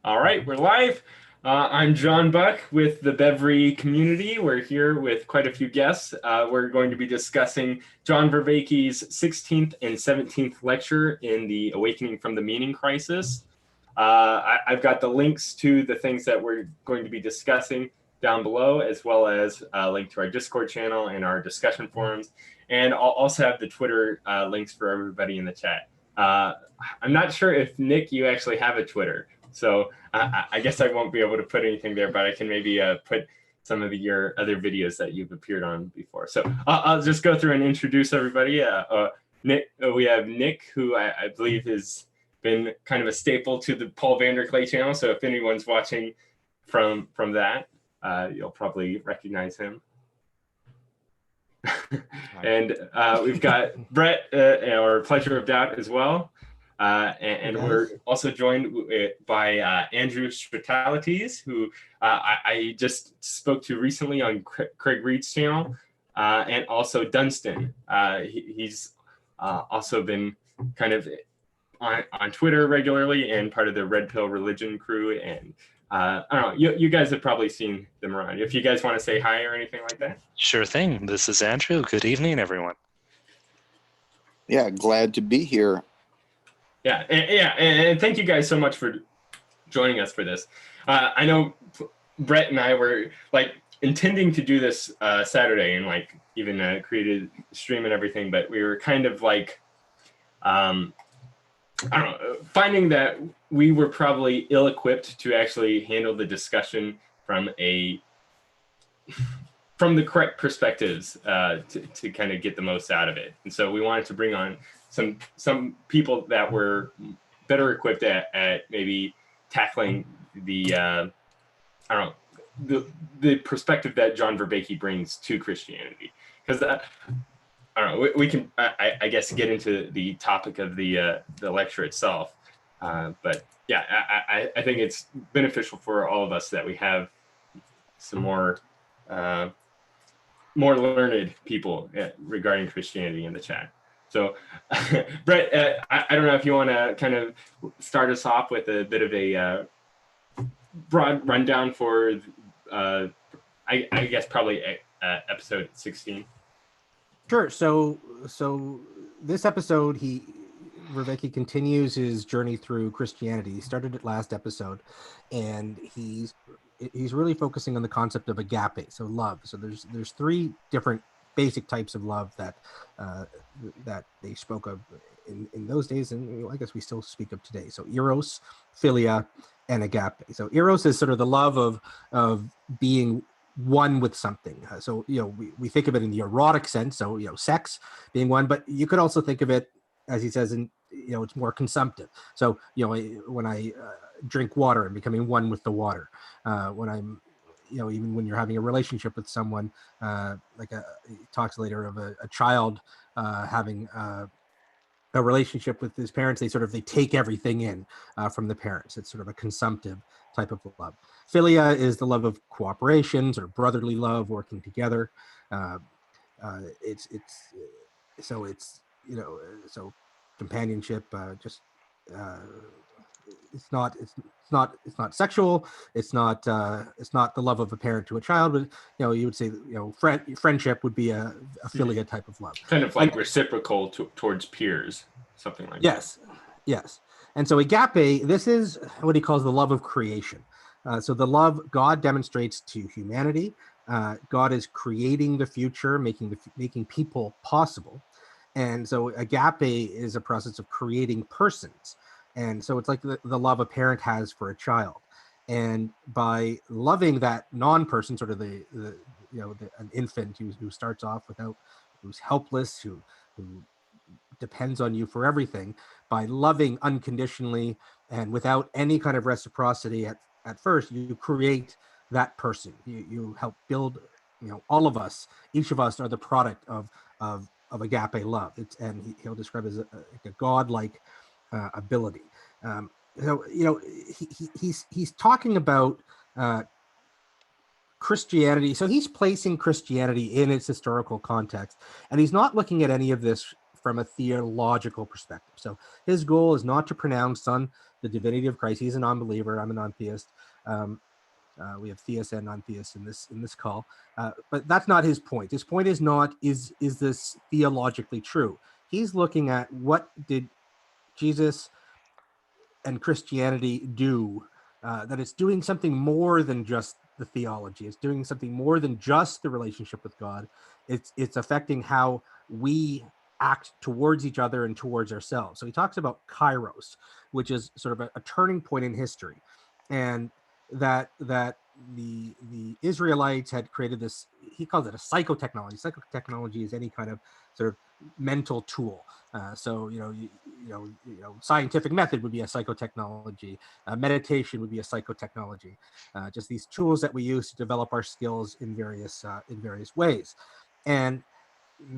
All right, we're live. I'm John Buck with the Bevry community. We're here with quite a few guests. We're going to be discussing John Vervaeke's 16th and 17th lecture in the Awakening from the Meaning Crisis. I've got the links to the things that we're going to be discussing down below, as well as a link to our Discord channel and our discussion forums. And I'll also have the Twitter links for everybody in the chat. I'm not sure if, Nick, you actually have a Twitter. So I guess I won't be able to put anything there, but I can maybe put some of your other videos that you've appeared on before. So I'll just go through and introduce everybody. Nick, we have Nick, who I believe has been kind of a staple to the Paul Vanderklay channel. So if anyone's watching from that, you'll probably recognize him. And we've got Brett, or Pleasure of Doubt as well. And we're also joined by Andrew Stratelates, who I just spoke to recently on Craig Reed's channel, and also Dunstan. He's also been kind of on Twitter regularly and part of the Red Pill Religion crew. And I don't know, you guys have probably seen them around. If you guys want to say hi or anything like that. Sure thing. This is Andrew. Good evening, everyone. Yeah, glad to be here. Yeah, and thank you guys so much for joining us for this. I know Brett and I were like intending to do this Saturday and like even created a stream and everything, but we were kind of like, I don't know, finding that we were probably ill-equipped to actually handle the discussion from the correct perspectives to kind of get the most out of it. And so we wanted to bring on some people that were better equipped at maybe tackling the I don't know, the perspective that John Vervaeke brings to Christianity. Because I don't know, we can I guess get into the topic of the lecture itself, but yeah, I think it's beneficial for all of us that we have some more learned people regarding Christianity in the chat. So, Brett, I don't know if you want to kind of start us off with a bit of a broad rundown for, I guess, probably episode 16. Sure. So this episode, Vervaeke continues his journey through Christianity. He started it last episode, and he's really focusing on the concept of agape, so love. So there's three different basic types of love that they spoke of in those days, and I guess we still speak of today. So eros, philia, and agape. So eros is sort of the love of being one with something. So we think of it in the erotic sense. So sex being one, but you could also think of it, as he says, in it's more consumptive. So when I drink water and becoming one with the water, when I'm even when you're having a relationship with someone, he talks later of a child having a relationship with his parents. They take everything in from the parents. It's sort of a consumptive type of love. Philia is the love of cooperation, sort of brotherly love, working together. So companionship, it's not sexual. It's not the love of a parent to a child, but you would say friendship would be a philia type of love, kind of like reciprocal towards peers, something like that. Yes. And so agape, this is what he calls the love of creation. So the love God demonstrates to humanity. God is creating the future, making people possible. And so agape is a process of creating persons. And so it's like the love a parent has for a child. And by loving that non-person, sort of an infant who starts off who's helpless, who depends on you for everything, by loving unconditionally and without any kind of reciprocity at first, you create that person. You help build, all of us, each of us are the product of agape love. He'll describe it as a godlike ability. He's talking about Christianity. So he's placing Christianity in its historical context, and he's not looking at any of this from a theological perspective. So his goal is not to pronounce on the divinity of Christ. He's a non-believer. I'm a non-theist. We have theists and non-theists in this call, but that's not his point. His point is not is this theologically true. He's looking at what did Jesus and Christianity do, that it's doing something more than just the theology. It's doing something more than just the relationship with God. It's affecting how we act towards each other and towards ourselves. So he talks about kairos, which is sort of a turning point in history, and that the Israelites had created this. He calls it a psychotechnology. Psychotechnology is any kind of sort of mental tool. So scientific method would be a psychotechnology. Meditation would be a psychotechnology. Just these tools that we use to develop our skills in various ways. And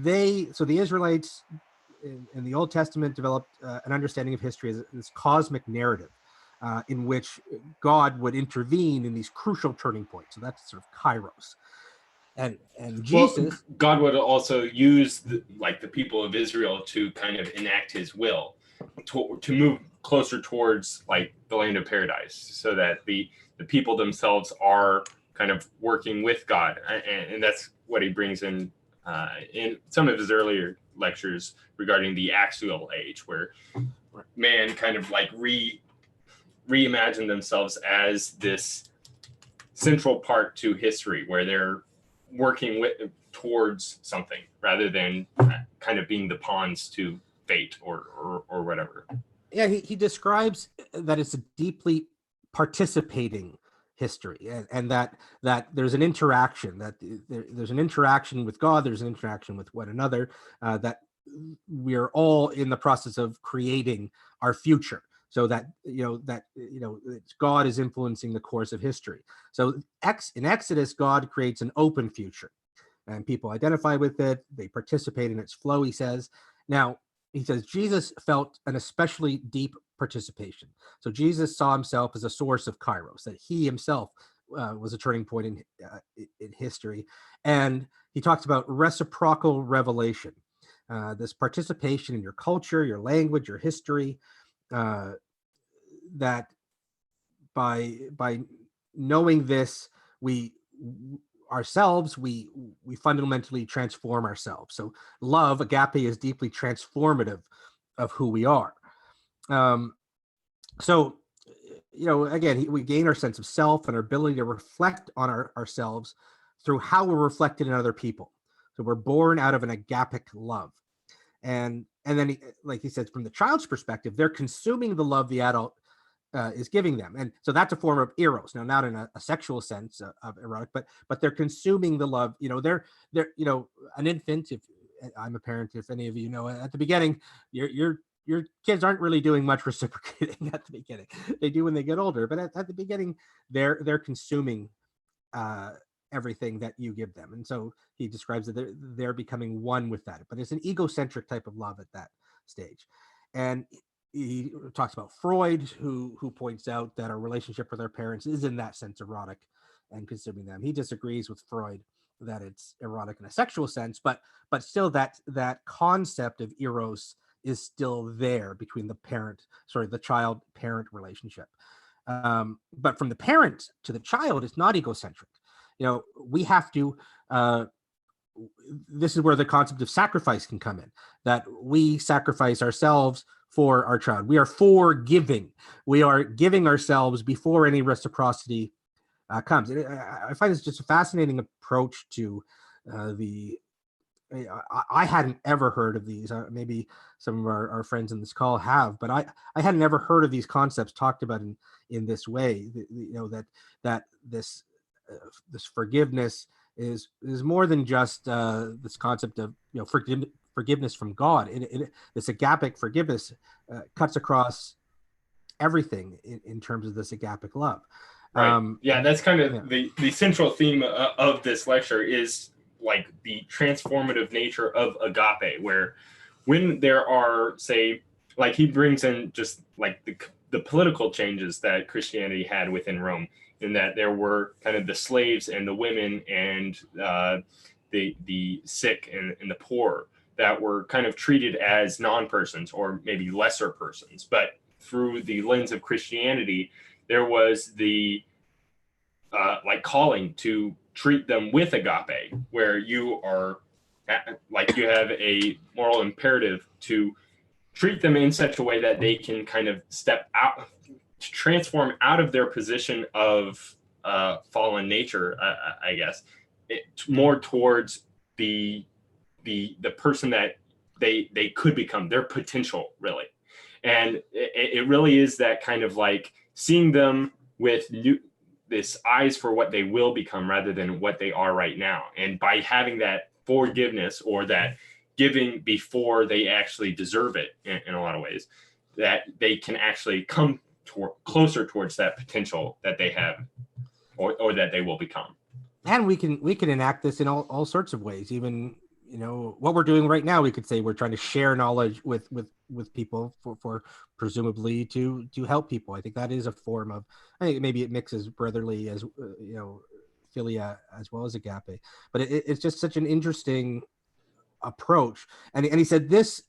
the Israelites in the Old Testament developed an understanding of history as this cosmic narrative, in which God would intervene in these crucial turning points. So that's sort of kairos. And Jesus, God would also use the people of Israel to kind of enact his will, to move closer towards like the land of paradise, so that the people themselves are kind of working with God. And that's what he brings in some of his earlier lectures regarding the axial age, where man kind of like reimagine themselves as this central part to history, where they're working towards something rather than kind of being the pawns to fate or whatever. Yeah, he describes that it's a deeply participating history, and that there's an interaction, that there's an interaction with God, there's an interaction with one another, that we're all in the process of creating our future. So that God is influencing the course of history. So in Exodus, God creates an open future, and people identify with it. They participate in its flow. He says. Now he says Jesus felt an especially deep participation. So Jesus saw himself as a source of kairos, that he himself was a turning point in history, and he talks about reciprocal revelation. This participation in your culture, your language, your history. That by knowing this, we fundamentally transform ourselves. So love, agape, is deeply transformative of who we are. So again, we gain our sense of self and our ability to reflect on ourselves through how we're reflected in other people. So we're born out of an agapic love. And then, like he says, from the child's perspective, they're consuming the love the adult is giving them, and so that's a form of eros. Now, not in a sexual sense of erotic, but they're consuming the love. They're an infant. If I'm a parent, if any of you know, at the beginning, your kids aren't really doing much reciprocating at the beginning. They do when they get older, but at the beginning, they're consuming everything that you give them. And so he describes that they're becoming one with that, but it's an egocentric type of love at that stage. And he talks about Freud, who points out that our relationship with our parents is in that sense erotic and consuming them. He disagrees with Freud that it's erotic in a sexual sense, but still that concept of eros is still there between the child-parent relationship. But from the parent to the child, it's not egocentric. We have to, this is where the concept of sacrifice can come in, that we sacrifice ourselves for our child. We are forgiving. We are giving ourselves before any reciprocity comes. And I find it's just a fascinating approach to I hadn't ever heard of these. Maybe some of our friends in this call have, but I hadn't ever heard of these concepts talked about in this way. That this forgiveness is more than just this concept of forgiveness from God. This agapic forgiveness cuts across everything in terms of this agapic love. Right. That's kind of the central theme of this lecture is like the transformative nature of agape, where when there are, say, like he brings in just like the political changes that Christianity had within Rome, in that there were kind of the slaves and the women and the sick and the poor that were kind of treated as non-persons or maybe lesser persons. But through the lens of Christianity, there was the calling to treat them with agape, where you are like you have a moral imperative to treat them in such a way that they can kind of step out, to transform out of their position of fallen nature, I guess, more towards the person that they could become, their potential, really. And it really is that kind of like seeing them with this eyes for what they will become rather than what they are right now. And by having that forgiveness or that giving before they actually deserve it in a lot of ways, that they can actually come closer towards that potential that they have or that they will become. And we can enact this in all sorts of ways. Even, what we're doing right now, we could say we're trying to share knowledge with people for presumably to help people. I think that is a form of, I think maybe it mixes brotherly as philia as well as agape, but it's just such an interesting approach. And he said this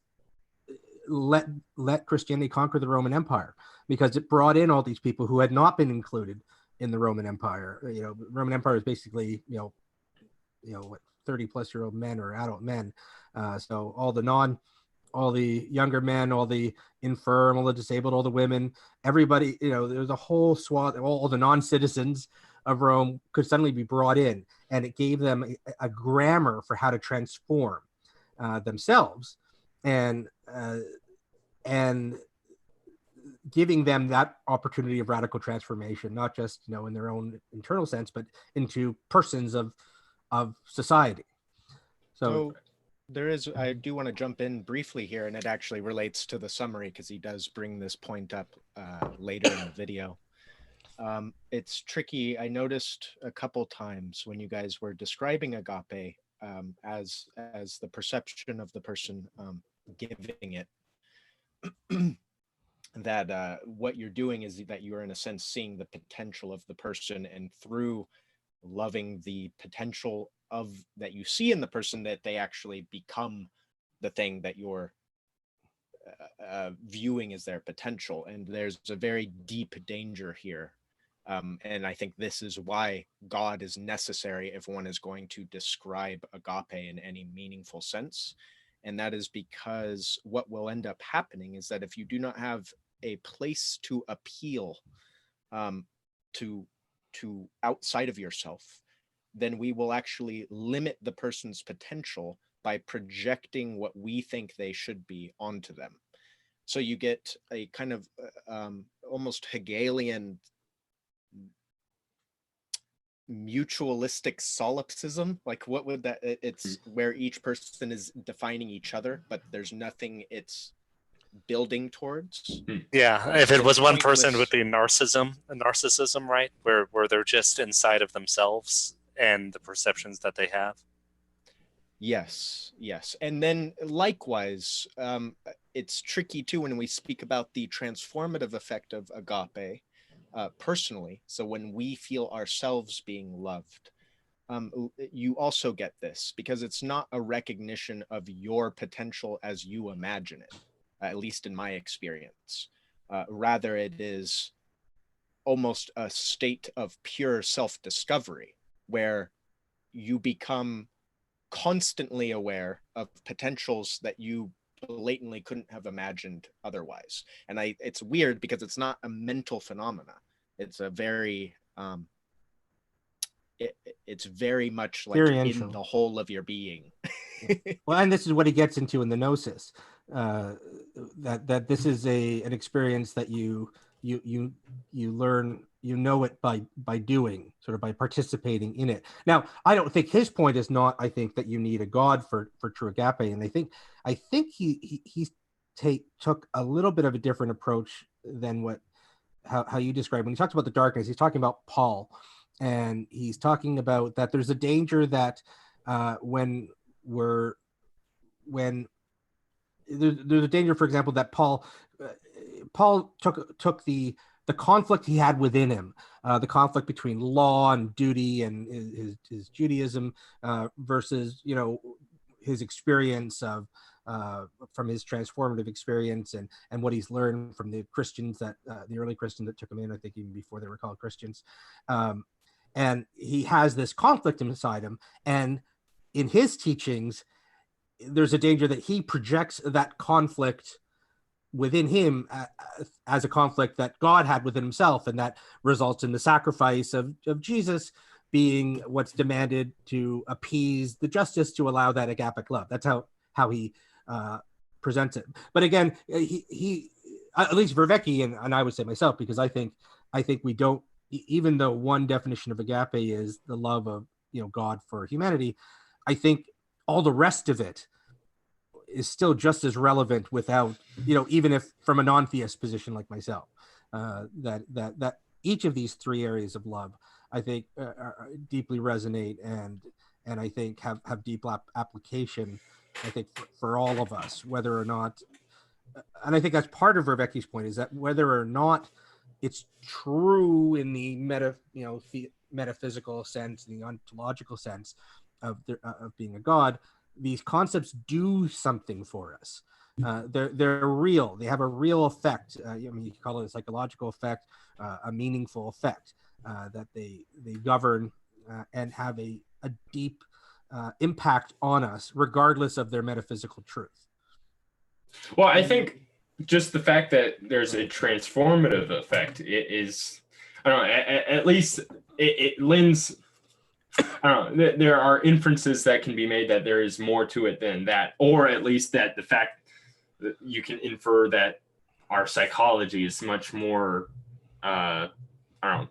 let Christianity conquer the Roman Empire, because it brought in all these people who had not been included in the Roman Empire. Roman Empire is basically, what, 30-plus-year-old men or adult men. So all the younger men, all the infirm, all the disabled, all the women, everybody, there's a whole swath, all the non-citizens of Rome could suddenly be brought in, and it gave them a grammar for how to transform themselves, and giving them that opportunity of radical transformation, not just in their own internal sense, but into persons of society. So I do want to jump in briefly here, and it actually relates to the summary because he does bring this point up later in the video. It's tricky. I noticed a couple times when you guys were describing agape as the perception of the person giving it, that what you're doing is that you're in a sense seeing the potential of the person, and through loving the potential of that you see in the person, that they actually become the thing that you're viewing as their potential. And there's a very deep danger here. And I think this is why God is necessary if one is going to describe agape in any meaningful sense. And that is because what will end up happening is that if you do not have a place to appeal to outside of yourself, then we will actually limit the person's potential by projecting what we think they should be onto them. So you get a kind of almost Hegelian mutualistic solipsism. Like, what would that, it's where each person is defining each other, but there's nothing it's building towards. Yeah, if it was one person with the narcissism, right, where they're just inside of themselves and the perceptions that they have. Yes. And then likewise, it's tricky too when we speak about the transformative effect of agape personally. So when we feel ourselves being loved, you also get this, because it's not a recognition of your potential as you imagine it, at least in my experience. Rather, it is almost a state of pure self-discovery where you become constantly aware of potentials that you blatantly couldn't have imagined otherwise. And it's weird because it's not a mental phenomena. It's a very it's very much like in the whole of your being. Well, and this is what he gets into in the Gnosis, that this is an experience that you learn, it by doing, sort of by participating in it. Now, I don't think his point is not, I think, that you need a God for true agape, and I think he took a little bit of a different approach than how you describe when he talks about the darkness. He's talking about Paul, and he's talking about that there's a danger that when there's a danger, for example, that Paul took the conflict he had within him, the conflict between law and duty and his Judaism versus his experience of from his transformative experience and what he's learned from the Christians that the early Christians that took him in, I think even before they were called Christians. And he has this conflict inside him. And in his teachings, there's a danger that he projects that conflict within him as a conflict that God had within himself, and that results in the sacrifice of Jesus being what's demanded to appease the justice to allow that agapic love. That's how he presents it. But again, he at least Vervaeke, and I would say myself, because I think we don't, even though one definition of agape is the love of God for humanity, I think all the rest of it is still just as relevant without, even if from a non-theist position like myself, that each of these three areas of love, I think, deeply resonate and I think have deep application, I think, for all of us, whether or not, and I think that's part of Vervaeke's point, is that whether or not it's true in the metaphysical sense, the ontological sense of being a god, these concepts do something for us. They're real. They have a real effect. You can call it a psychological effect, a meaningful effect, that they govern and have a deep impact on us, regardless of their metaphysical truth. Well, I think just the fact that there's a transformative effect is, I don't know, at least it lends, I don't know, there are inferences that can be made that there is more to it than that, or at least that the fact that you can infer that our psychology is much more, I don't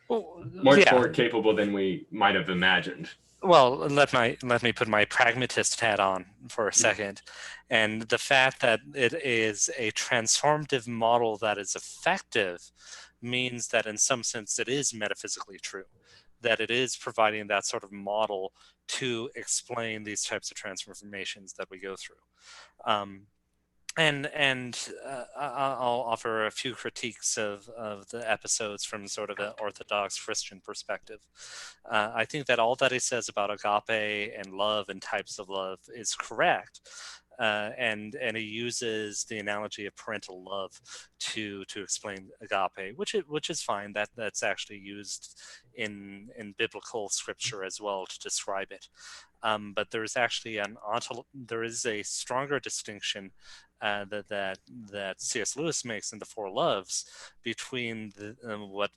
know, much more capable than we might have imagined. Well, let me put my pragmatist hat on for a second. And the fact that it is a transformative model that is effective means that in some sense it is metaphysically true, that it is providing that sort of model to explain these types of transformations that we go through. I'll offer a few critiques of the episodes from sort of an Orthodox Christian perspective. I think that all that he says about agape and love and types of love is correct. And he uses the analogy of parental love to explain agape, which is fine. That's actually used in biblical scripture as well to describe it. But there is actually there is a stronger distinction that C.S. Lewis makes in The Four Loves between what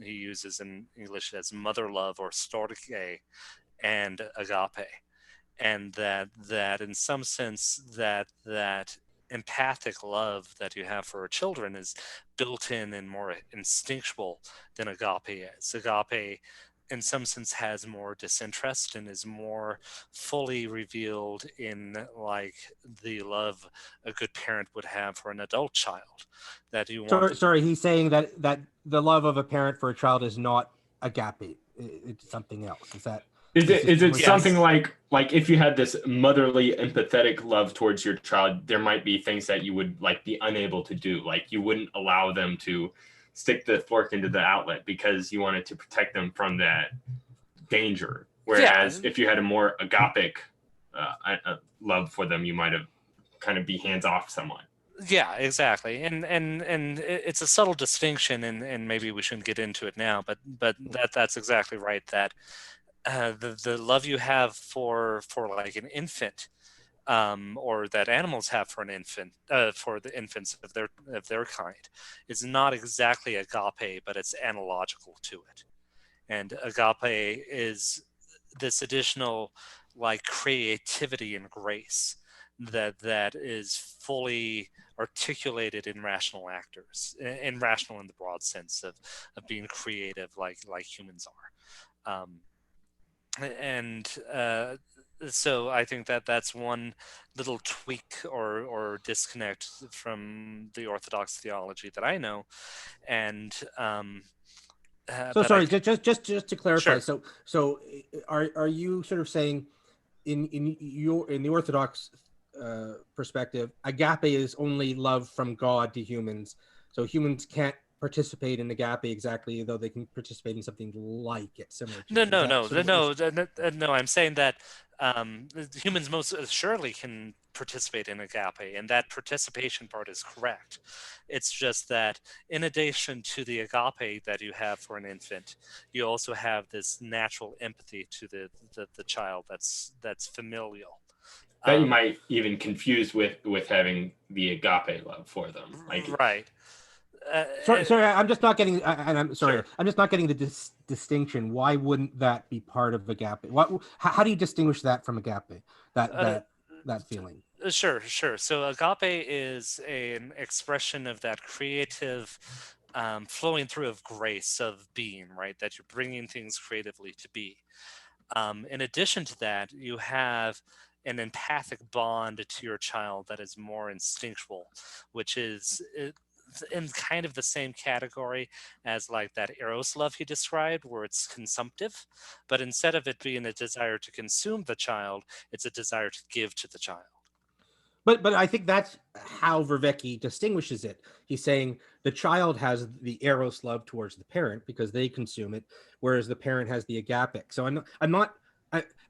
he uses in English as mother love or storge and agape. And that in some sense that empathic love that you have for children is built in and more instinctual than agape is. Agape in some sense has more disinterest and is more fully revealed in like the love a good parent would have for an adult child. That you want. Sorry, he's saying that the love of a parent for a child is not agape. It's something else. Is that? Is it something like if you had this motherly, empathetic love towards your child, there might be things that you would like be unable to do, like you wouldn't allow them to stick the fork into the outlet because you wanted to protect them from that danger. Whereas if you had a more agapic love for them, you might have kind of be hands off somewhat. Yeah, exactly. And it's a subtle distinction, and maybe we shouldn't get into it now, but that's exactly right. That the love you have for like an infant, or that animals have for an infant, for the infants of their kind, is not exactly agape, but it's analogical to it. And agape is this additional like creativity and grace that is fully articulated in rational actors, in rational in the broad sense of being creative like humans are. So I think that's one little tweak or disconnect from the Orthodox theology that I know. And sorry, just to clarify. Sure. So are you sort of saying in the Orthodox perspective, agape is only love from God to humans, so humans can't participate in agape exactly, though they can participate in something like it, similar to No, it. Is no, that no, sort of what you're no. I'm saying that humans most surely can participate in agape, and that participation part is correct. It's just that in addition to the agape that you have for an infant, you also have this natural empathy to the child that's familial. That you might even confuse with having the agape love for them. Like, Right. Sorry, I'm just not getting, and I'm sorry, Sure. I'm just not getting the distinction. Why wouldn't that be part of agape? How do you distinguish that from agape? That feeling. Sure. So agape is an expression of that creative flowing through of grace of being, right? That you're bringing things creatively to be. In addition to that, you have an empathic bond to your child that is more instinctual, which is in kind of the same category as like that eros love he described, where it's consumptive, but instead of it being a desire to consume the child, it's a desire to give to the child. But I think that's how Vervaeke distinguishes it. He's saying the child has the eros love towards the parent because they consume it, whereas the parent has the agapic. So I'm not.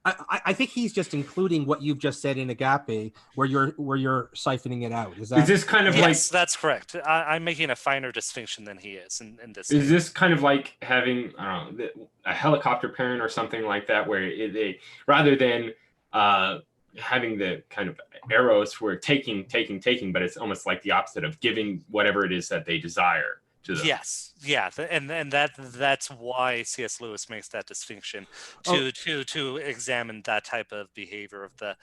I think he's just including what you've just said in agape, where you're siphoning it out. Is is that? this kind of Yes, like that's correct. I'm making a finer distinction than he is in this is case. this kind of like having, I don't know, a helicopter parent or something like that, where they rather than having the kind of arrows where taking, but it's almost like the opposite of giving whatever it is that they desire to them. Yes, yeah, and that's why C.S. Lewis makes that distinction to examine that type of behavior of the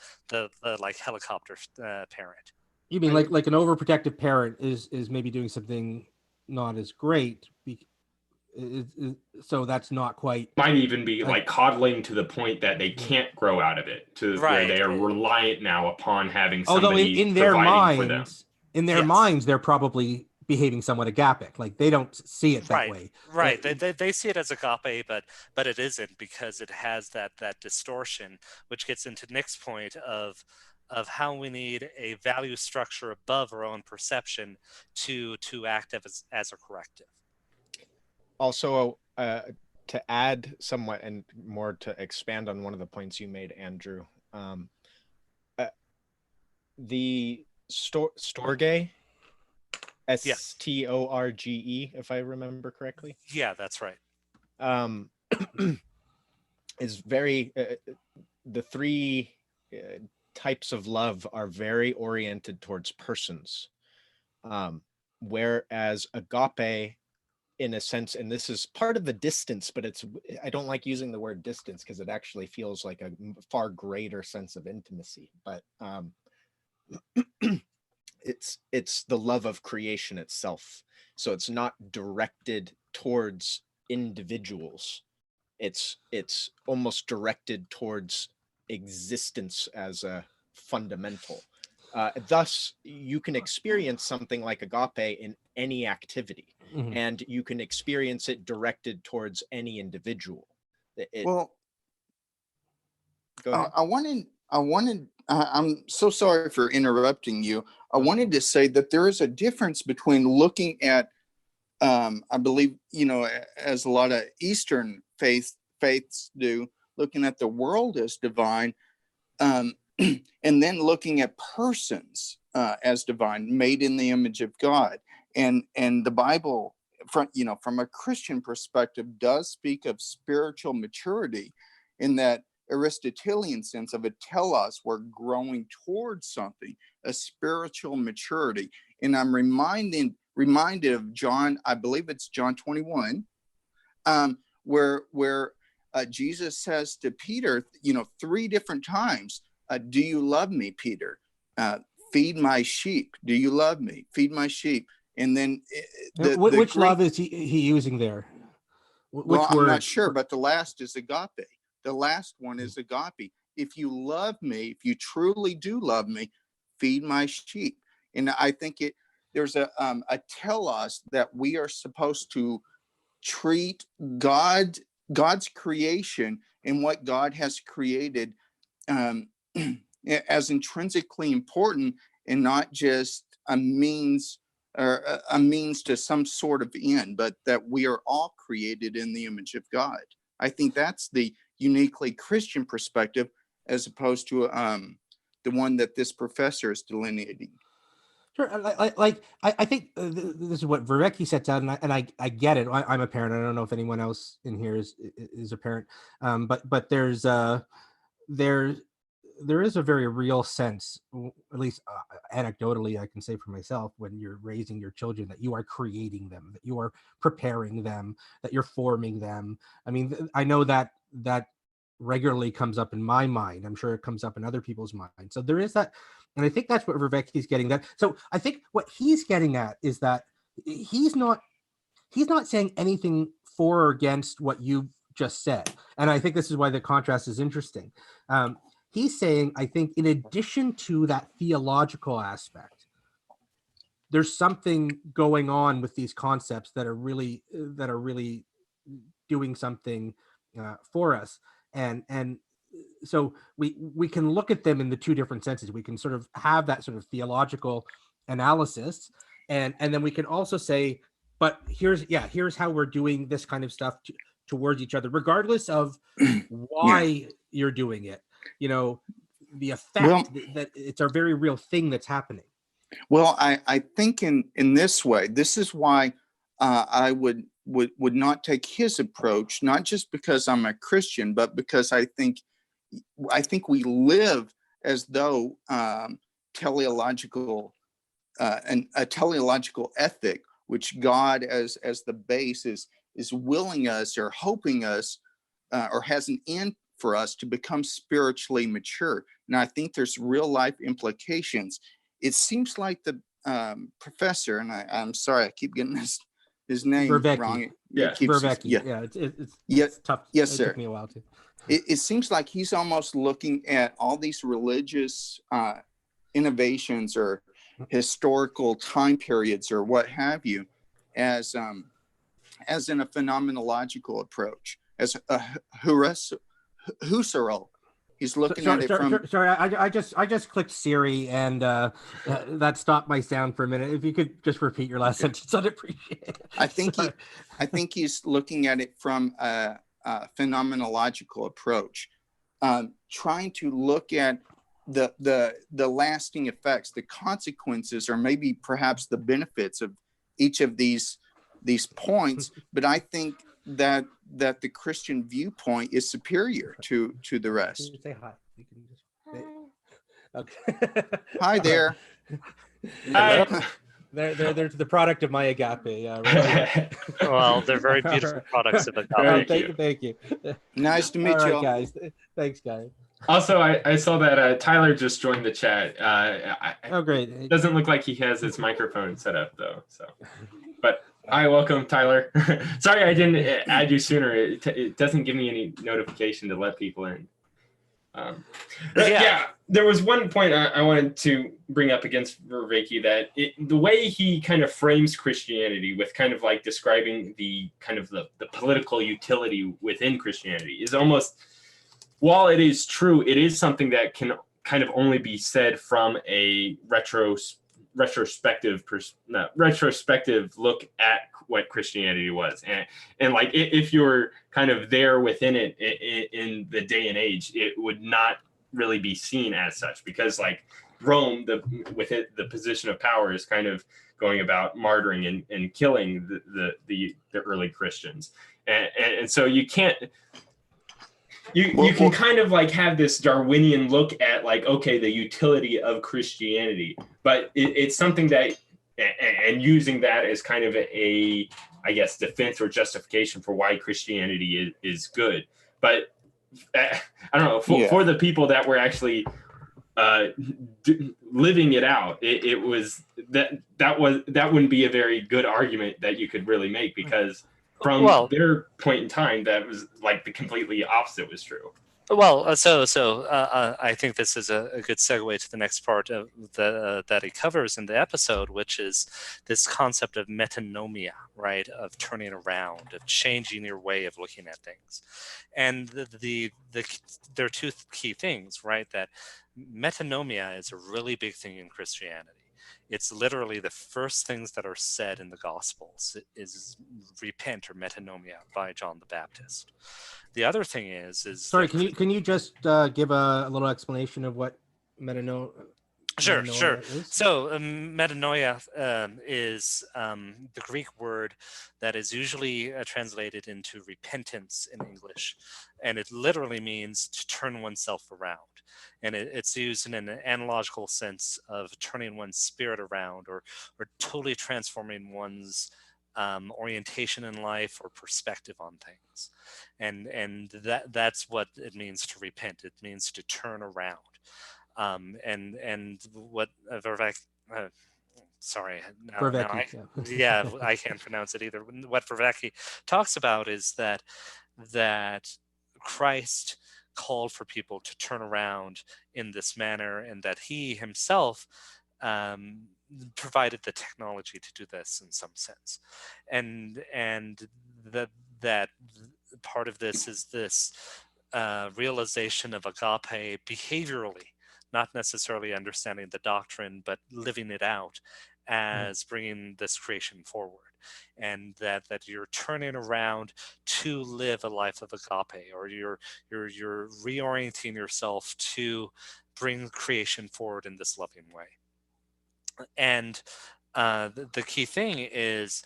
like helicopter parent. You mean like an overprotective parent is maybe doing something not as great, so that's not quite. Might even be like coddling to the point that they can't grow out of it, to where they Right. are reliant now upon having Although somebody in their providing for them. minds, Yes. they're probably behaving somewhat agapic. Like they don't see it that way. Right. They see it as agape, but it isn't, because it has that distortion, which gets into Nick's point of how we need a value structure above our own perception to act as a corrective. Also, to add somewhat and more to expand on one of the points you made, Andrew, the storge, Storge, if I remember correctly. Yeah, that's right. Is very the three types of love are very oriented towards persons, whereas agape, in a sense, and this is part of the distance, but I don't like using the word distance because it actually feels like a far greater sense of intimacy, but it's the love of creation itself. So it's not directed towards individuals. It's almost directed towards existence as a fundamental. Thus, you can experience something like agape in any activity, and you can experience it directed towards any individual. Well, go ahead. I wanted. I'm so sorry for interrupting you. I wanted to say that there is a difference between looking at, I believe, as a lot of Eastern faiths do, looking at the world as divine, and then looking at persons as divine, made in the image of God. And the Bible, from a Christian perspective, does speak of spiritual maturity in that Aristotelian sense of a telos, we're growing towards something, a spiritual maturity. And I'm reminded of John, I believe it's John 21, where Jesus says to Peter, 3 different times, do you love me, Peter? Feed my sheep. Do you love me? Feed my sheep. And then which Greek, love is he using there? I'm not sure, but the last is agape. The last one is agape. If you love me, if you truly do love me, feed my sheep. And I think there's a telos that we are supposed to treat God's creation and what God has created as intrinsically important, and not just a means or a means to some sort of end, but that we are all created in the image of God. I think that's the uniquely Christian perspective, as opposed to the one that this professor is delineating. Sure. I think this is what Vervaeke sets out, and I get it. I'm a parent. I don't know if anyone else in here is a parent, but there is a very real sense, at least anecdotally, I can say for myself, when you're raising your children, that you are creating them, that you are preparing them, that you're forming them. I mean, I know that regularly comes up in my mind. I'm sure it comes up in other people's minds. So there is that, and I think that's what Vervaeke's getting at. So I think what he's getting at is that he's not saying anything for or against what you just said, and I think this is why the contrast is interesting. He's saying, I think, in addition to that theological aspect, there's something going on with these concepts that are really doing something for us, and so we can look at them in the two different senses. We can sort of have that sort of theological analysis, and then we can also say, but here's how we're doing this kind of stuff towards each other, regardless of why you're doing it. You know, the effect that it's a very real thing that's happening. Well, I think in this way, this is why I would not take his approach, not just because I'm a Christian, but because I think we live as though teleological and a teleological ethic, which God as the base is willing us or hoping us or has an end for us to become spiritually mature. And I think there's real life implications. It seems like the professor, and I'm sorry, I keep getting his name Vervaeke. wrong. Vervaeke. It's tough. Yes, it sir. Took me a while too. It seems like he's almost looking at all these religious innovations or historical time periods or what have you as in a phenomenological approach, as a Husserl. He's looking at it from. Sorry, I just clicked Siri and that stopped my sound for a minute. If you could just repeat your last sentence, I'd appreciate it. I think he's looking at it from a phenomenological approach, trying to look at the lasting effects, the consequences, or maybe perhaps the benefits of each of these points. But I think that the Christian viewpoint is superior to the rest. Can you say hi? You can just say... Okay. Hi there. Hi. They're the product of my agape. Well, they're very beautiful products of agape. Thank you. Nice to meet you, guys. Thanks, guys. Also, I saw that Tyler just joined the chat. Oh, great. It doesn't look like he has his microphone set up though. So, but hi, welcome, Tyler. Sorry, I didn't add you sooner. It doesn't give me any notification to let people in. There was one point I wanted to bring up against Vervaeke, that the way he kind of frames Christianity with kind of like describing the kind of the political utility within Christianity is almost, while it is true, it is something that can kind of only be said from a retrospective look at what Christianity was, and like if you're kind of there within it in the day and age, it would not really be seen as such, because like Rome, the position of power is kind of going about martyring and killing the early Christians, and so you can't. You can kind of like have this Darwinian look at like, okay, the utility of Christianity, but it's something that, and using that as kind of a I guess, defense or justification for why Christianity is good. But I don't know, for the people that were actually living it out, it was that wouldn't be a very good argument that you could really make, because from their point in time, that was like the completely opposite was true. Well, so I think this is a good segue to the next part of that he covers in the episode, which is this concept of metanomia, right? Of turning around, of changing your way of looking at things. And there are two key things, right? That metanomia is a really big thing in Christianity. It's literally the first things that are said in the Gospels is repent or metanoia by John the Baptist. The other thing is Sorry, that, can you just give a little explanation of what metanoia Sure. is? So metanoia is the Greek word that is usually translated into repentance in English, and it literally means to turn oneself around. And it's used in an analogical sense of turning one's spirit around, or totally transforming one's orientation in life or perspective on things. And that's what it means to repent. It means to turn around. And what Vervaeke, sorry, Vervaeke, I can't pronounce it either. What Vervaeke talks about is that Christ called for people to turn around in this manner, and that he himself provided the technology to do this in some sense, and that part of this is this realization of agape behaviorally, not necessarily understanding the doctrine, but living it out as bringing this creation forward. And that you're turning around to live a life of agape, or you're reorienting yourself to bring creation forward in this loving way. And the key thing is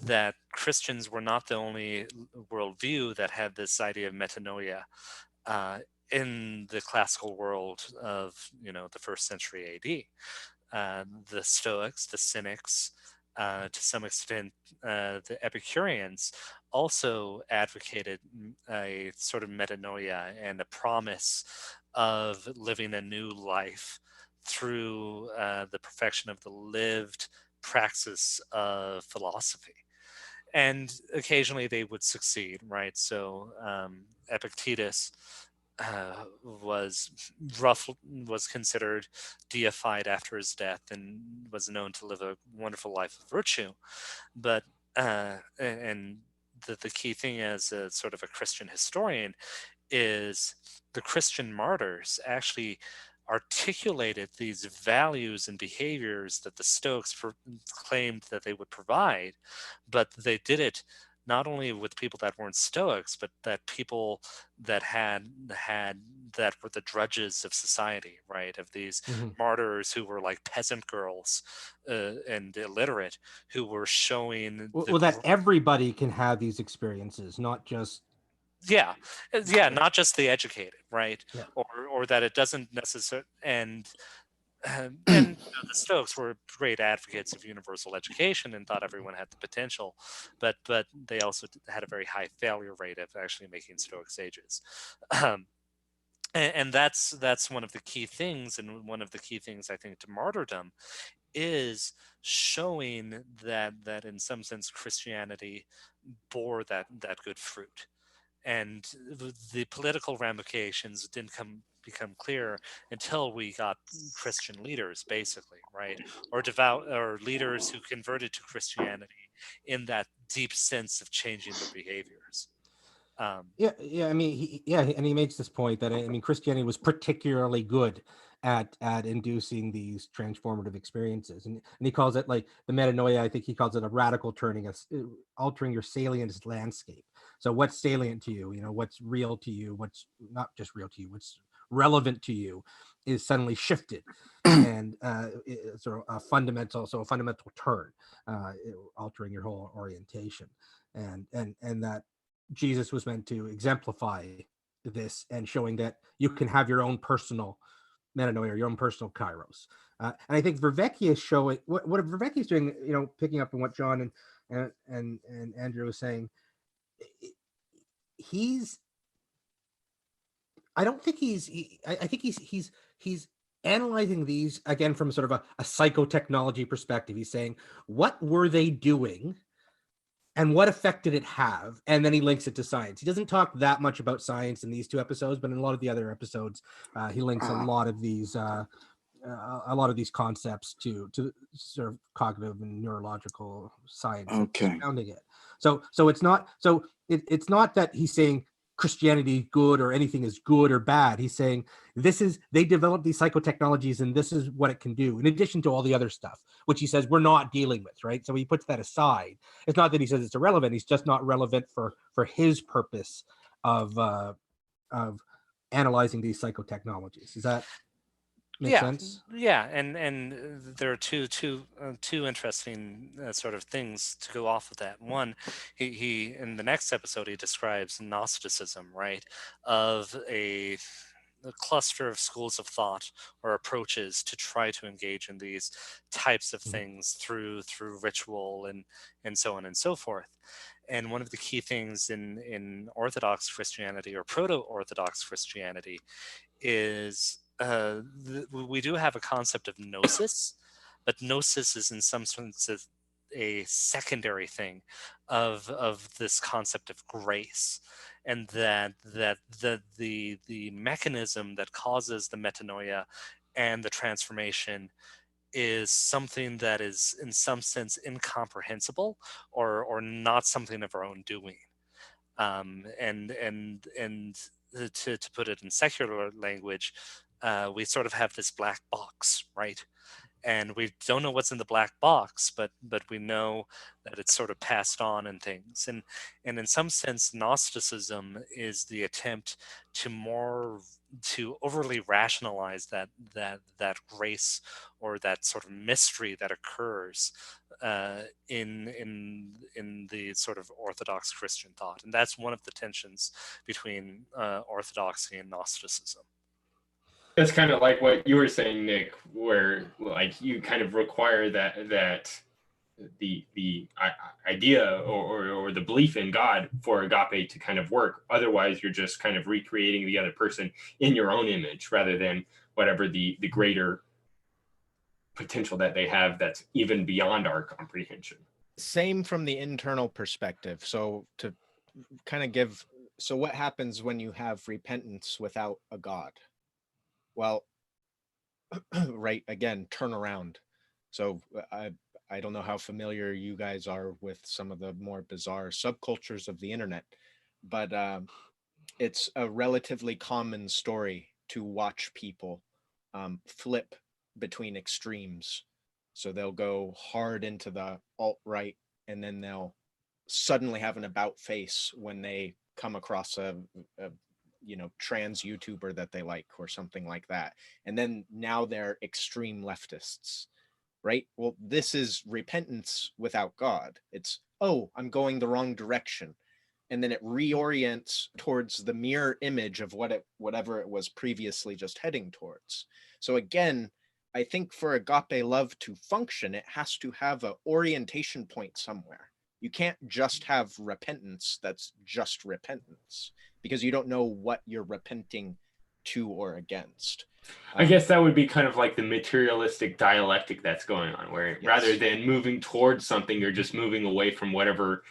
that Christians were not the only worldview that had this idea of metanoia. In the classical world of the first century AD, the Stoics, the Cynics, to some extent the Epicureans also advocated a sort of metanoia and a promise of living a new life through the perfection of the lived praxis of philosophy. And occasionally they would succeed, right? So Epictetus was considered deified after his death and was known to live a wonderful life of virtue. But and the key thing as a sort of a Christian historian is the Christian martyrs actually articulated these values and behaviors that the Stoics claimed that they would provide, but they did it not only with people that weren't Stoics, but that people that that were the drudges of society, right? Of these martyrs who were like peasant girls and illiterate, who were showing that everybody can have these experiences, not just not just the educated, right? Yeah. Or that it doesn't necessarily and the Stoics were great advocates of universal education and thought everyone had the potential, but they also had a very high failure rate of actually making Stoic sages. And that's one of the key things, and one of the key things I think to martyrdom is showing that in some sense Christianity bore that good fruit. And the political ramifications didn't become clear until we got Christian leaders, basically, right? Or devout, or leaders who converted to Christianity in that deep sense of changing their behaviors. I mean, and he makes this point that, I mean, Christianity was particularly good at inducing these transformative experiences, and he calls it, like, the metanoia, I think he calls it a radical turning, altering your salient landscape. So what's salient to you, what's real to you, what's not just real to you, what's relevant to you, is suddenly shifted. And sort of a fundamental turn, altering your whole orientation, and that Jesus was meant to exemplify this, and showing that you can have your own personal metanoia, your own personal kairos. And I think Vervaeke is showing what Vervaeke is doing, picking up on what John and Andrew was saying. I think he's analyzing these again from sort of a psychotechnology perspective. He's saying, what were they doing and what effect did it have? And then he links it to science. He doesn't talk that much about science in these two episodes, but in a lot of the other episodes, he links a lot of these concepts to sort of cognitive and neurological science surrounding it. So it's not that he's saying Christianity good or anything is good or bad. He's saying they developed these psychotechnologies and this is what it can do, in addition to all the other stuff, which he says we're not dealing with, right? So he puts that aside. It's not that he says it's irrelevant. He's just not relevant for his purpose of analyzing these psychotechnologies. Does that make sense? Yeah, and there are two interesting sort of things to go off of that. One, he in the next episode he describes Gnosticism, right, of a cluster of schools of thought or approaches to try to engage in these types of things through ritual and so on and so forth. And one of the key things in Orthodox Christianity or Proto-Orthodox Christianity is we do have a concept of gnosis, but gnosis is in some sense a secondary thing of this concept of grace, and that the mechanism that causes the metanoia and the transformation is something that is in some sense incomprehensible or not something of our own doing. And to put it in secular language, we sort of have this black box, right? And we don't know what's in the black box, but we know that it's sort of passed on and things. And in some sense, Gnosticism is the attempt to overly rationalize that grace or that sort of mystery that occurs in the sort of Orthodox Christian thought. And that's one of the tensions between Orthodoxy and Gnosticism. It's kind of like what you were saying, Nick, where like you kind of require that the idea or the belief in God for agape to kind of work. Otherwise, you're just kind of recreating the other person in your own image rather than whatever the greater potential that they have that's even beyond our comprehension. Same from the internal perspective. So to kind of give, so what happens when you have repentance without a God? Well, right, again, turn around. So I don't know how familiar you guys are with some of the more bizarre subcultures of the internet, but it's a relatively common story to watch people flip between extremes. So they'll go hard into the alt-right, and then they'll suddenly have an about face when they come across a trans YouTuber that they like or something like that. And then now they're extreme leftists, right? Well, this is repentance without God. It's, oh, I'm going the wrong direction. And then it reorients towards the mirror image of whatever it was previously just heading towards. So again, I think for agape love to function, it has to have an orientation point somewhere. You can't just have repentance that's just repentance, because you don't know what you're repenting to or against. I guess that would be kind of like the materialistic dialectic that's going on, where rather than moving towards something, you're just moving away from whatever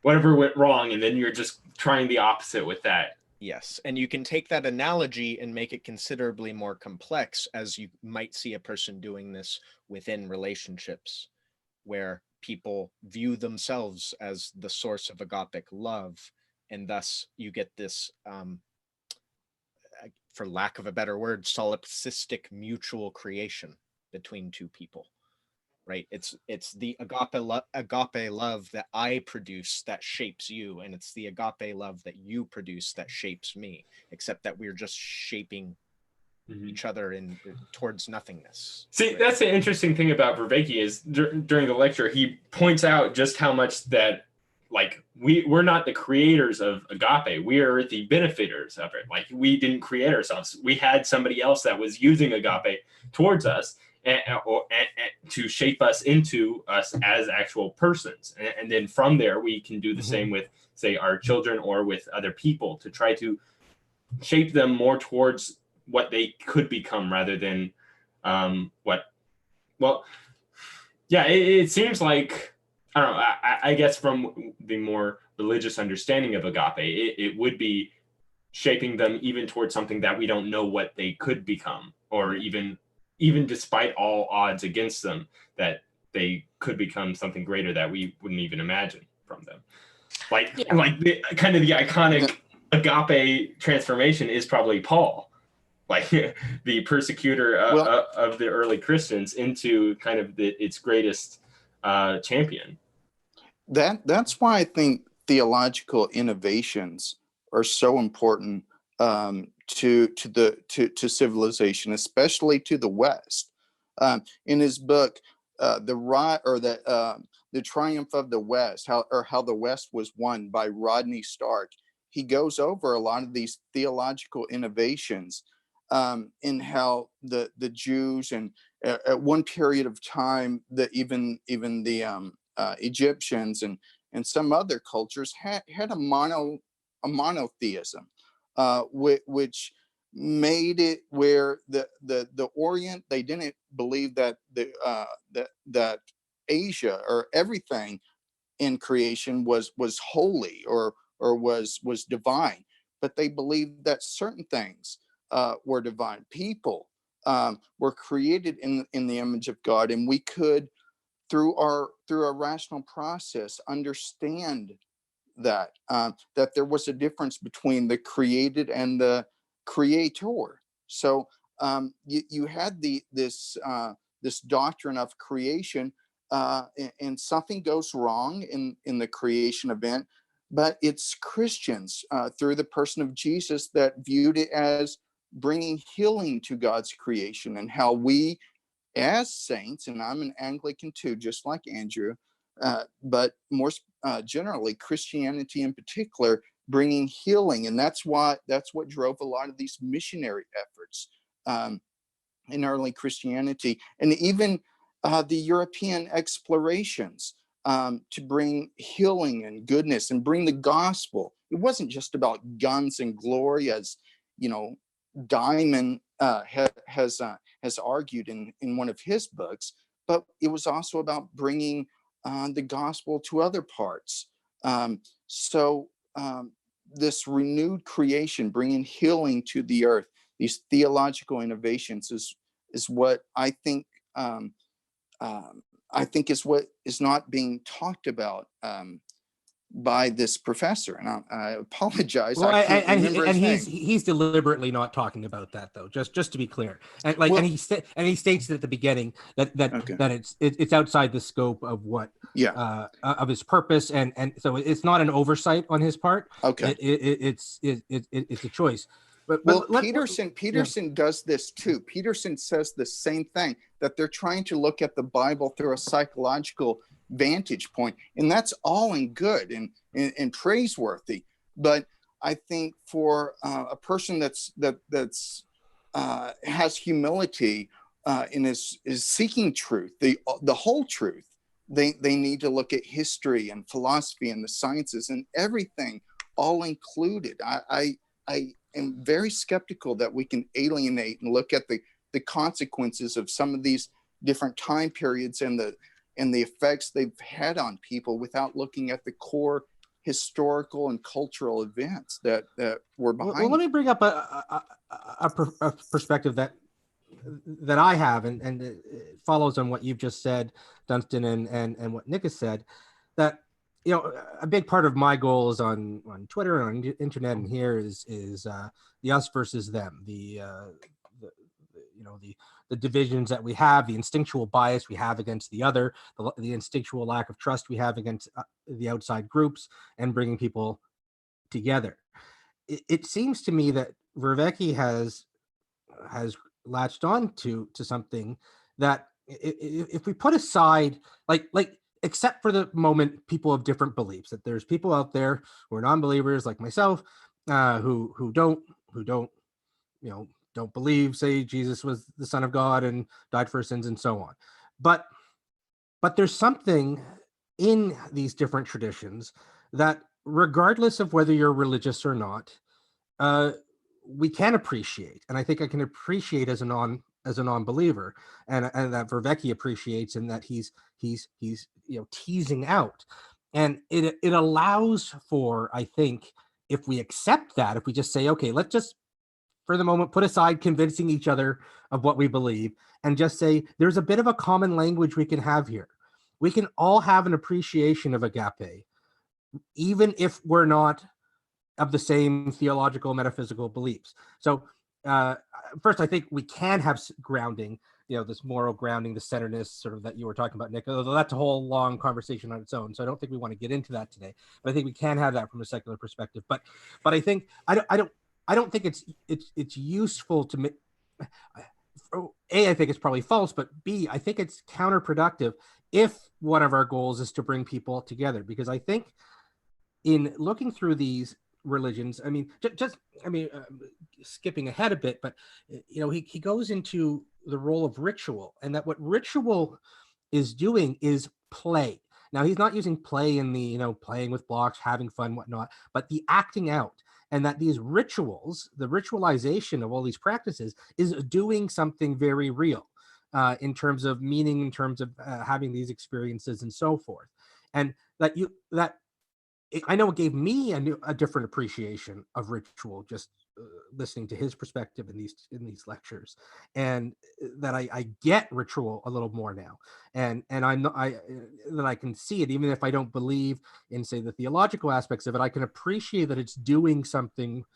went wrong, and then you're just trying the opposite with that. Yes, and you can take that analogy and make it considerably more complex, as you might see a person doing this within relationships, where people view themselves as the source of agapic love, and thus you get this, for lack of a better word, solipsistic mutual creation between two people, right? It's the agape love that I produce that shapes you, and it's the agape love that you produce that shapes me, except that we're just shaping each other in towards nothingness. See, right? That's the interesting thing about Vervaeke is during the lecture, he points out just how much that, like, we're not the creators of agape. We are the benefiters of it. Like, we didn't create ourselves. We had somebody else that was using agape towards us and to shape us into us as actual persons. And then from there, we can do the same with, say, our children or with other people to try to shape them more towards what they could become rather than it seems like, I don't know, I guess from the more religious understanding of agape, it would be shaping them even towards something that we don't know what they could become, or even despite all odds against them, that they could become something greater that we wouldn't even imagine from them. Like the kind of the iconic agape transformation is probably Paul, like the persecutor of the early Christians into kind of its greatest champion. That's why I think theological innovations are so important to civilization, especially to the West. In his book, the Triumph of the West, how the West was won by Rodney Stark, he goes over a lot of these theological innovations in how the Jews and at one period of time that even the Egyptians and some other cultures had a monotheism, which made it where the Orient, they didn't believe that that Asia or everything in creation was holy or was divine, but they believed that certain things were divine. People were created in the image of God, and we could through a rational process understand that there was a difference between the created and the creator. So you had this doctrine of creation, and something goes wrong in the creation event, but it's Christians through the person of Jesus that viewed it as bringing healing to God's creation, and how we as saints, and I'm an Anglican too, just like Andrew, but more generally, Christianity in particular, bringing healing, and that's what drove a lot of these missionary efforts in early Christianity, and even the European explorations to bring healing and goodness and bring the gospel. It wasn't just about guns and glory, as you know, Diamond has argued in one of his books, but it was also about bringing the gospel to other parts. So this renewed creation, bringing healing to the earth, these theological innovations is what I think. I think is what is not being talked about by this professor, and I apologize. Well, I can't remember his name. He's deliberately not talking about that, though. Just to be clear, and like, Well, and he states at the beginning that okay. it's outside the scope of what of his purpose, and so it's not an oversight on his part. Okay. It's a choice. But well, Peterson does this too. Peterson says the same thing, that they're trying to look at the Bible through a psychological vantage point, and that's all in good and praiseworthy. But I think for a person that's has humility and is seeking truth, the whole truth, they need to look at history and philosophy and the sciences and everything all included. I am very skeptical that we can alienate and look at the consequences of some of these different time periods and the effects they've had on people without looking at the core historical and cultural events that were behind. Well, let me bring up a perspective that I have, and it follows on what you've just said, Dunstan, and what Nick has said, that, you know, a big part of my goals on Twitter and on the internet and here is the us versus them, the divisions that we have, the instinctual bias we have against the other, the instinctual lack of trust we have against the outside groups, and bringing people together. It seems to me that Vervaeke has latched on to something that, if we put aside, like except for the moment, people of different beliefs, that there's people out there who are non-believers like myself, who don't don't believe, say, Jesus was the Son of God and died for our sins and so on. But there's something in these different traditions that, regardless of whether you're religious or not, we can appreciate. And I think I can appreciate as a non-believer, and that Vervaeke appreciates, and that he's teasing out. And it allows for, I think, if we accept that, if we just say, okay, let's just for the moment put aside convincing each other of what we believe, and just say there's a bit of a common language we can have here. We can all have an appreciation of agape, even if we're not of the same theological, metaphysical beliefs. So first, I think we can have grounding, this moral grounding, the centeredness sort of that you were talking about, Nick, although that's a whole long conversation on its own. So I don't think we want to get into that today, but I think we can have that from a secular perspective. But I think I don't think it's useful to make. A, I think it's probably false, but B, I think it's counterproductive if one of our goals is to bring people together, because I think in looking through these religions, I mean, skipping ahead a bit, but he goes into the role of ritual, and that what ritual is doing is play. Now, he's not using play in the playing with blocks, having fun, whatnot, but the acting out, and that these rituals, the ritualization of all these practices, is doing something very real in terms of meaning, in terms of having these experiences and so forth, and that I know it gave me a different appreciation of ritual, just listening to his perspective in these lectures, and that I get ritual a little more now, and that I can see it, even if I don't believe in, say, the theological aspects of it. I can appreciate that it's doing something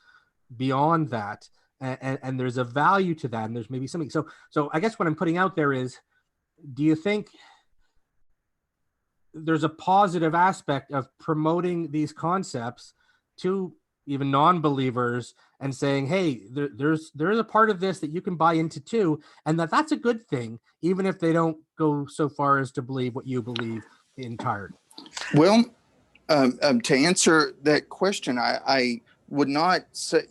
beyond that, and there's a value to that, and there's maybe something. So I guess what I'm putting out there is, do you think there's a positive aspect of promoting these concepts to even non-believers and saying, hey, there's a part of this that you can buy into too, and that's a good thing, even if they don't go so far as to believe what you believe entirely? Well, to answer that question, I would not say,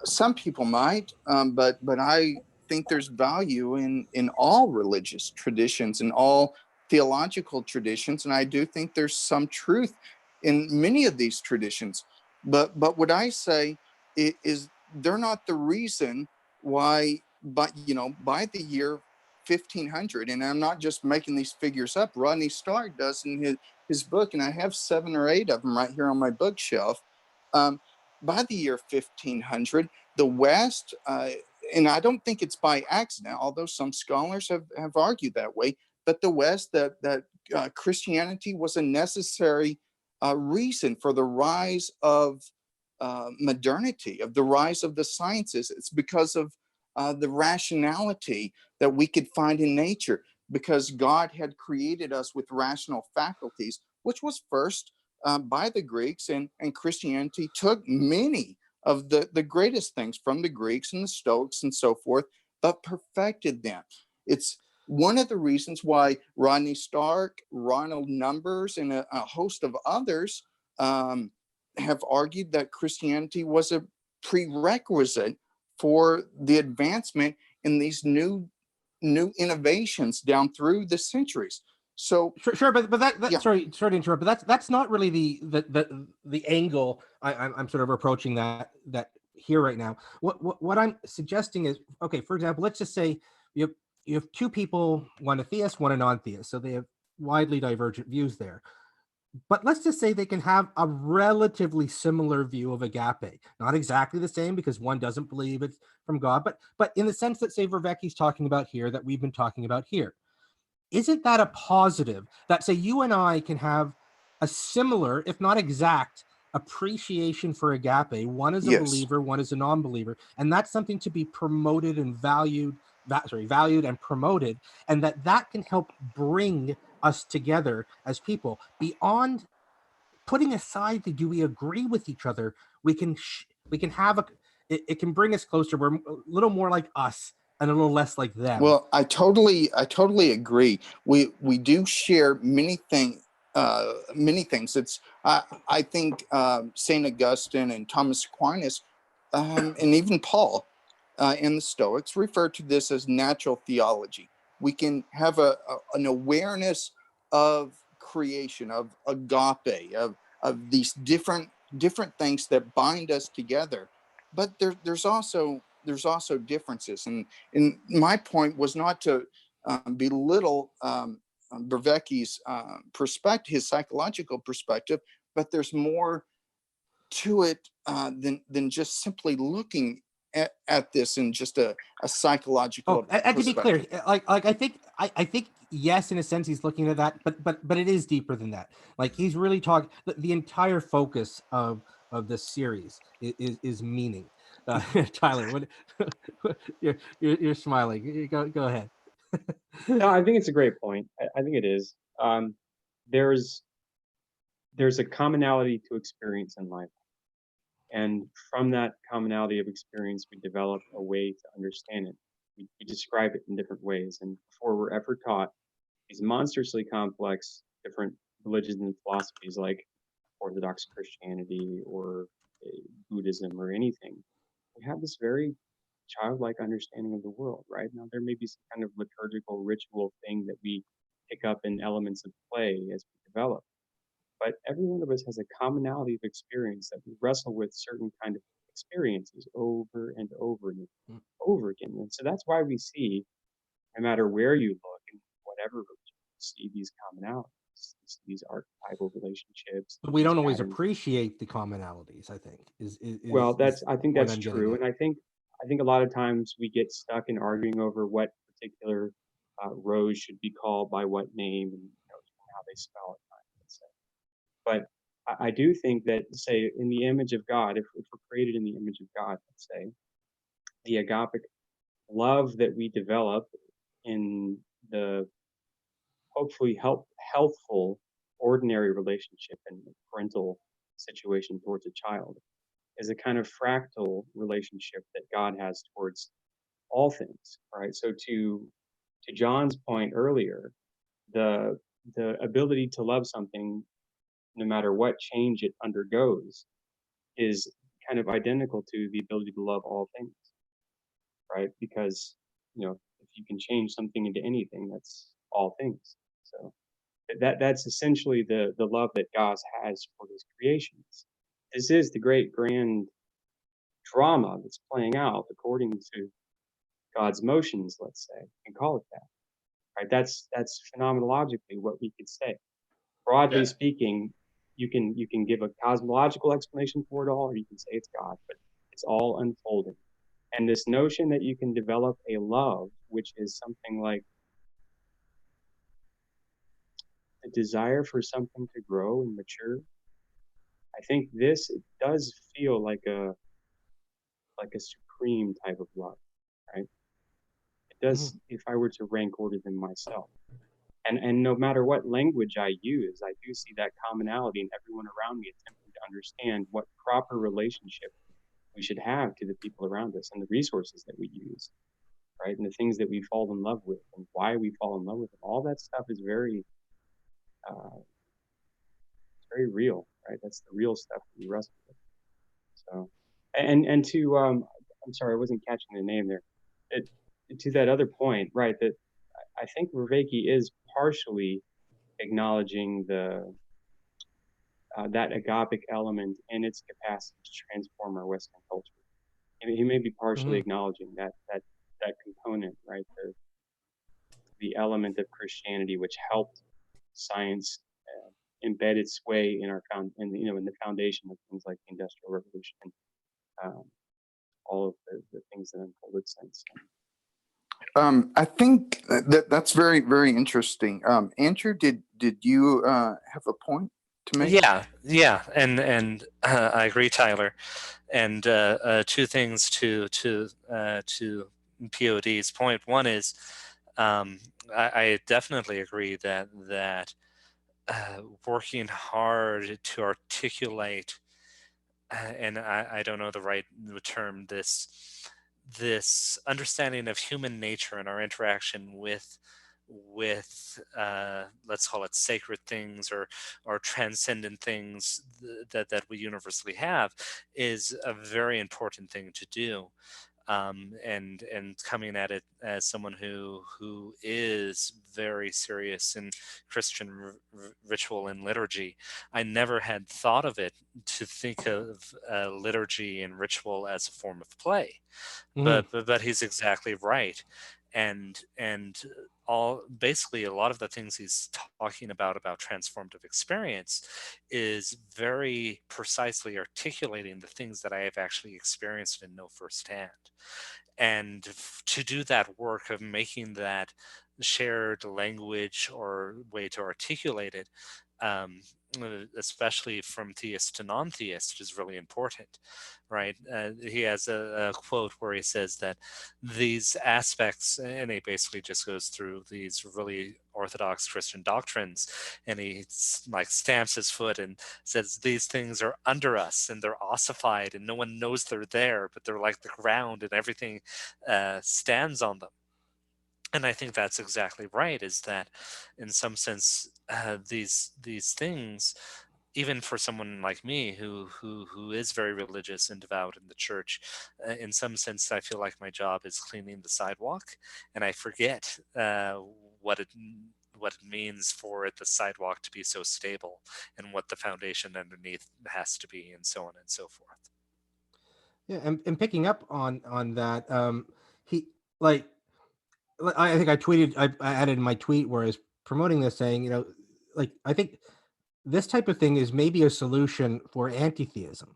some people might, but I think there's value in all religious traditions and all theological traditions, and I do think there's some truth in many of these traditions. But what I say is they're not the reason why, but by the year 1500, and I'm not just making these figures up. Rodney Stark does in his book, and I have 7 or 8 of them right here on my bookshelf. By the year 1500, the West, and I don't think it's by accident, although some scholars have argued that way, but the West, that Christianity was a necessary reason for the rise of modernity, of the rise of the sciences. It's because of the rationality that we could find in nature, because God had created us with rational faculties, which was first by the Greeks, and Christianity took many of the greatest things from the Greeks and the Stoics and so forth, but perfected them. It's one of the reasons why Rodney Stark, Ronald Numbers, and a host of others have argued that Christianity was a prerequisite for the advancement in these new innovations down through the centuries. So sure, but that yeah. Sorry to interrupt, but that's not really the angle I'm sort of approaching that here right now. What I'm suggesting is, okay, for example, let's just say you have 2 people, one a theist, one a non-theist, so they have widely divergent views there. But let's just say they can have a relatively similar view of agape, not exactly the same, because one doesn't believe it's from God, but in the sense that, say, Vervaeke's talking about here, that we've been talking about here. Isn't that a positive that, say, you and I can have a similar, if not exact, appreciation for agape? One is a Yes. believer, one is a non-believer, and that's something to be promoted and valued and promoted, and that can help bring us together as people beyond putting aside the do we agree with each other. We can have it can bring us closer. We're a little more like us and a little less like them. Well, I totally agree. We do share many things. It's I think Saint Augustine and Thomas Aquinas and even Paul and the Stoics refer to this as natural theology. We can have an awareness of creation, of agape, of these different things that bind us together. But there's also differences, and my point was not to belittle Vervaeke's perspective, his psychological perspective, but there's more to it than just simply looking at this in just a psychological and to be clear, like I think yes, in a sense he's looking at that, but it is deeper than that. Like, he's really talking, the entire focus of of this series is meaning. Tyler, what you're smiling. Go ahead. No, I think it's a great point. I think it is. There's a commonality to experience in life. And from that commonality of experience, we develop a way to understand it. We describe it in different ways. And before we're ever taught these monstrously complex different religions and philosophies like Orthodox Christianity or Buddhism or anything, we have this very childlike understanding of the world, right? Now, there may be some kind of liturgical ritual thing that we pick up in elements of play as we develop. But every one of us has a commonality of experience that we wrestle with certain kind of experiences over and over and over again. And so that's why we see, no matter where you look in whatever religion, you see these commonalities, these archetypal relationships. But we don't always patterns. appreciate the commonalities, I think. Well, I think what that's I'm getting true. at. And I think a lot of times we get stuck in arguing over what particular rose should be called by what name and how they spell it. Let's say. But I do think that, say, in the image of God, if we're created in the image of God, let's say, the agapic love that we develop in the hopefully healthful, ordinary relationship and parental situation towards a child is a kind of fractal relationship that God has towards all things, right? So to John's point earlier, the ability to love something no matter what change it undergoes is kind of identical to the ability to love all things, right? Because if you can change something into anything, that's all things. So that's essentially the love that God has for his creations. This is the great grand drama that's playing out according to God's motions, let's say, and call it that. Right? That's phenomenologically what we could say. Broadly speaking, you can give a cosmological explanation for it all, or you can say it's God, but it's all unfolding. And this notion that you can develop a love, which is something like the desire for something to grow and mature, I think it does feel like a supreme type of love, right? It does, if I were to rank order them myself. And no matter what language I use, I do see that commonality in everyone around me attempting to understand what proper relationship we should have to the people around us and the resources that we use, right? And the things that we fall in love with and why we fall in love with them. All that stuff is very real, right? That's the real stuff that we wrestle with. So, and to I'm sorry, I wasn't catching the name there. To that other point, right? That I think Vervaeke is partially acknowledging that agapic element and its capacity to transform our Western culture. And he may be partially acknowledging that component, right? The element of Christianity which helped science embed its way in in the foundation of things like the Industrial Revolution and all of the things that unfolded since. I think that's very, very interesting. Andrew, did you have a point to make? Yeah, and I agree, Tyler. And two things to POD's point. One is I definitely agree that working hard to articulate, and I don't know the right term, this understanding of human nature and our interaction with let's call it sacred things or transcendent things that we universally have is a very important thing to do. And coming at it as someone who is very serious in Christian ritual and liturgy, I never had thought of it to think of liturgy and ritual as a form of play. But he's exactly right, and basically a lot of the things he's talking about transformative experience is very precisely articulating the things that I have actually experienced and know firsthand. And to do that work of making that shared language or way to articulate it especially from theist to non-theist, is really important, right? He has a quote where he says that these aspects, and he basically just goes through these really orthodox Christian doctrines, and he like stamps his foot and says these things are under us and they're ossified and no one knows they're there, but they're like the ground and everything stands on them. And I think that's exactly right, is that in some sense, these things, even for someone like me who is very religious and devout in the church, in some sense, I feel like my job is cleaning the sidewalk, and I forget what it means for the sidewalk to be so stable, and what the foundation underneath has to be, and so on and so forth. Yeah, and picking up on that, he like I think I tweeted, I added in my tweet where I was promoting this, saying, like I think this type of thing is maybe a solution for anti-theism.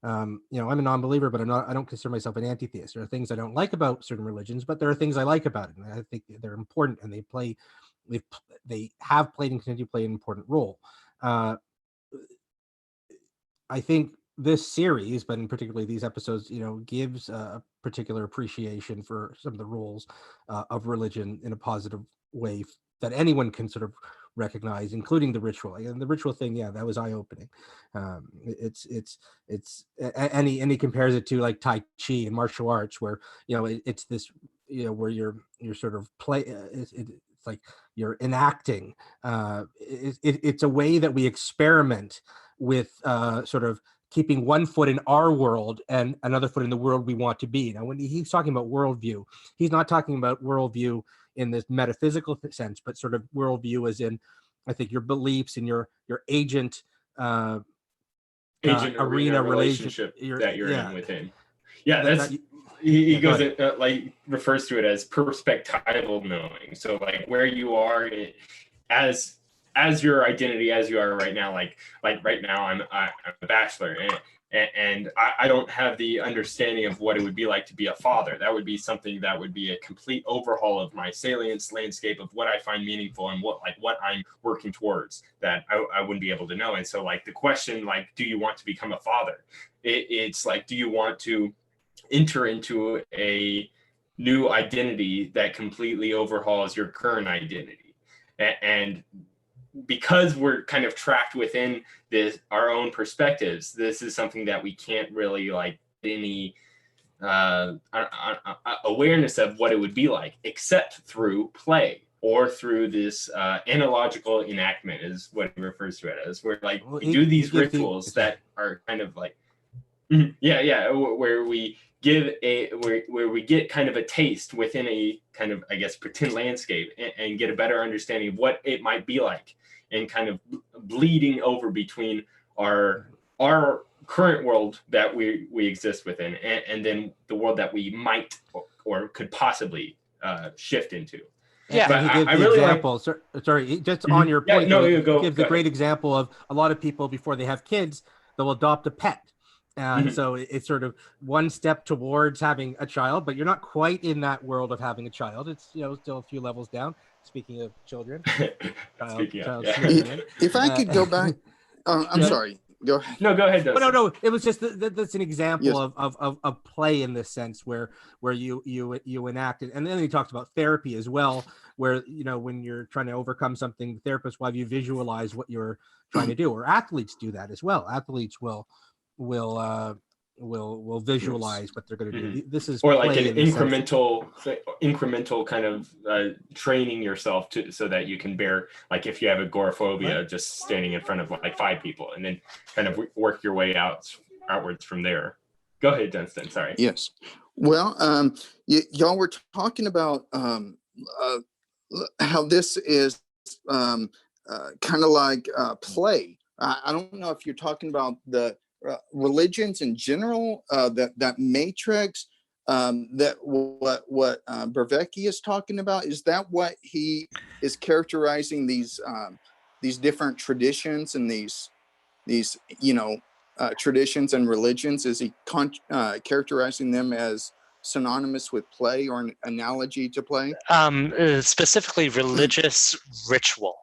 I'm a non-believer, but I don't consider myself an anti-theist. There are things I don't like about certain religions, but there are things I like about it, and I think they're important, and they have played and continue to play an important role. I think this series, but in particularly these episodes, gives a particular appreciation for some of the roles of religion in a positive way that anyone can sort of recognize, including the ritual. And the ritual thing, yeah, that was eye-opening. And he compares it to like Tai Chi and martial arts, where it's this, where you're sort of play. It's like you're enacting. It's a way that we experiment with sort of keeping one foot in our world and another foot in the world we want to be. Now, when he's talking about worldview, he's not talking about worldview in this metaphysical sense, but sort of worldview as in, I think, your beliefs and your agent arena relationship that you're in with him. Yeah, he goes like refers to it as perspectival knowing. So like where you are as your identity as you are right now, like right now I'm a bachelor and I don't have the understanding of what it would be like to be a father. That would be something that would be a complete overhaul of my salience landscape of what I find meaningful and what I'm working towards, that I wouldn't be able to know. And so like the question, like, do you want to become a father? It's like, do you want to enter into a new identity that completely overhauls your current identity? And because we're kind of trapped within our own perspectives, this is something that we can't really like any awareness of what it would be like, except through play or through this analogical enactment, is what he refers to it as, where like we do these rituals that are kind of like, where we where we get kind of a taste within a kind of, I guess, pretend landscape and get a better understanding of what it might be like, and kind of bleeding over between our current world that we exist within and then the world that we might or could possibly shift into. Yeah, but he gives the example. Sorry, just on your point. He gives a great example of a lot of people before they have kids, they'll adopt a pet. So it's sort of one step towards having a child, but you're not quite in that world of having a child. It's still a few levels down. Speaking of children, if I could go back, I'm sorry. Go ahead. No, go ahead. No. It was just that's an example of play in this sense where you enact it, and then he talks about therapy as well, where when you're trying to overcome something, the therapist will have you visualize what you're trying to do, or athletes do that as well. Athletes will visualize what they're going to do. This is, or like an incremental kind of training yourself so that you can bear, like if you have agoraphobia, just standing in front of like 5 people, and then kind of work your way outwards from there. Go ahead, Dunstan. Sorry. Yes. Well, y'all were talking about how this is kind of like play. I don't know if you're talking about the religions in general, that matrix, that what Vervaeke is talking about. Is that what he is characterizing these different traditions and these traditions and religions? Is he characterizing them as synonymous with play, or an analogy to play? Specifically religious ritual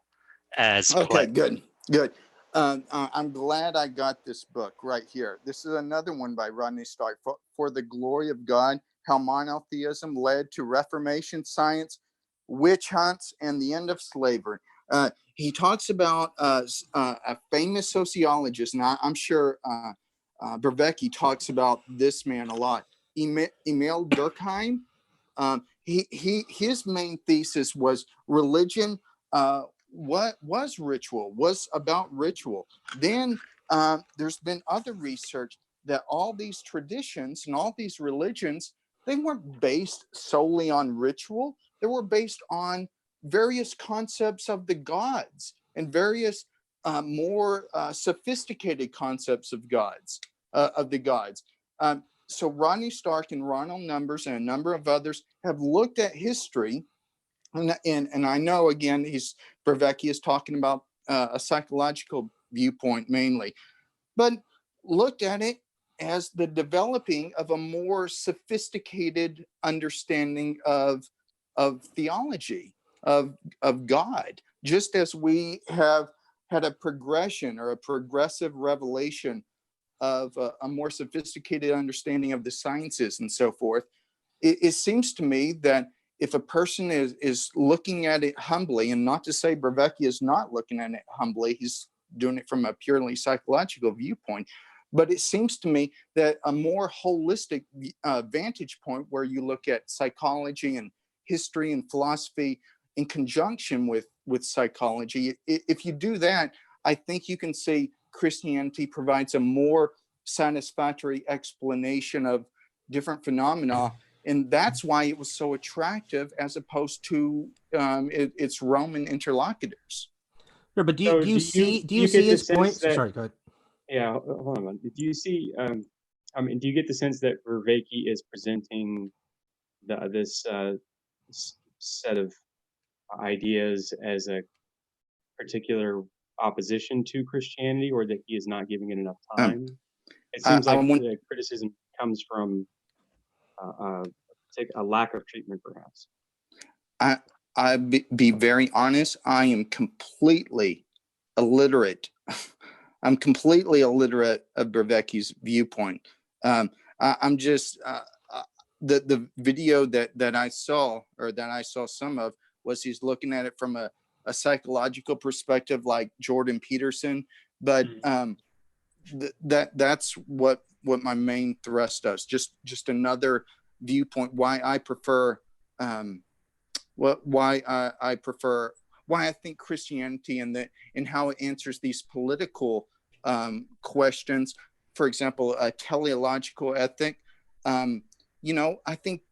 as play. Okay, good. Good. I'm glad I got this book right here. This is another one by Rodney Stark, for the Glory of God, How Monotheism Led to Reformation Science, Witch Hunts, and the End of Slavery. He talks about a famous sociologist, and I'm sure Vervaeke talks about this man a lot, Emil Durkheim. His main thesis was religion what was ritual, was about ritual. Then there's been other research that all these traditions and all these religions, they weren't based solely on ritual. They were based on various concepts of the gods and various more sophisticated concepts of the gods. So Rodney Stark and Ronald Numbers and a number of others have looked at history, and I know, again, Vervaeke is talking about a psychological viewpoint mainly, but looked at it as the developing of a more sophisticated understanding of theology, of God, just as we have had a progression or a progressive revelation of a more sophisticated understanding of the sciences and so forth. It seems to me that if a person is looking at it humbly, and not to say Vervaeke is not looking at it humbly, he's doing it from a purely psychological viewpoint, but it seems to me that a more holistic vantage point, where you look at psychology and history and philosophy in conjunction with psychology, if you do that, I think you can see Christianity provides a more satisfactory explanation of different phenomena, and that's why it was so attractive as opposed to its Roman interlocutors. Sure, but do So you see get the his sense point? that, Sorry, go ahead. yeah, hold on. Do you see, do you get the sense that Vervaeke is presenting this set of ideas as a particular opposition to Christianity, or that he is not giving it enough time? It seems like the criticism comes from a lack of treatment, perhaps. I be very honest. I am completely illiterate. I'm completely illiterate of Vervaeke's viewpoint. I'm just the video that I saw, or that I saw some of, was he's looking at it from a psychological perspective, like Jordan Peterson. But that's what my main thrust does. Just another viewpoint. Why I prefer why I think Christianity and how it answers these political questions. For example, a teleological ethic. I think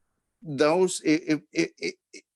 those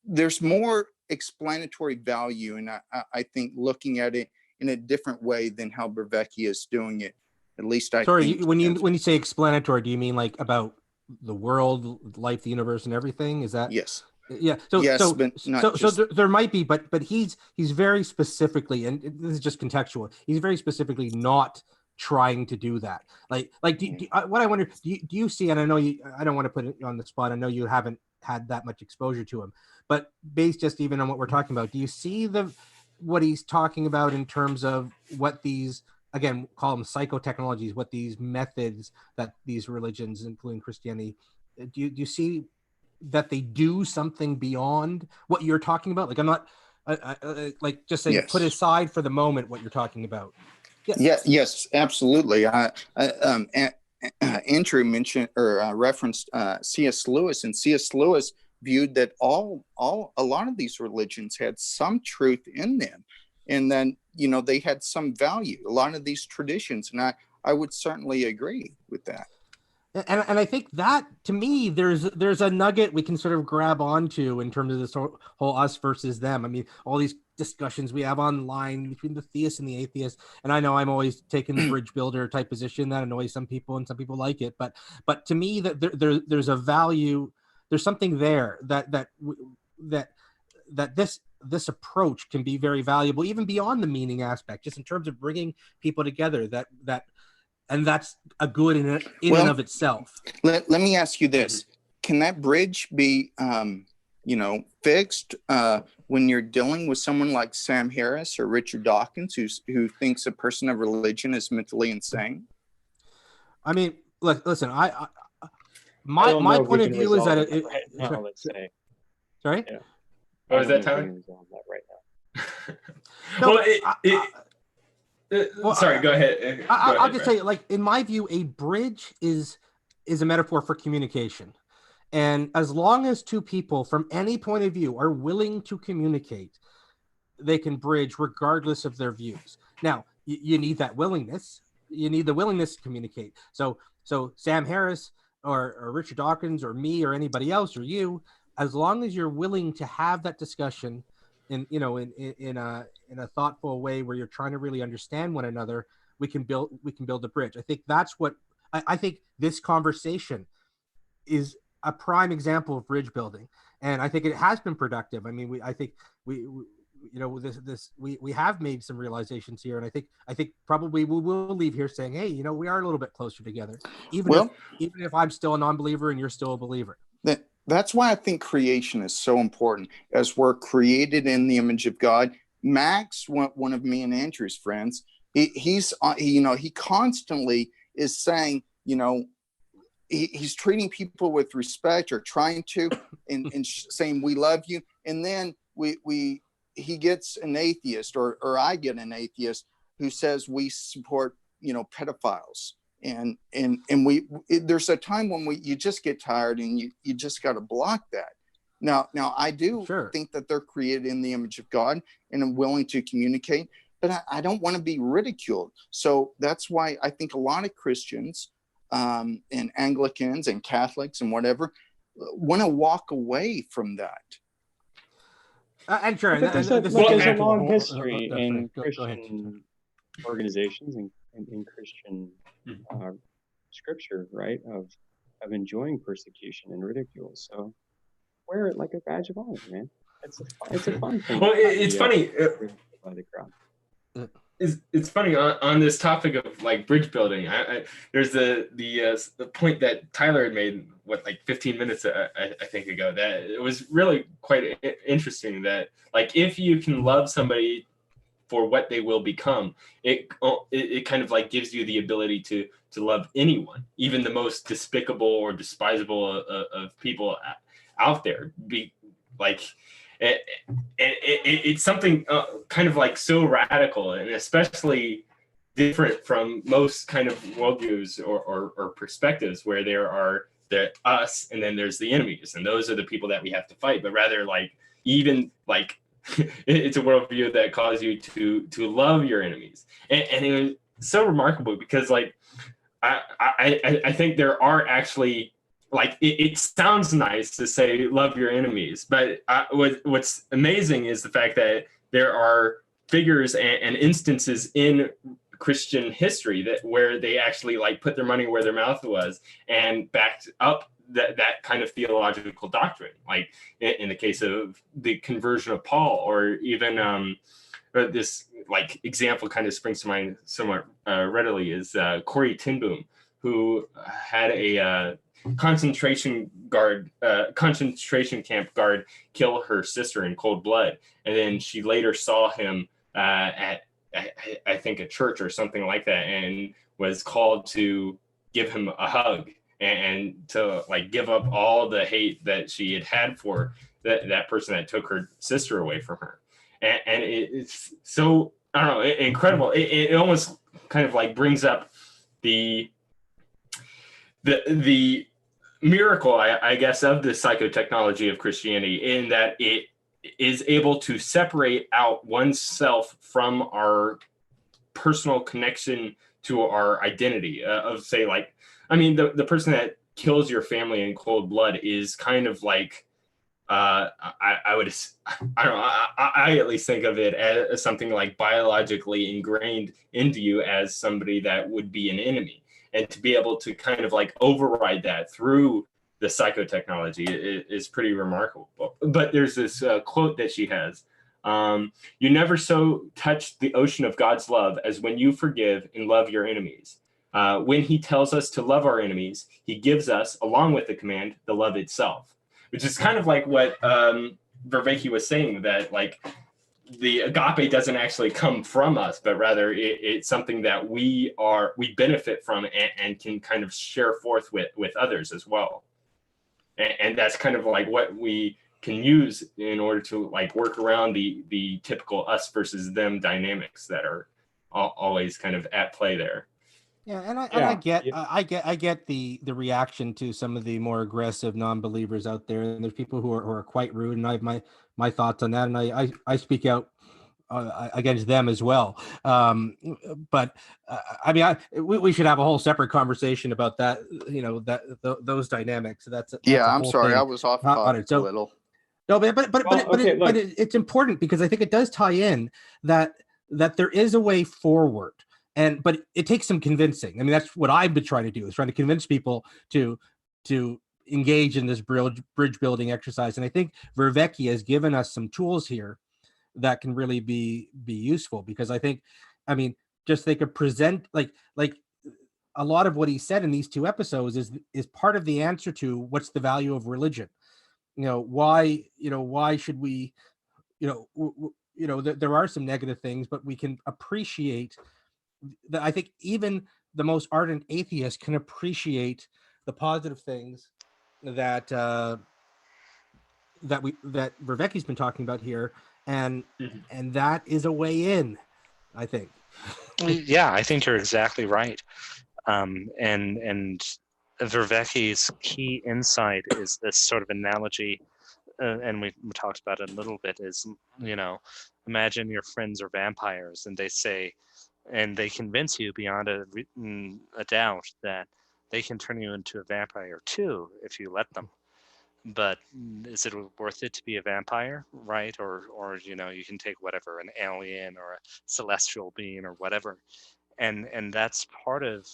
there's more explanatory value, and I think looking at it in a different way than how Vervaeke is doing it. At least I Sorry, think. when you say explanatory, do you mean like about the world, life, the universe, and everything? Is that? Yes. Yeah. So There might be, but he's very specifically, and this is just contextual. He's very specifically not trying to do that. What I wonder, do you see? And I know I don't want to put it on the spot. I know you haven't had that much exposure to him, but based just even on what we're talking about, do you see what he's talking about in terms of what these, again, call them psychotechnologies, what these methods that these religions, including Christianity, do you see that they do something beyond what you're talking about? Like, I'm not like just saying, yes. Put aside for the moment what you're talking about. Yes, absolutely. Andrew mentioned or referenced C.S. Lewis, and C.S. Lewis viewed that a lot of these religions had some truth in them, and then they had some value. A lot of these traditions, and I would certainly agree with that. And I think that, to me, there's a nugget we can sort of grab onto in terms of this whole us versus them. I mean, all these discussions we have online between the theists and the atheists, and I know I'm always taking the bridge builder type position that annoys some people, and some people like it, but to me, that there's a value, there's something there that this approach can be very valuable, even beyond the meaning aspect, just in terms of bringing people together. And that's a good in and of itself. Let me ask you this: can that bridge be fixed when you're dealing with someone like Sam Harris or Richard Dawkins, who thinks a person of religion is mentally insane? I mean, look, listen, I my don't know if we point of can view is that resolve that right now, let's say. sorry. Yeah. Oh, I is don't that know if we Tyler? can resolve that right now. Well, sorry, go ahead. I'll just say, like, in my view, a bridge is a metaphor for communication. And as long as two people from any point of view are willing to communicate, they can bridge regardless of their views. Now, you need that willingness. You need the willingness to communicate. So Sam Harris or Richard Dawkins or me or anybody else or you, as long as you're willing to have that discussion in a thoughtful way where you're trying to really understand one another, we can build a bridge. I think that's what I think this conversation is a prime example of bridge building, and I think it has been productive. I mean, we have made some realizations here, and I think probably we will leave here saying, hey, we are a little bit closer together, even if I'm still a non-believer and you're still a believer. That's why I think creation is so important, as we're created in the image of God. Max, one of me and Andrew's friends, he constantly is saying, he's treating people with respect, or trying to, and saying we love you, and then he gets an atheist, or I get an atheist who says we support pedophiles, and there's a time when you just get tired, and you just got to block that. Now I do think that they're created in the image of God and are willing to communicate, but I don't want to be ridiculed. So that's why I think a lot of Christians and Anglicans and Catholics and whatever want to walk away from that. And sure, there's a long history in Christian organizations and in Christian scripture, right, of enjoying persecution and ridicule. So wear it like a badge of honor, man. It's a fun thing. Well, it's funny. By the crowd. It's funny on this topic of like bridge building. There's the point that Tyler had made 15 minutes I think ago, that it was really quite interesting, that like if you can love somebody for what they will become, it kind of like gives you the ability to love anyone, even the most despicable or despisable of people out there. It's something kind of like so radical, and especially different from most kind of worldviews or perspectives, where there are the us and then there's the enemies, and those are the people that we have to fight. But rather, like, even like it's a worldview that calls you to love your enemies, and it was so remarkable, because like I think there are actually, like, it sounds nice to say love your enemies, but what's amazing is the fact that there are figures and instances in Christian history where they actually like put their money where their mouth was and backed up that kind of theological doctrine. Like in the case of the conversion of Paul, or even this like example kind of springs to mind somewhat readily, is Corrie ten Boom, who had a concentration camp guard kill her sister in cold blood, and then she later saw him at I think a church or something like that, and was called to give him a hug and to like give up all the hate that she had for that person that took her sister away from her. And it's so, I don't know, incredible. It almost kind of like brings up the miracle, I guess, of the psychotechnology of Christianity, in that it is able to separate out oneself from our personal connection to our identity of, say, like, I mean, the person that kills your family in cold blood is kind of like, I at least think of it as something like biologically ingrained into you as somebody that would be an enemy. And to be able to kind of like override that through the psychotechnology is pretty remarkable. But there's this quote that she has. You never so touch the ocean of God's love as when you forgive and love your enemies. When he tells us to love our enemies, he gives us, along with the command, the love itself. which is kind of like what Vervaeke was saying, that like the agape doesn't actually come from us, but rather it's something that we benefit from and can kind of share forth with others as well. And that's kind of like what we can use in order to like work around the typical us versus them dynamics that are always kind of at play there. Yeah, and I Yeah. I get the reaction to some of the more aggressive non-believers out there, and there's people who are quite rude, and I have my thoughts on that, and I speak out against them as well. But I mean, we should have a whole separate conversation about that. You know, those dynamics. That's Yeah, a I'm whole sorry, thing I was off on topic it. a So little. no, Well, okay, look. it's important because I think it does tie in that there is a way forward, but it takes some convincing. I mean, that's what I've been trying to do, is trying to convince people to engage in this bridge building exercise. And I think Vervaeke has given us some tools here that can really be useful, because I think, I mean, just they could present like a lot of what he said in these two episodes is part of the answer to what's the value of religion. Why should we, there are some negative things, but we can appreciate that. I think even the most ardent atheist can appreciate the positive things that that Vervaeke's been talking about here, and that is a way in, I think. Yeah, I think you're exactly right. And Vervaeke's key insight is this sort of analogy, and we talked about it a little bit, is, imagine your friends are vampires, and they convince you beyond a doubt that they can turn you into a vampire too if you let them. But is it worth it to be a vampire, right? Or you can take whatever, an alien or a celestial being or whatever, and that's part of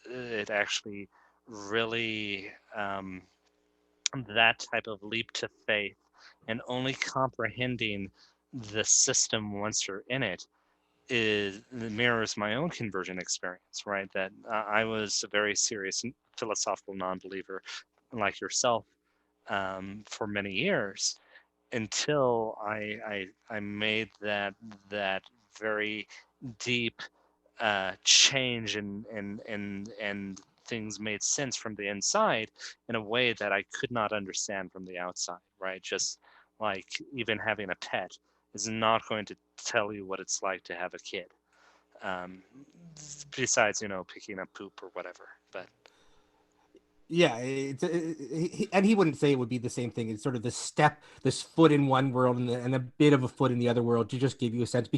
it, actually, really, that type of leap to faith, and only comprehending the system once you're in it mirrors my own conversion experience, right? That I was a very serious philosophical non-believer, like yourself, for many years, until I made that very deep change, and things made sense from the inside in a way that I could not understand from the outside, right? Just like even having a pet is not going to tell you what it's like to have a kid. Um, Besides, picking up poop or whatever. But Yeah, and he wouldn't say it would be the same thing. It's sort of this foot in one world and a bit of a foot in the other world, to just give you a sense,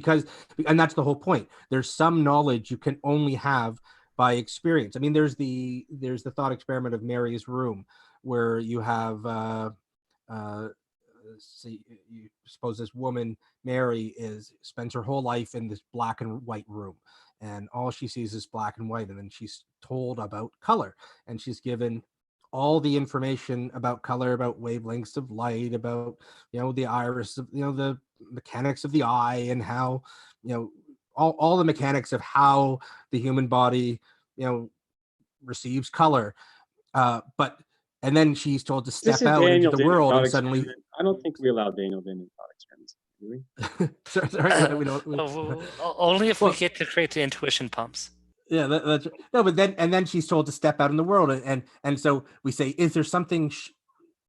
and that's the whole point. There's some knowledge you can only have by experience. I mean, there's the thought experiment of Mary's room, where you have see, you suppose this woman Mary spends her whole life in this black and white room, and all she sees is black and white, and then she's told about color, and she's given all the information about color, about wavelengths of light, about the iris, the mechanics of the eye, and how all the mechanics of how the human body receives color, but and then she's told to This step is out into Daniel the Denton world, thought and suddenly experiment. I don't think we allow Daniel Denton thought experiments, do we? sorry, we don't. only if we get to create the intuition pumps. Yeah, that's no, but then she's told to step out in the world, and so we say, is there something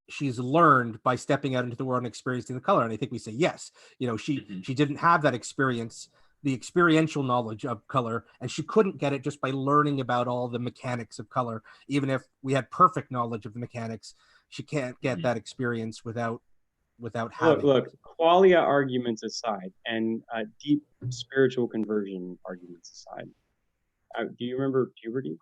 she's learned by stepping out into the world and experiencing the color? And I think we say yes. She didn't have that experience, the experiential knowledge of color, and she couldn't get it just by learning about all the mechanics of color. Even if we had perfect knowledge of the mechanics, she can't get that experience without having Look, qualia arguments aside, and deep spiritual conversion arguments aside, do you remember puberty?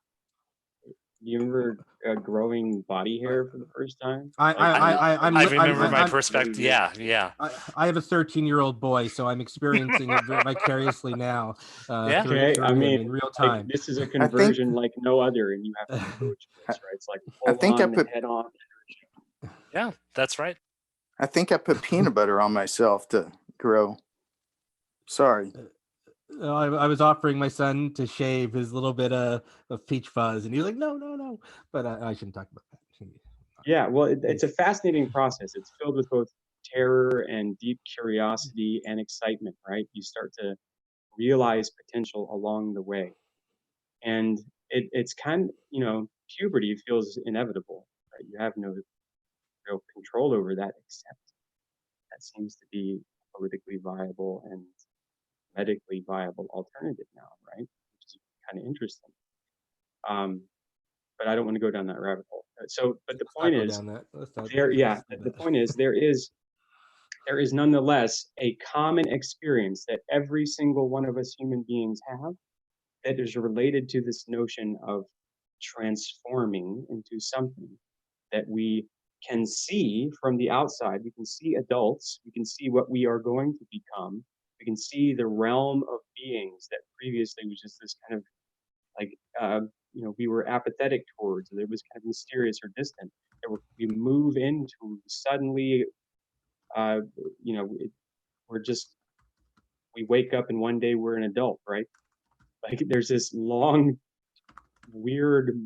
Do you remember growing body hair for the first time? I remember my I'm perspective. Yeah. I have a 13-year-old boy, so I'm experiencing it vicariously now. Yeah. Okay, through I him mean, in real like, time. this is a I think conversion like no other, and you have to go through this, right? It's like I think I full on, put head on. Yeah, that's right. I think I put peanut butter on myself to grow. Sorry. I was offering my son to shave his little bit of peach fuzz, and he was like, no. But I shouldn't talk about that. Yeah, well, it's a fascinating process. It's filled with both terror and deep curiosity and excitement, right? You start to realize potential along the way. And it's kind of, puberty feels inevitable, right? You have no real control over that, except that seems to be a politically viable and medically viable alternative now, right? Which is kind of interesting. But I don't want to go down that rabbit hole. But the point is, the point is there is nonetheless a common experience that every single one of us human beings have that is related to this notion of transforming into something that we can see from the outside. We can see adults. We can see what we are going to become. We can see the realm of beings that previously was just this kind of like, we were apathetic towards, or it was kind of mysterious or distant. We move into suddenly, we're just, we wake up and one day we're an adult, right? Like there's this long, weird,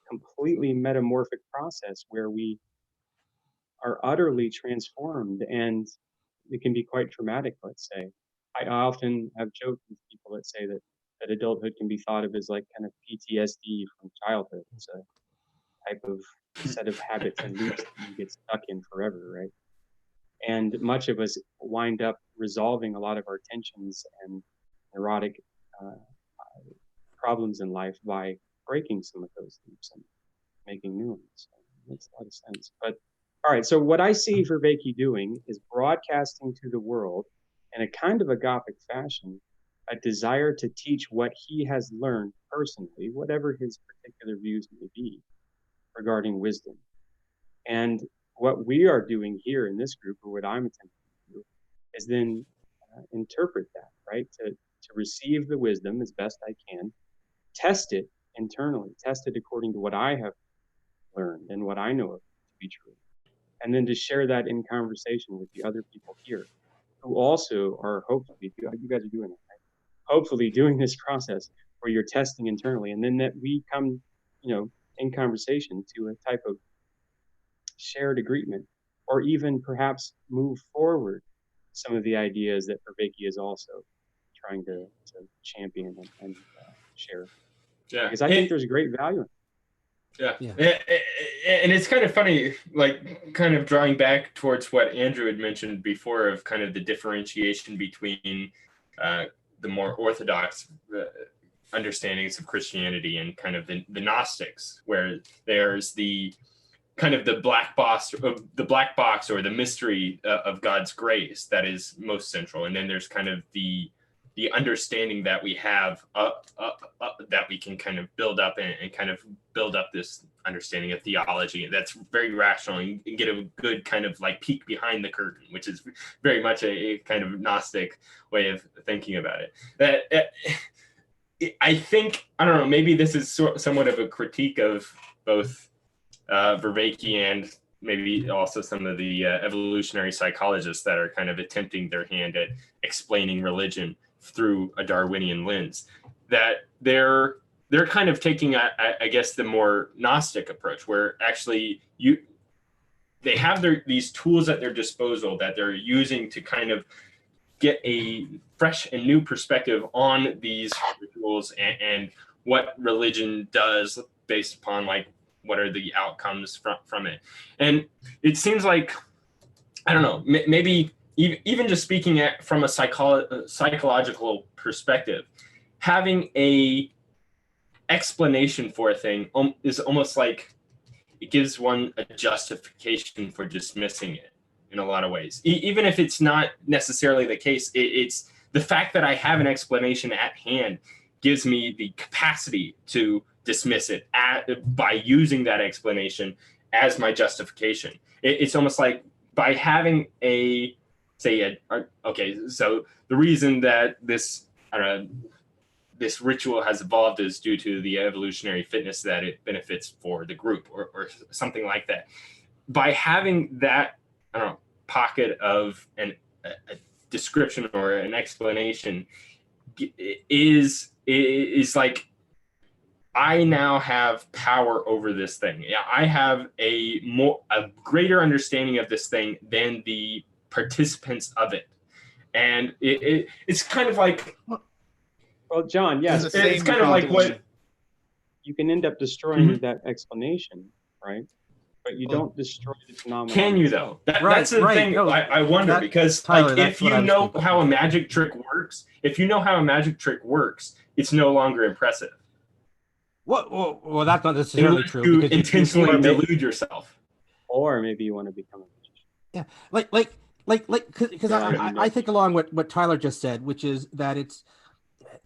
completely metamorphic process where we are utterly transformed, and it can be quite traumatic, let's say. I often have joked with people that say that adulthood can be thought of as like kind of PTSD from childhood. It's a type of set of habits and loops that you get stuck in forever, right? And much of us wind up resolving a lot of our tensions and neurotic problems in life by breaking some of those loops and making new ones. So it makes a lot of sense. But all right, so what I see Vervaeke doing is broadcasting to the world in a kind of agapic fashion a desire to teach what he has learned personally, whatever his particular views may be regarding wisdom. And what we are doing here in this group, or what I'm attempting to do, is then interpret that, right? To receive the wisdom as best I can, test it internally, test it according to what I have learned and what I know of to be true. And then to share that in conversation with the other people here who also are hopefully, you guys are doing it, right? Hopefully doing this process where you're testing internally, and then that we come, in conversation to a type of shared agreement, or even perhaps move forward some of the ideas that Vervaeke is also trying to champion and share. Yeah, because I think there's great value in it. Yeah. And it's kind of funny, like kind of drawing back towards what Andrew had mentioned before of kind of the differentiation between the more orthodox understandings of Christianity and kind of the Gnostics, where there's the kind of the black box or the mystery of God's grace that is most central, and then there's kind of the understanding that we have that we can kind of build up and kind of build up this understanding of theology that's very rational and get a good kind of like peek behind the curtain, which is very much a kind of Gnostic way of thinking about it. That I think, I don't know, maybe this is somewhat of a critique of both Vervaeke and maybe also some of the evolutionary psychologists that are kind of attempting their hand at explaining religion through a Darwinian lens, that they're kind of taking, I guess, the more Gnostic approach, where actually they have these tools at their disposal that they're using to kind of get a fresh and new perspective on these rituals and what religion does based upon like what are the outcomes from it. And it seems like, I don't know, maybe even just speaking from a psychological perspective, having a explanation for a thing is almost like it gives one a justification for dismissing it in a lot of ways. Even if it's not necessarily the case, it's the fact that I have an explanation at hand gives me the capacity to dismiss it by using that explanation as my justification. It's almost like by having so the reason that this ritual has evolved is due to the evolutionary fitness that it benefits for the group or something like that. By having that, pocket of a description or an explanation is like I now have power over this thing. Yeah, I have a greater understanding of this thing than the participants of it. And it's kind of like, Well, John, It's yes, the it's same kind of like competition. what, you can end up destroying Mhm. that explanation, right? But you Well, don't destroy the phenomenon. can you itself. though? Right, That's the right. thing. No, I wonder, that- because Tyler, like that's if what I you was know thinking. how a magic trick works, if you know how a magic trick works, it's no longer impressive Well, that's not necessarily unless true, you because intentionally Or may- delude yourself. Or maybe you want to become a magician. yeah, because There are I think along what Tyler just said, which is that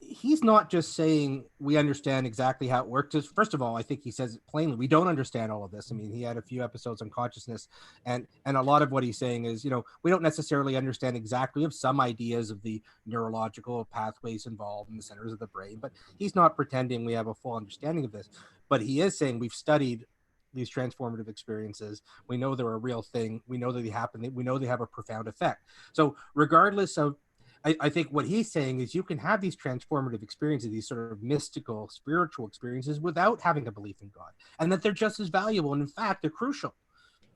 he's not just saying we understand exactly how it works. First of all, I think he says it plainly. We don't understand all of this. I mean, he had a few episodes on consciousness, and a lot of what he's saying is, we don't necessarily understand exactly. We have some ideas of the neurological pathways involved in the centers of the brain, but he's not pretending we have a full understanding of this. But he is saying we've studied these transformative experiences. We know they're a real thing. We know that they happen. We know they have a profound effect. So regardless of, I think what he's saying is you can have these transformative experiences, these sort of mystical, spiritual experiences without having a belief in God, and that they're just as valuable. And in fact, they're crucial.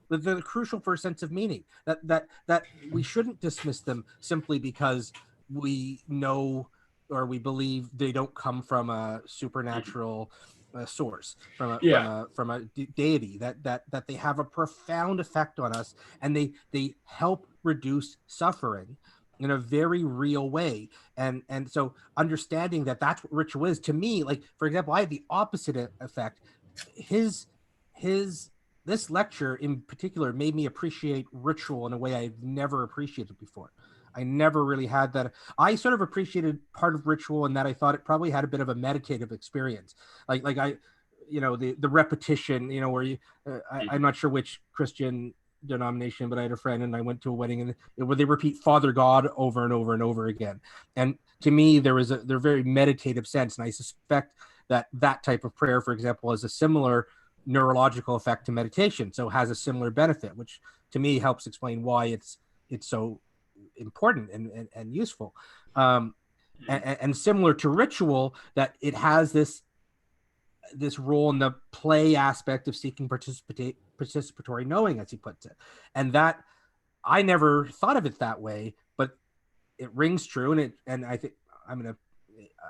They're crucial for a sense of meaning. That we shouldn't dismiss them simply because we know or we believe they don't come from a supernatural source, from a deity. That they have a profound effect on us, and they help reduce suffering in a very real way. And so understanding that that's what ritual is, to me, like, for example, I had the opposite effect. His this lecture in particular made me appreciate ritual in a way I've never appreciated before. I never really had that. I sort of appreciated part of ritual in that I thought it probably had a bit of a meditative experience. Like I, the repetition, where I'm not sure which Christian denomination, but I had a friend and I went to a wedding and where they repeat Father God over and over and over again. And to me, they're very meditative sense. And I suspect that type of prayer, for example, has a similar neurological effect to meditation, so has a similar benefit, which to me helps explain why it's so important and useful. And similar to ritual, that it has this role in the play aspect of seeking participatory knowing, as he puts it. And that I never thought of it that way, but it rings true. And I think I'm gonna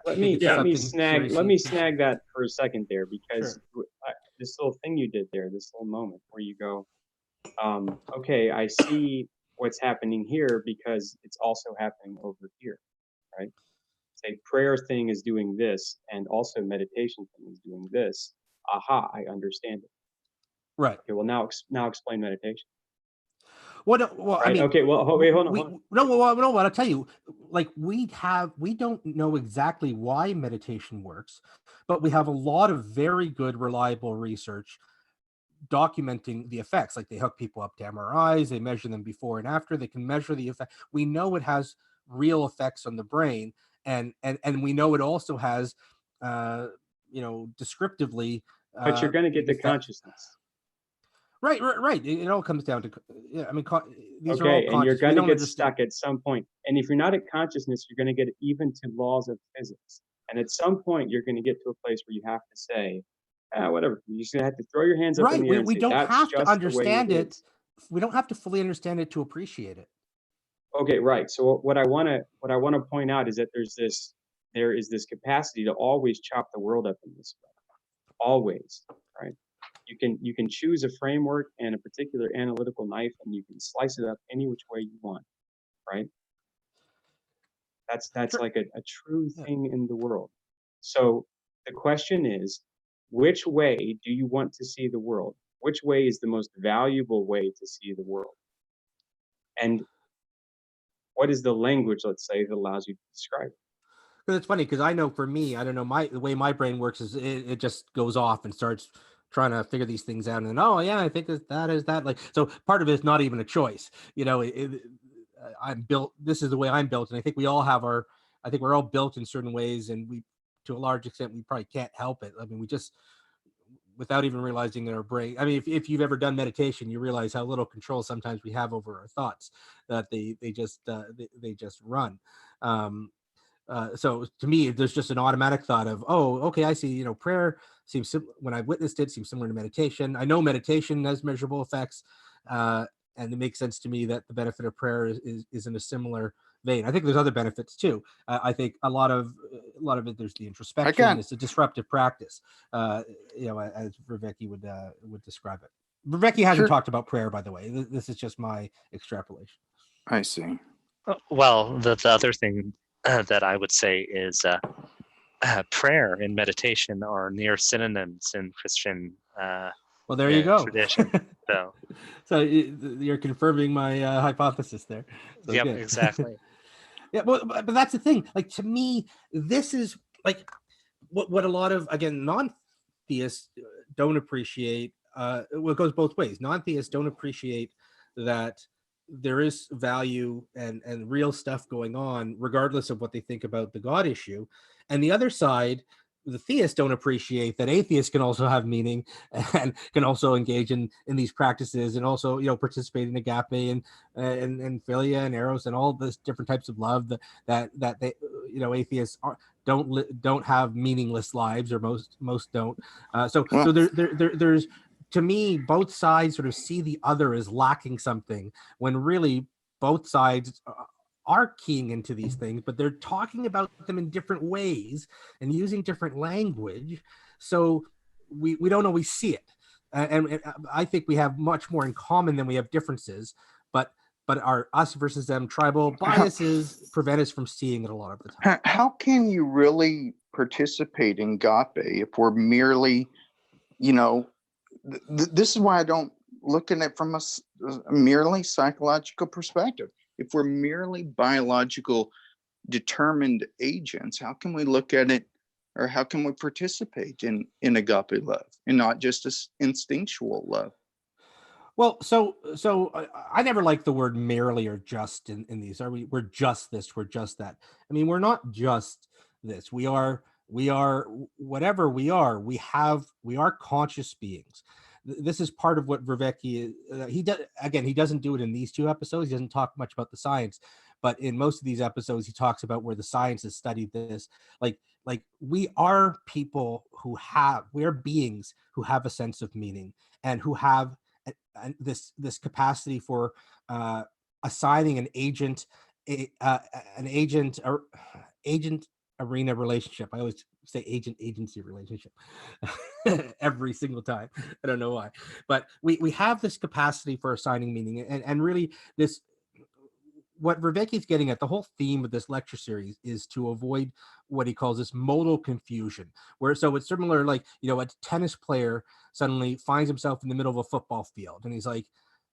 Let me seriously snag that for a second there, because this little thing you did there, this little moment where you go, okay, I see what's happening here because it's also happening over here, right? Say prayer thing is doing this, and also meditation thing is doing this. Aha, I understand it. Right. Okay, well now explain meditation. Well, Right? I mean, okay, well, wait, hold on. No, what I'll tell you, like we don't know exactly why meditation works, but we have a lot of very good, reliable research documenting the effects. Like they hook people up to MRIs, they measure them before and after, they can measure the effect. We know it has real effects on the brain, and we know it also has, descriptively. But you're going to get the consciousness. Right. It all comes down to, yeah. I mean, these are all Okay, and you're going to get stuck at some point. And if you're not at consciousness, you're going to get even to laws of physics. And at some point, you're going to get to a place where you have to say, whatever. You're just going to have to throw your hands up in the air and we say, don't that's have just to understand the way it. We don't have to fully understand it to appreciate it. Okay, right. So what I want to point out is that there is this capacity to always chop the world up in this way. Always, right? You can choose a framework and a particular analytical knife, and you can slice it up any which way you want, right? That's Sure. like a true thing in the world. So the question is, which way do you want to see the world? Which way is the most valuable way to see the world? And what is the language, let's say, that allows you to describe it? But it's funny because I know for me, I don't know, the way my brain works is it just goes off and starts trying to figure these things out. And oh yeah, I think that is that. Like, so part of it is not even a choice. I'm built. This is the way I'm built, and I think we all have I think we're all built in certain ways, and we, to a large extent, we probably can't help it. I mean, we just, without even realizing in our brain. I mean, if you've ever done meditation, you realize how little control sometimes we have over our thoughts. That they just run. So to me, there's just an automatic thought of, oh, okay, I see. Prayer seems when I witnessed it seems similar to meditation. I know meditation has measurable effects, and it makes sense to me that the benefit of prayer is in a similar vein. I think there's other benefits too. I think a lot of it. There's the introspection. It's a disruptive practice. As Vervaeke would describe it. Vervaeke hasn't talked about prayer, by the way. This is just my extrapolation. I see. Well, the other thing that I would say is prayer and meditation are near synonyms in Christian well, there you go. Tradition. So you're confirming my hypothesis there. So yep, good. Exactly. Yeah, but that's the thing. Like, to me, this is like what a lot of, again, non-theists don't appreciate. Well, it goes both ways. Non-theists don't appreciate that there is value and real stuff going on, regardless of what they think about the God issue. And the other side, the theists don't appreciate that atheists can also have meaning and can also engage in these practices, and also participate in agape and philia and eros and all this different types of love that they atheists don't have meaningless lives, or most don't. So there's, to me, both sides sort of see the other as lacking something, when really both sides are keying into these things, but they're talking about them in different ways and using different language. So we don't always see it. And I think we have much more in common than we have differences, but our us versus them tribal biases prevent us from seeing it a lot of the time. How can you really participate in agape if we're merely, this is why I don't look at it from a merely psychological perspective. If we're merely biological determined agents, how can we look at it, or how can we participate in agape love and not just this instinctual love? Well, so I never liked the word merely or just in these. We're just this, we're just that. I mean, we're not just this. We are whatever we are. We are conscious beings. This is part of what Vervaeke he does. Again, he doesn't do it in these two episodes. He doesn't talk much about the science, but in most of these episodes, he talks about where the science has studied this. Like we are we are beings who have a sense of meaning, and who have this capacity for assigning an agent arena relationship. I always say agent agency relationship every single time. I don't know why, but we have this capacity for assigning meaning, and really this, what Vervaeke is getting at, the whole theme of this lecture series, is to avoid what he calls this modal confusion, where, so it's similar, like, a tennis player suddenly finds himself in the middle of a football field, and he's like,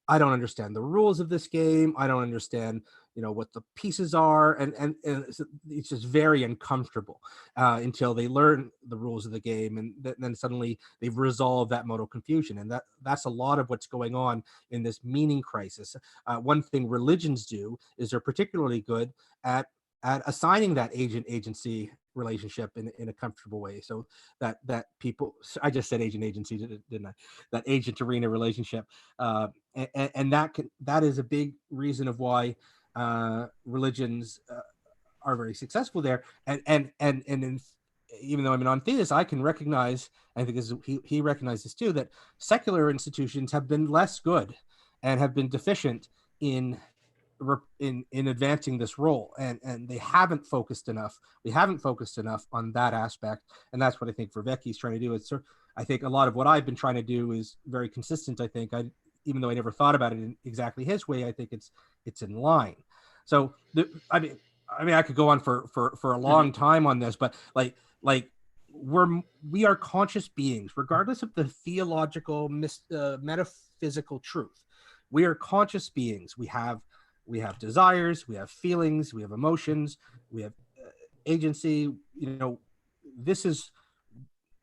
I don't understand the rules of this game. I don't understand, what the pieces are. And it's just very uncomfortable until they learn the rules of the game. And then suddenly they've resolved that modal confusion. And that's a lot of what's going on in this meaning crisis. One thing religions do is they're particularly good at assigning that agent-agency relationship in a comfortable way, so that people, I just said agent agency, didn't I? That agent arena relationship, and that is a big reason of why religions are very successful there. And even though I'm a non-theist, I can recognize, I think he recognizes too, that secular institutions have been less good and have been deficient in advancing this role, and they haven't focused enough. We haven't focused enough on that aspect, and that's what I think Vervaeke is trying to do. I think a lot of what I've been trying to do is very consistent. I think even though I never thought about it in exactly his way, I think it's in line. So I mean I could go on for a long time on this, but like we are conscious beings, regardless of the theological metaphysical truth. We are conscious beings. We have desires, we have feelings, we have emotions, we have agency.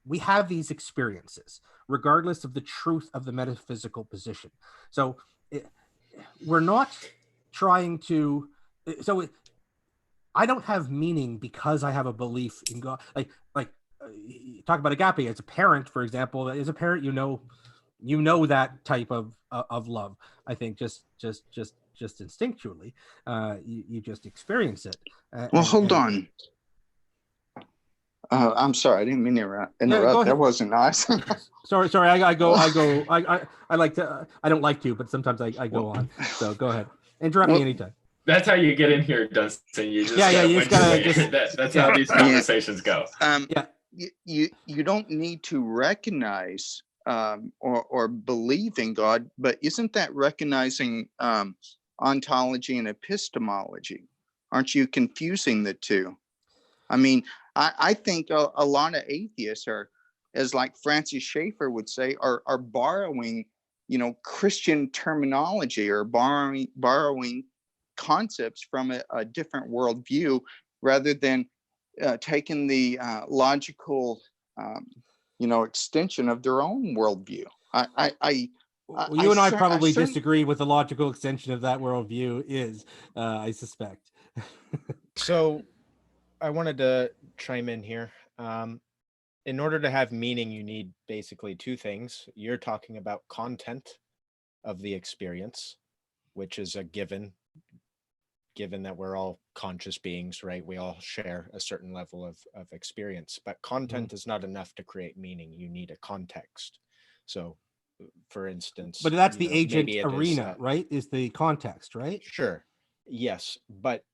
We have these experiences regardless of the truth of the metaphysical position. So we're not trying to, I don't have meaning because I have a belief in God. Like talk about agape as a parent, for example. As a parent, you know that type of love. I think just instinctually, you just experience it. Well, hold on. I'm sorry, I didn't mean to interrupt. Yeah, go That ahead. wasn't nice. Sorry. I like to. I don't like to, but sometimes I go on. So go ahead. Interrupt me Well, anytime. That's how you get in here, Dunstan. You just Yeah, gotta you win just your gotta way. just. That's Yeah. how these conversations go. Yeah. You don't need to recognize or believe in God, but isn't that recognizing ontology and epistemology? Aren't you confusing the two? I mean, I think a lot of atheists are, as like Francis Schaeffer would say, are borrowing, Christian terminology, or borrowing concepts from a different worldview, rather than taking the logical, extension of their own worldview. Well, you and I probably disagree with the logical extension of that worldview is, I suspect. So I wanted to chime in here. In order to have meaning, you need basically two things. You're talking about content of the experience, which is a given that we're all conscious beings, right? We all share a certain level of experience, but content is not enough to create meaning. You need a context. So for instance, but that's the agent maybe arena, right? Is the context, right? Sure. Yes. But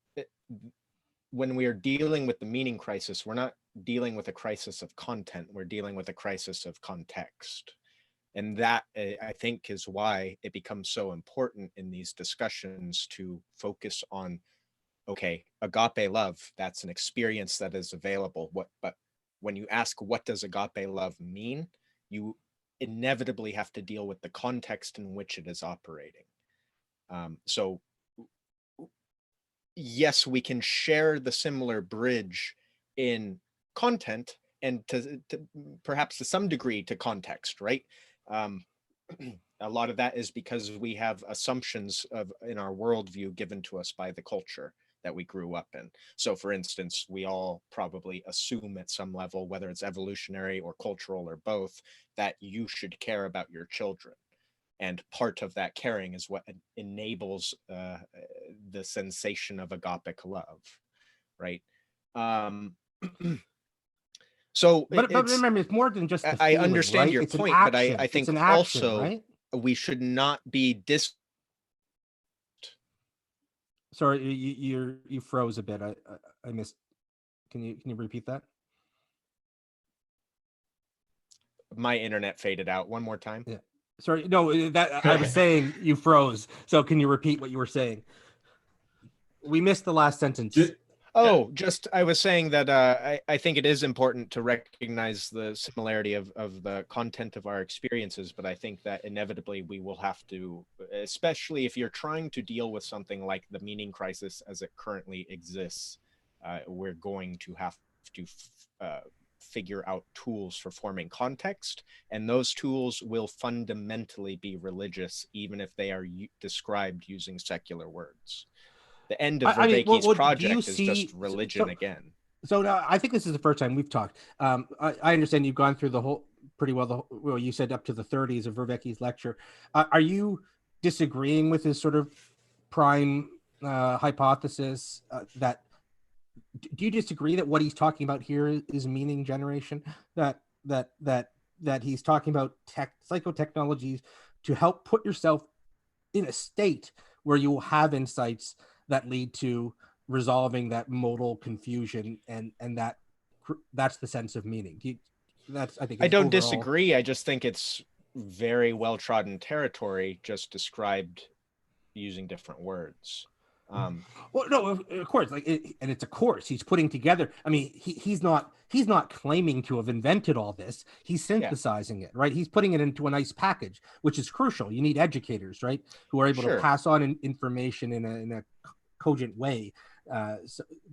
when we are dealing with the meaning crisis, we're not dealing with a crisis of content. We're dealing with a crisis of context. And that, I think, is why it becomes so important in these discussions to focus on, okay, agape love, that's an experience that is available. But when you ask, what does agape love mean? You inevitably have to deal with the context in which it is operating. So yes, we can share the similar bridge in content and to perhaps to some degree to context, right? A lot of that is because we have assumptions in our worldview given to us by the culture that we grew up in. So for instance, we all probably assume at some level, whether it's evolutionary or cultural or both, that you should care about your children. And part of that caring is what enables the sensation of agapic love, right? So but remember, it's more than just the I feeling, understand right? your It's point, but I think it's an action, also right? we should not be Sorry, you froze a bit. I missed. Can you repeat that? My internet faded out one more time. Yeah. Sorry, no, that I was saying you froze. So can you repeat what you were saying? We missed the last sentence. I was saying that I think it is important to recognize the similarity of the content of our experiences, but I think that inevitably we will have to, especially if you're trying to deal with something like the meaning crisis as it currently exists, we're going to have to figure out tools for forming context, and those tools will fundamentally be religious, even if they are described using secular words. The end of Vervaeke's project is just religion again. So I think this is the first time we've talked. I understand you've gone through the whole pretty well. Well, you said up to the 30s of Vervaeke's lecture. Are you disagreeing with his sort of prime hypothesis that? Do you disagree that what he's talking about here is meaning generation? That he's talking about psychotechnologies to help put yourself in a state where you will have insights that lead to resolving that modal confusion, and that's the sense of meaning. I don't disagree. I just think it's very well trodden territory, just described using different words. Well, no, of course, and it's a course he's putting together. I mean, he's not claiming to have invented all this. He's synthesizing it, right? He's putting it into a nice package, which is crucial. You need educators, right, who are able to pass on information in a cogent way.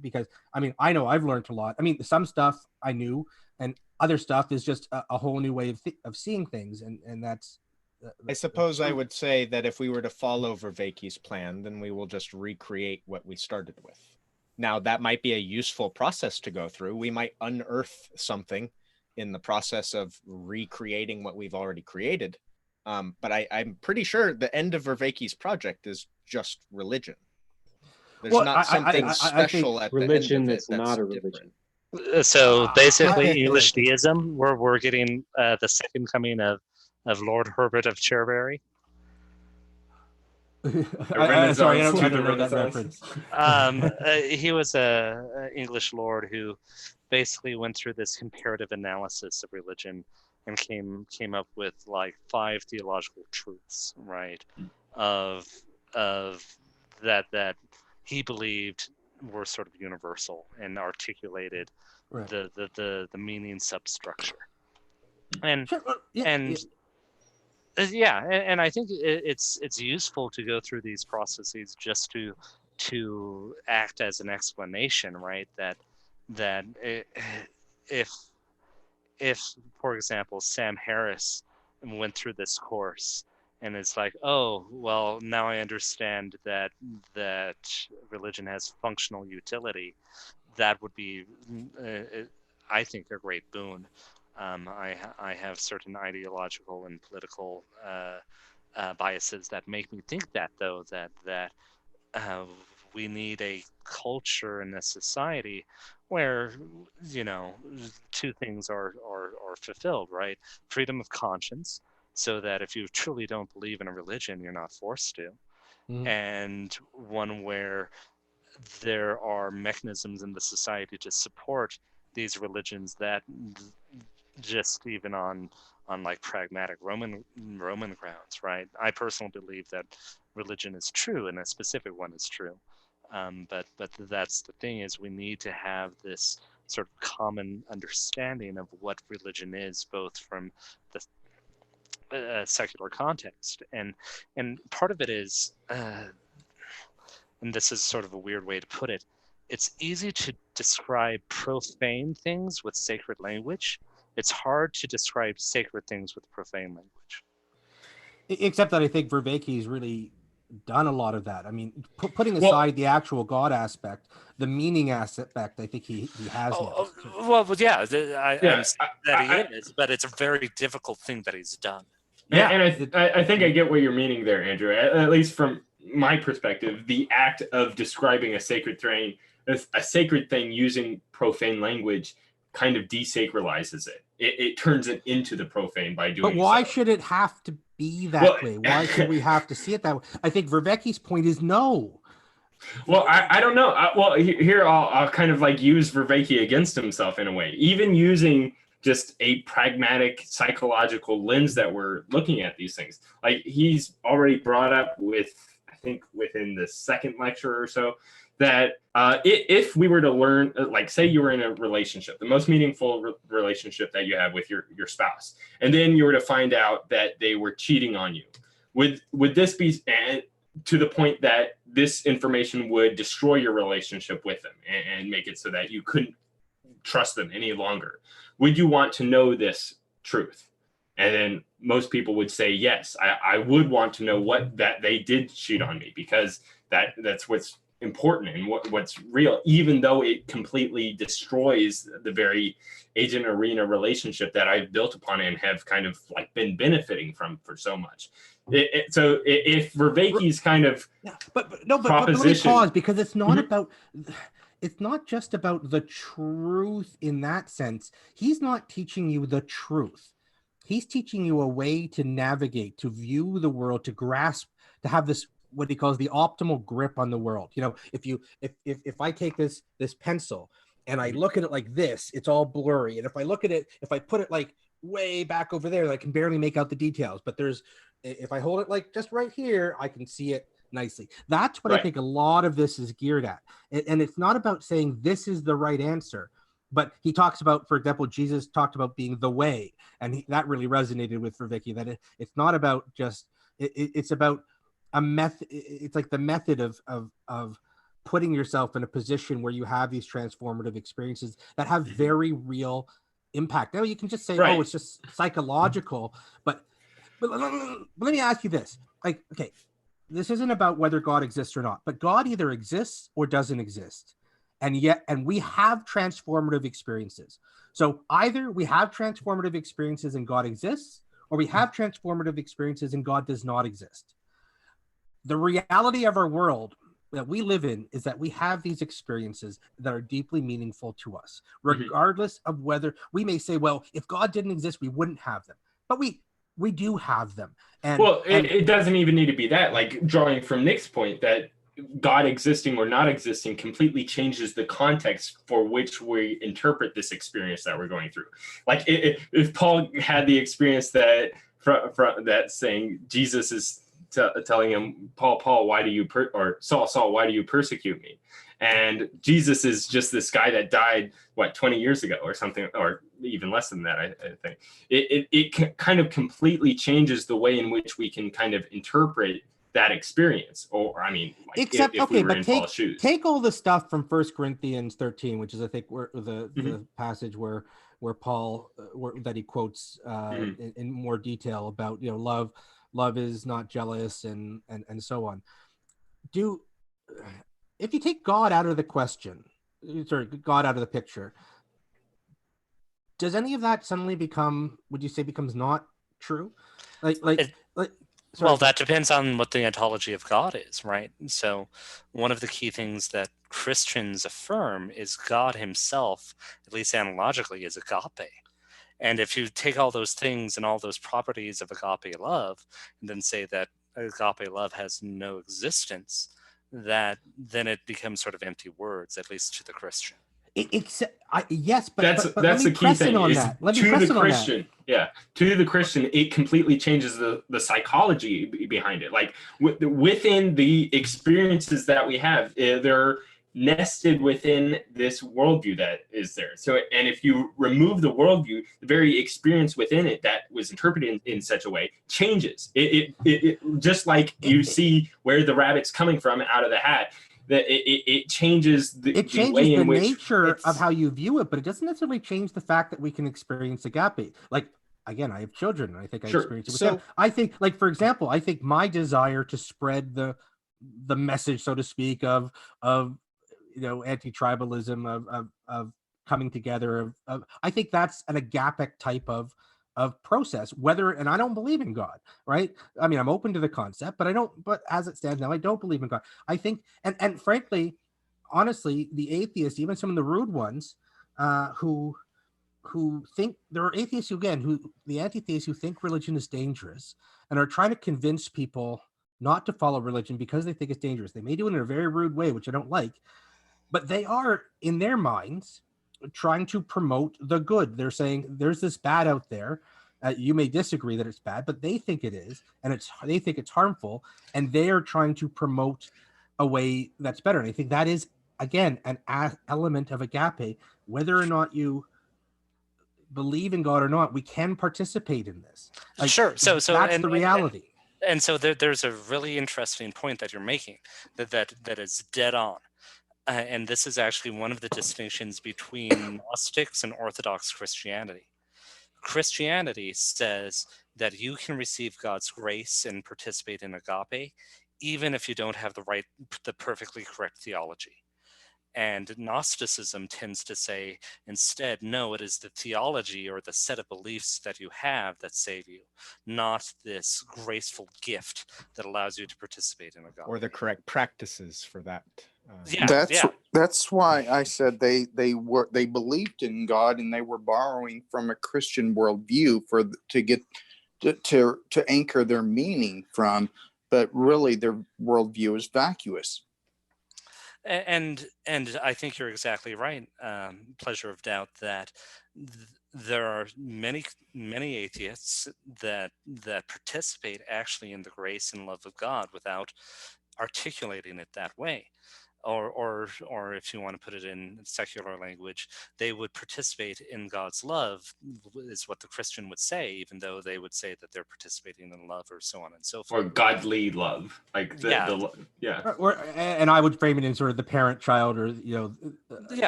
Because I mean, I know I've learned a lot. I mean, some stuff I knew, and other stuff is just a whole new way of seeing things, and that's. I suppose I would say that if we were to follow Vervaeke's plan, then we will just recreate what we started with. Now, that might be a useful process to go through. We might unearth something in the process of recreating what we've already created. But I'm pretty sure the end of Vervaeke's project is just religion. There's not something special at the end of it. Religion that's not a religion. So basically, I- English deism. We're getting the second coming of Lord Herbert of Cherbury. Sorry, I to don't the know that Renaissance. reference. He was a English lord who basically went through this comparative analysis of religion and came up with like 5 theological truths, right? Of that he believed were sort of universal and articulated Right. the meaning substructure. And Sure, yeah, and and I think it's useful to go through these processes just to act as an explanation, right? That if for example Sam Harris went through this course and it's like, oh well, now I understand that religion has functional utility, that would be I think a great boon. I have certain ideological and political biases that make me think that, though, that uh, we need a culture and a society where, you know, 2 things are fulfilled, right? Freedom of conscience, so that if you truly don't believe in a religion, you're not forced to, and one where there are mechanisms in the society to support these religions that just even on like pragmatic Roman grounds, right? I personally believe that religion is true and a specific one is true, but that's the thing, is we need to have this sort of common understanding of what religion is, both from the secular context, and part of it is and this is sort of a weird way to put it, it's easy to describe profane things with sacred language. It's hard to describe sacred things with profane language. except that I think Vervaeke's really done a lot of that. I mean, putting aside the actual God aspect, the meaning aspect, I think he has. Well, yeah, I'm saying that he is, but it's a very difficult thing that he's done. Yeah, and I think I get what you're meaning there, Andrew. At least from my perspective, the act of describing a sacred thing using profane language kind of desacralizes it. It turns it into the profane by doing. But why should it have to be that way? Why should we have to see it that way? I think Vervaeke's point is no. Well, I don't know. Well, here I'll kind of like use Vervaeke against himself in a way, even using just a pragmatic psychological lens that we're looking at these things. Like he's already brought up with, I think within the second lecture or so, that if we were to learn, like say you were in a relationship, the most meaningful relationship that you have with your spouse, and then you were to find out that they were cheating on you, would this be to the point that this information would destroy your relationship with them and make it so that you couldn't trust them any longer? Would you want to know this truth? And then most people would say, yes, I would want to know that they did cheat on me, because that's what's important and what's real, even though it completely destroys the very agent arena relationship that I've built upon and have kind of like been benefiting from for so much. So if Vervaeke's kind of but let me pause, because it's not about, it's not just about the truth in that sense. He's not teaching you the truth. He's teaching you a way to navigate, to view the world, to grasp, to have this, what he calls the optimal grip on the world. You know, if I take this pencil and I look at it like this, it's all blurry. And if I look at it, if I put it like way back over there, I can barely make out the details. But if I hold it like just right here, I can see it nicely. That's what I think a lot of this is geared at. And it's not about saying this is the right answer, but he talks about, for example, Jesus talked about being the way, and that really resonated with Vervaeke, that it's not about just, it's about a method. It's like the method of putting yourself in a position where you have these transformative experiences that have very real impact. Now you can just say, oh, it's just psychological, but let me ask you this. Like, okay, this isn't about whether God exists or not, but God either exists or doesn't exist. And we have transformative experiences. So either we have transformative experiences and God exists, or we have transformative experiences and God does not exist. The reality of our world that we live in is that we have these experiences that are deeply meaningful to us, Mhm. regardless of whether we may say, well, if God didn't exist, we wouldn't have them. But we do have them. And Well, it doesn't even need to be that. Like drawing from Nick's point, that God existing or not existing completely changes the context for which we interpret this experience that we're going through. Like if Paul had the experience that from that saying Jesus is telling him, Paul, why do you or Saul, why do you persecute me? And Jesus is just this guy that died 20 years ago or something, or even less than that. I think it kind of completely changes the way in which we can kind of interpret that experience. Or I mean, like, except if okay, we were but in Paul's shoes. take all the stuff from 1 Corinthians 13, which is I think where the Mhm. passage where Paul that he quotes Mhm. in more detail about, you know, love is not jealous and so on. Do if you take God out of the question, sorry, God out of the picture, does any of that suddenly become, would you say, becomes not true? Like sorry, Well, that depends on what the ontology of God is, right? So one of the key things that Christians affirm is God himself, at least analogically, is agape. And if you take all those things and all those properties of agape love and then say that agape love has no existence, that then it becomes sort of empty words, at least to the Christian. Yes, but That's let me the key press in thing on is that. Let me to press the in on that. Christian. Yeah, to the Christian, it completely changes the psychology behind it. Like within the experiences that we have, they're nested within this worldview that is there. So, and if you remove the worldview, the very experience within it that was interpreted in such a way changes. It just like you see where the rabbit's coming from out of the hat. That it changes It the changes way the in which nature of how you view it, but it doesn't necessarily change the fact that we can experience agape. Like, again, I have children, and I think I Sure. experience it with So- them. I think, like, for example, I think my desire to spread the message, so to speak, of you know, anti-tribalism, of coming together, of I think that's an agapic type of process. Whether, and I don't believe in God, right? I mean, I'm open to the concept, but I don't. But as it stands now, I don't believe in God. I think, and frankly, honestly, the atheists, even some of the rude ones, who think, there are atheists who, again, who the anti-theists who think religion is dangerous and are trying to convince people not to follow religion because they think it's dangerous. They may do it in a very rude way, which I don't like, but they are, in their minds, trying to promote the good. They're saying there's this bad out there. You may disagree that it's bad, but they think it is, and they think it's harmful, and they are trying to promote a way that's better. And I think that is, again, an element of agape. Whether or not you believe in God or not, we can participate in this. Like, Sure. So that's the reality. And so there's a really interesting point that you're making that is dead on. And this is actually one of the distinctions between Gnostics and Orthodox Christianity. Christianity says that you can receive God's grace and participate in agape, even if you don't have the perfectly correct theology. And Gnosticism tends to say instead, no, it is the theology or the set of beliefs that you have that save you, not this graceful gift that allows you to participate in agape. Or the correct practices for that. That's why I said they believed in God and they were borrowing from a Christian worldview to anchor their meaning from, but really their worldview is vacuous. And I think you're exactly right, pleasure of doubt, that there are many atheists that participate actually in the grace and love of God without articulating it that way. Or if you want to put it in secular language, they would participate in God's love, is what the Christian would say, even though they would say that they're participating in love, or so on and so forth. Or godly love, like And I would frame it in sort of the parent-child, or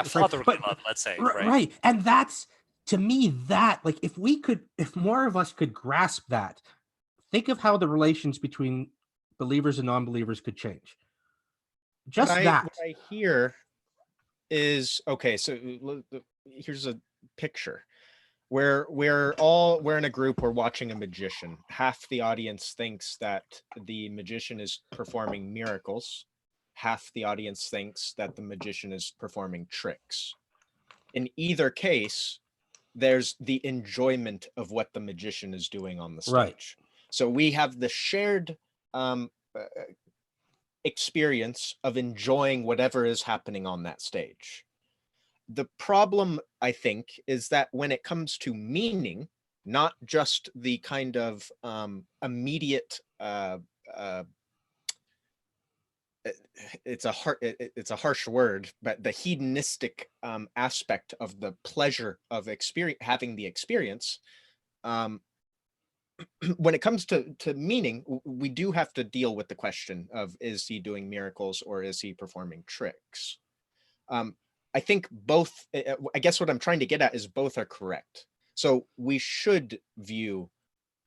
fatherly love, let's say, right. And that's, to me, that, like, if more of us could grasp that, think of how the relations between believers and non-believers could change. What I hear is, okay, so here's a picture where we're in a group, we're watching a magician. Half the audience thinks that the magician is performing miracles, half the audience thinks that the magician is performing tricks. In either case, there's the enjoyment of what the magician is doing on the stage. Right. So we have the shared experience of enjoying whatever is happening on that stage. The problem, I think, is that when it comes to meaning, not just the kind of immediate it's a harsh word, but the hedonistic aspect of the pleasure of having the experience, when it comes to meaning, we do have to deal with the question of, is he doing miracles or is he performing tricks? I think both, I guess what I'm trying to get at is both are correct. So we should view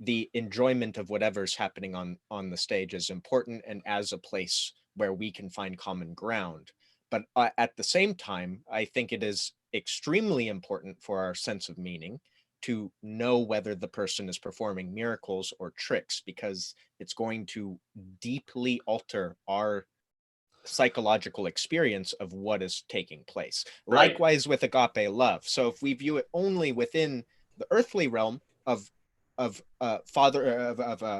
the enjoyment of whatever's happening on the stage as important and as a place where we can find common ground. But at the same time, I think it is extremely important for our sense of meaning to know whether the person is performing miracles or tricks, because it's going to deeply alter our psychological experience of what is taking place. Right. Likewise with agape love. So if we view it only within the earthly realm of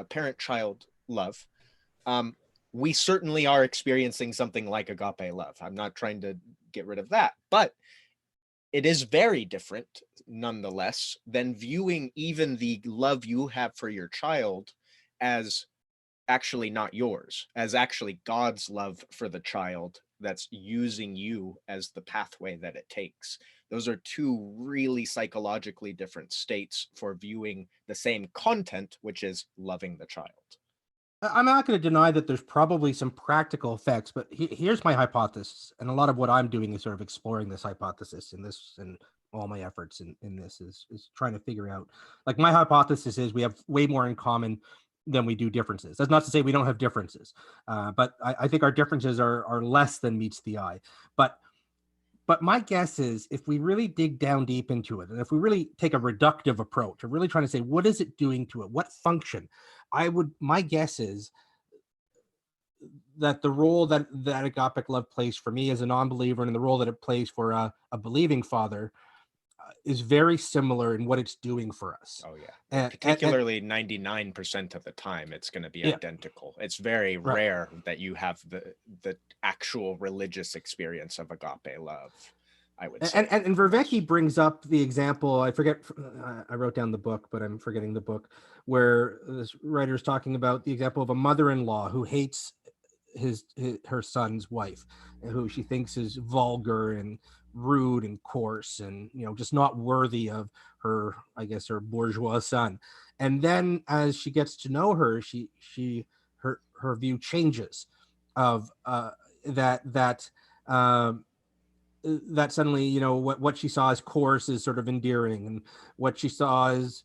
parent-child love, we certainly are experiencing something like agape love. I'm not trying to get rid of that, but it is very different nonetheless than viewing even the love you have for your child as actually not yours, as actually God's love for the child that's using you as the pathway that it takes. Those are two really psychologically different states for viewing the same content, which is loving the child. I'm not going to deny that there's probably some practical effects, but here's my hypothesis. And a lot of what I'm doing is sort of exploring this hypothesis, and all my efforts in this is trying to figure out, like, my hypothesis is we have way more in common than we do differences. That's not to say we don't have differences, but I think our differences are less than meets the eye. But my guess is, if we really dig down deep into it, and if we really take a reductive approach, or really trying to say, what is it doing to it? What function? My guess is that the role that agapic love plays for me as a non-believer, and the role that it plays for a believing father, is very similar in what it's doing for us. Oh yeah, and particularly 99% of the time, it's going to be identical. It's very rare that you have the actual religious experience of agape love, I would say. And Vervaeke brings up the example, I forget, I wrote down the book, but I'm forgetting the book, where this writer is talking about the example of a mother-in-law who hates her son's wife, who she thinks is vulgar and rude and coarse, and just not worthy of her, I guess, her bourgeois son. And then as she gets to know her, her view changes of that suddenly, what she saw as coarse is sort of endearing, and what she saw as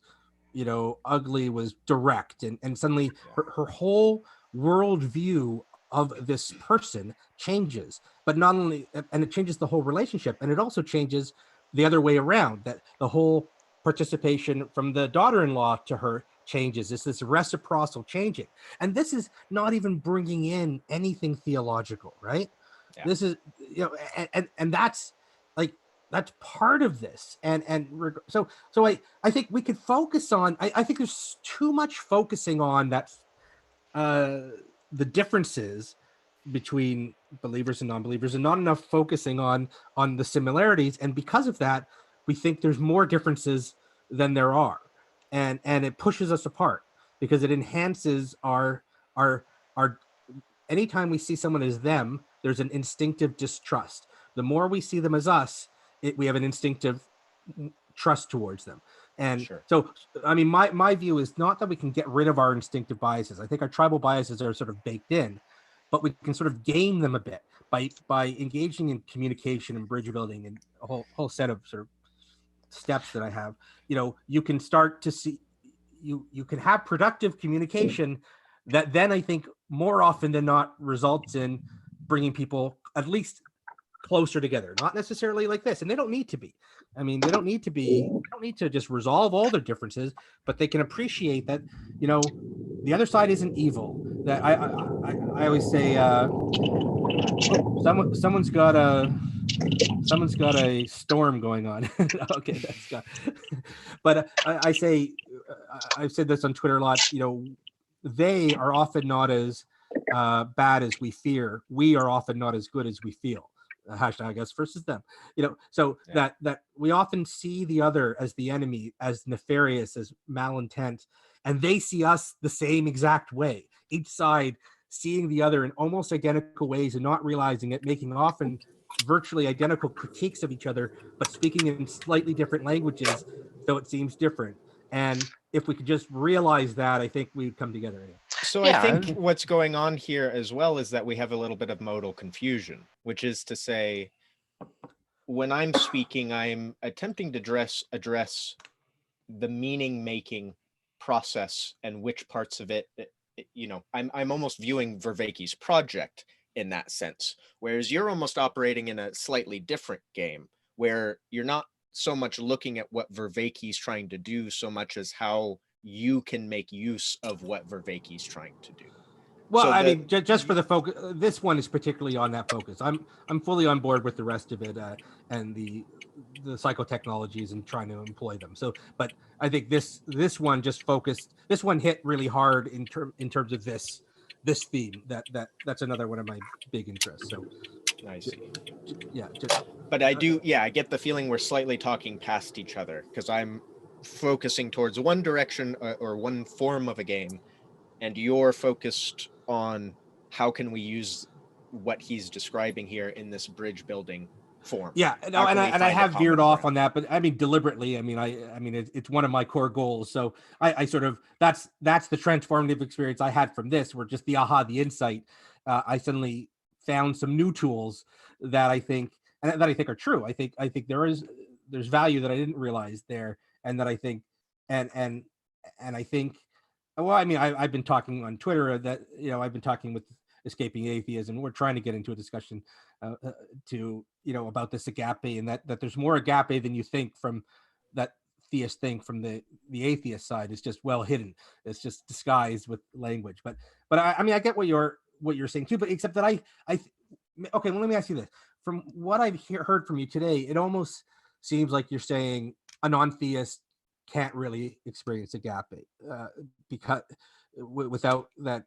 ugly was direct, and suddenly her whole worldview of this person changes. But not only, and it changes the whole relationship, and it also changes the other way around, that the whole participation from the daughter-in-law to her changes. It's this reciprocal changing, and this not even bringing in anything theological, right? Yeah. This is, and that's part of this, so I think we could focus on, I think there's too much focusing on that, the differences between believers and non-believers, and not enough focusing on the similarities. And because of that, we think there's more differences than there are, and it pushes us apart, because it enhances our anytime we see someone as them, there's an instinctive distrust. The more we see them as us, we have an instinctive trust towards them. And so, I mean, my view is not that we can get rid of our instinctive biases. I think our tribal biases are sort of baked in, but we can sort of game them a bit by engaging in communication and bridge building, and a whole set of sort of steps that I have. You can start to see, you can have productive communication that then, I think, more often than not results in bringing people at least closer together, not necessarily like this. And they don't need to be. I mean, they don't need to just resolve all their differences, but they can appreciate that, the other side isn't evil. that I always say, someone's got a storm going on. Okay, that's got. But I say, I've said this on Twitter a lot. They are often not as bad as we fear. We are often not as good as we feel. Hashtag us versus them. So Yeah. that we often see the other as the enemy, as nefarious, as malintent, and they see us the same exact way. Each side seeing the other in almost identical ways and not realizing it, making often virtually identical critiques of each other, but speaking in slightly different languages, so it seems different. And if we could just realize that, I think we'd come together. So I Yeah, think what's going on here as well is that we have a little bit of modal confusion, which is to say, when I'm speaking, I'm attempting to address the meaning making process and which parts of it, I'm almost viewing Vervaeke's project in that sense, whereas you're almost operating in a slightly different game where you're not so much looking at what Vervaeke's trying to do so much as how you can make use of what Vervaeke's trying to do. Well, So I mean, just for the focus, this one is particularly on that focus. I'm fully on board with the rest of it, and the psychotechnologies and trying to employ them. So, but I think this one just focused. This one hit really hard in terms of this theme. That's another one of my big interests. So, I see. Yeah. But I do, I get the feeling we're slightly talking past each other because I'm focusing towards one direction or one form of a game, and you're focused on how can we use what he's describing here in this bridge building form. Yeah, no, and I have veered off on that, but I mean deliberately. I mean it's one of my core goals. So I sort of that's the transformative experience I had from this, where just the insight. I suddenly found some new tools that I think are true. I think there's value that I didn't realize there, and that I think and I think. Well, I mean, I've been talking on Twitter that I've been talking with Escaping Atheism. We're trying to get into a discussion to about this agape, and that there's more agape than you think from that theist thing from the atheist side. Is just well hidden. It's just disguised with language. But I mean, I get what you're saying too. But except that okay. Well, let me ask you this: from what I've heard from you today, it almost seems like you're saying a non-theist can't really experience agape because without that.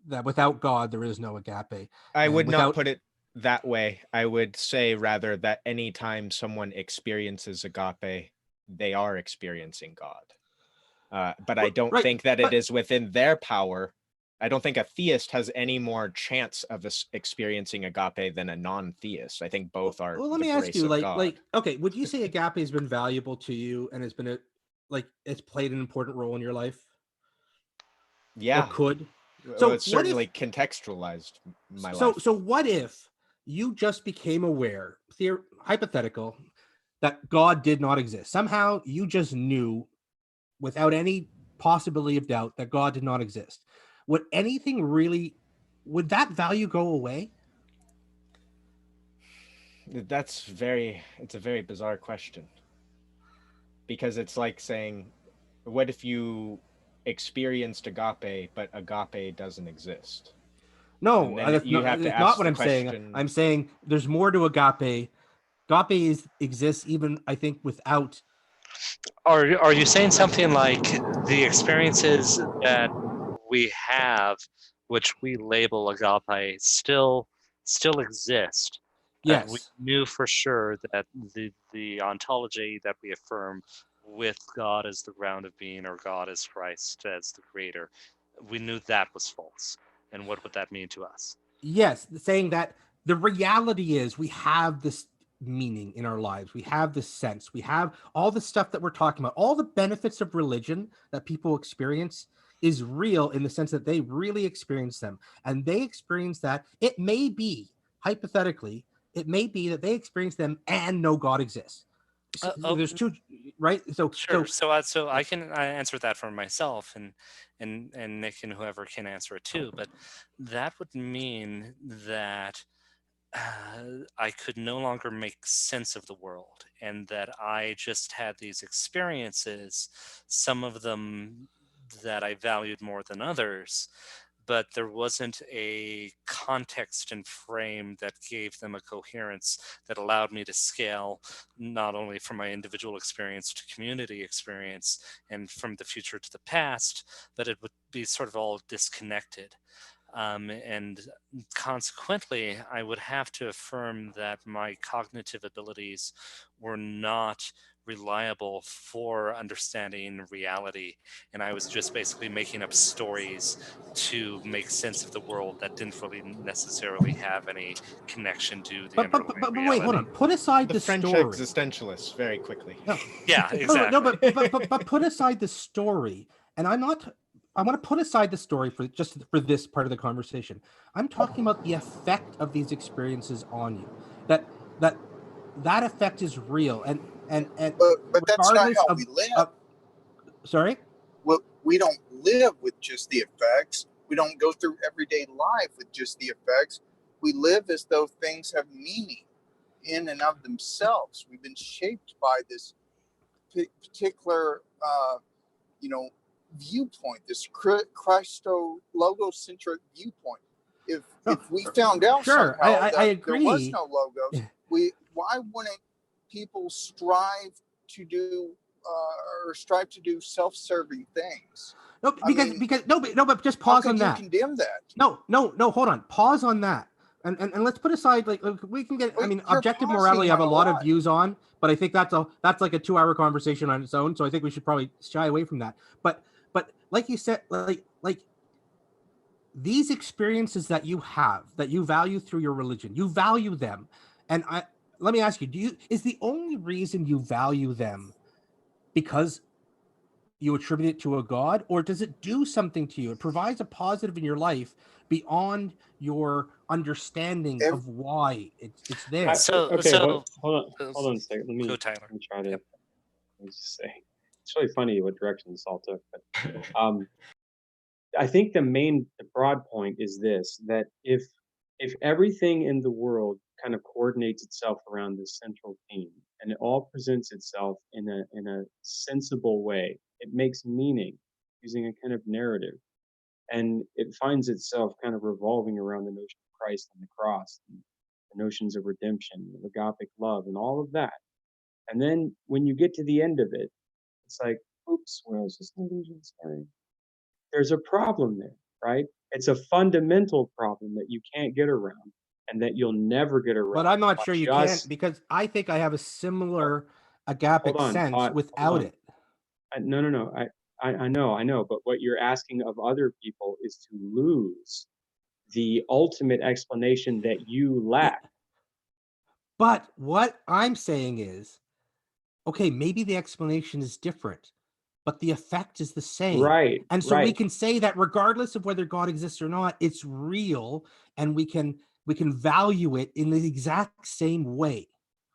That without God there is no agape. I would not put it that way. I would say rather that anytime someone experiences agape, they are experiencing God. But I don't think that it is within their power. I don't think a theist has any more chance of experiencing agape than a non-theist. I think both are. Well, let me ask you, okay, would you say agape has been valuable to you and has been it's played an important role in your life? Yeah. Or could? So it's certainly contextualized my life. So what if you just became aware, hypothetical, that God did not exist? Somehow you just knew without any possibility of doubt that God did not exist. Would that value go away? It's a very bizarre question. Because it's like saying, what if you experienced agape, but agape doesn't exist? No, that's not what I'm saying. I'm saying there's more to agape. Agape exists even, I think, without. Are you saying something like the experiences that we have, which we label agape, still exist? Yes. We knew for sure that the ontology that we affirm with God as the ground of being, or God as Christ as the creator, we knew that was false. And what would that mean to us? Yes, saying that the reality is we have this meaning in our lives. We have this sense. We have all the stuff that we're talking about. All the benefits of religion that people experience is real in the sense that they really experience them. And they experience that. It may be, hypothetically, it may be that they experience them and know God exists. There's two, right? So I can answer that for myself, and Nick and whoever can answer it too. But that would mean that I could no longer make sense of the world, and that I just had these experiences, some of them that I valued more than others, but there wasn't a context and frame that gave them a coherence that allowed me to scale not only from my individual experience to community experience and from the future to the past, but it would be sort of all disconnected. And consequently, I would have to affirm that my cognitive abilities were not reliable for understanding reality. And I was just basically making up stories to make sense of the world that didn't really necessarily have any connection to the But underlying wait, reality. hold on. Put aside The the French story. existentialists, very quickly. No, Yeah, no, exactly. but put aside the story, and I want to put aside the story for this part of the conversation. I'm talking about the effect of these experiences on you. That effect is real, and But that's not regardless how of we live. Sorry. We don't live with just the effects. We don't go through everyday life with just the effects. We live as though things have meaning in and of themselves. We've been shaped by this particular, viewpoint, this Christo-logocentric viewpoint. If we found out Sure, somehow I that agree. there was no logos, why wouldn't people strive to do self-serving things? No, but just pause on that. How could you condemn that? No, hold on. Pause on that. And let's put aside, like, we can get, I mean, objective morality I have a lot of views on, but I think that's like a 2-hour conversation on its own. So I think we should probably shy away from that. But like you said, like these experiences that you have, that you value through your religion, you value them. And let me ask you, is the only reason you value them because you attribute it to a god, or does it do something to you? It provides a positive in your life beyond your understanding of why it's there. Hold on a second. Let me try to. Yep. Let me just say, it's really funny what direction this all took. But I think the broad point is this: that if everything in the world kind of coordinates itself around this central theme, and it all presents itself in a sensible way, it makes meaning using a kind of narrative, and it finds itself kind of revolving around the notion of Christ and the cross, and the notions of redemption, agapic love, and all of that. And then when you get to the end of it, it's like, oops, where is this illusion starting? There's a problem there, right? It's a fundamental problem that you can't get around, and that you'll never get around. But I'm not sure you can, because I think I have a similar agapic sense without it. No. I know. But what you're asking of other people is to lose the ultimate explanation that you lack. But what I'm saying is, okay, maybe the explanation is different, but the effect is the same. Right. And so we can say that regardless of whether God exists or not, it's real, and we can value it in the exact same way.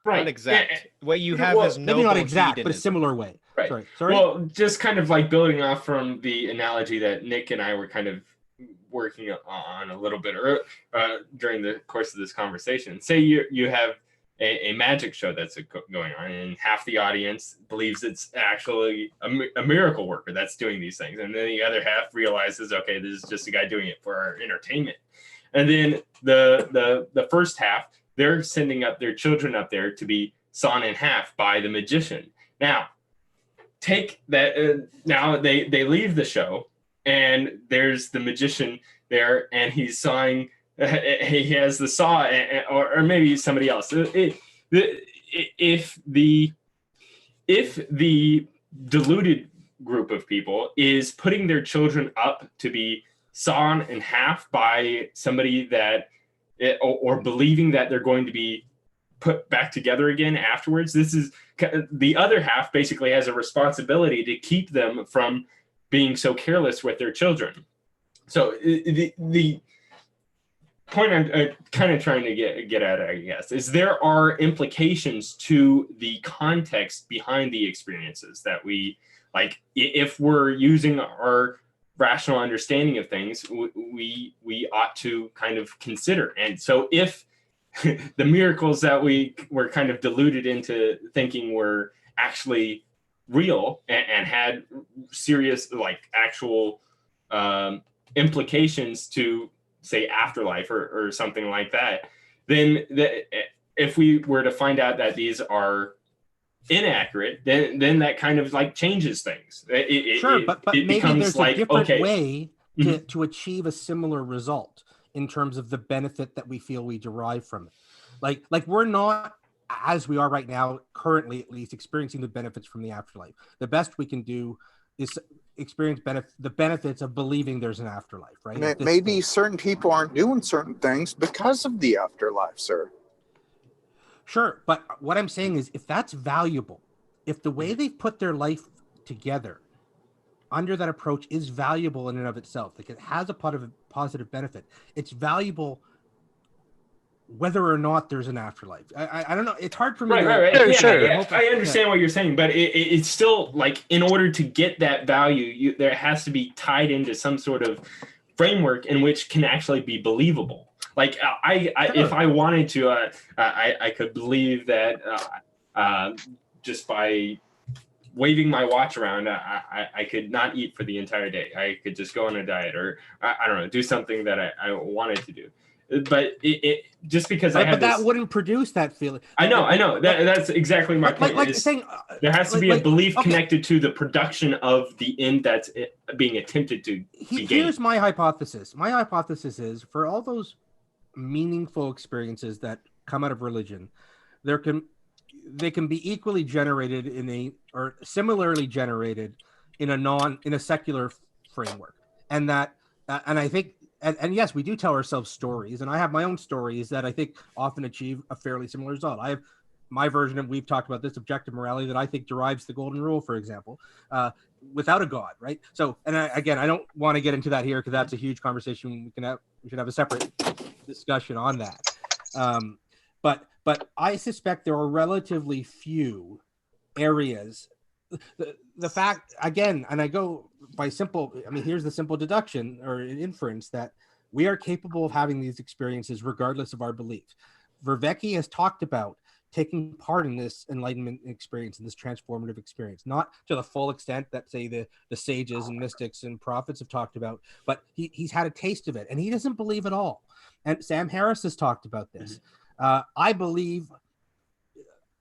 Right. Not exact. What you have is maybe not exact, hedonism. but a similar way. Right. Sorry. Well, just kind of like building off from the analogy that Nick and I were kind of working on a little bit during the course of this conversation. Say you have a magic show that's going on, and half the audience believes it's actually a miracle worker that's doing these things, and then the other half realizes, okay, this is just a guy doing it for our entertainment. And then the first half, they're sending up their children up there to be sawn in half by the magician. Now, take that. Now they leave the show, and there's the magician there, and he's sawing. He has the saw, or maybe somebody else. If the deluded group of people is putting their children up to be sawn in half by somebody that, or believing that they're going to be put back together again afterwards, this is the other half basically has a responsibility to keep them from being so careless with their children. So the point I'm kind of trying to get at, I guess, is there are implications to the context behind the experiences that we, like, if we're using our rational understanding of things, we ought to kind of consider. And so if the miracles that we were kind of deluded into thinking were actually real and had serious, like, actual implications to, say, afterlife or something like that, then if we were to find out that these are inaccurate, then that kind of like changes things. But it maybe becomes there's a like, different okay, way to achieve a similar result in terms of the benefit that we feel we derive from it. Like we're not, as we are right now, currently at least, experiencing the benefits from the afterlife. The best we can do is experience the benefits of believing there's an afterlife, right? Maybe certain people aren't doing certain things because of the afterlife, sir. Sure, but what I'm saying is, if that's valuable, if the way they've put their life together under that approach is valuable in and of itself, like it has a positive benefit, it's valuable whether or not there's an afterlife. I don't know. It's hard for me to. Right. Sure, Yeah, sure. yeah, I understand what you're saying, but it's still like, in order to get that value, there has to be tied into some sort of framework in which can actually be believable. Like if I wanted to, I could believe that just by waving my watch around, I could not eat for the entire day. I could just go on a diet, or I don't know, do something that I wanted to do. But it just because but that wouldn't produce that feeling. I know. That's exactly my point. Like saying, there has to be a belief connected to the production of the end that's being attempted to be gained. Here's my hypothesis. My hypothesis is, for all those meaningful experiences that come out of religion, they can be equally generated or similarly generated in a secular framework, and that and I think. And yes, we do tell ourselves stories, and I have my own stories that I think often achieve a fairly similar result. I have my version of, we've talked about this, objective morality that I think derives the golden rule, for example, without a God, right? So, and again, I don't want to get into that here because that's a huge conversation. We should have a separate discussion on that. But I suspect there are relatively few areas. The fact, again, and I go by here's the simple deduction or inference that we are capable of having these experiences regardless of our beliefs. Vervaeke has talked about taking part in this enlightenment experience, in this transformative experience, not to the full extent that, say, the sages and mystics and prophets have talked about, but he's had a taste of it, and he doesn't believe at all. And Sam Harris has talked about this. I believe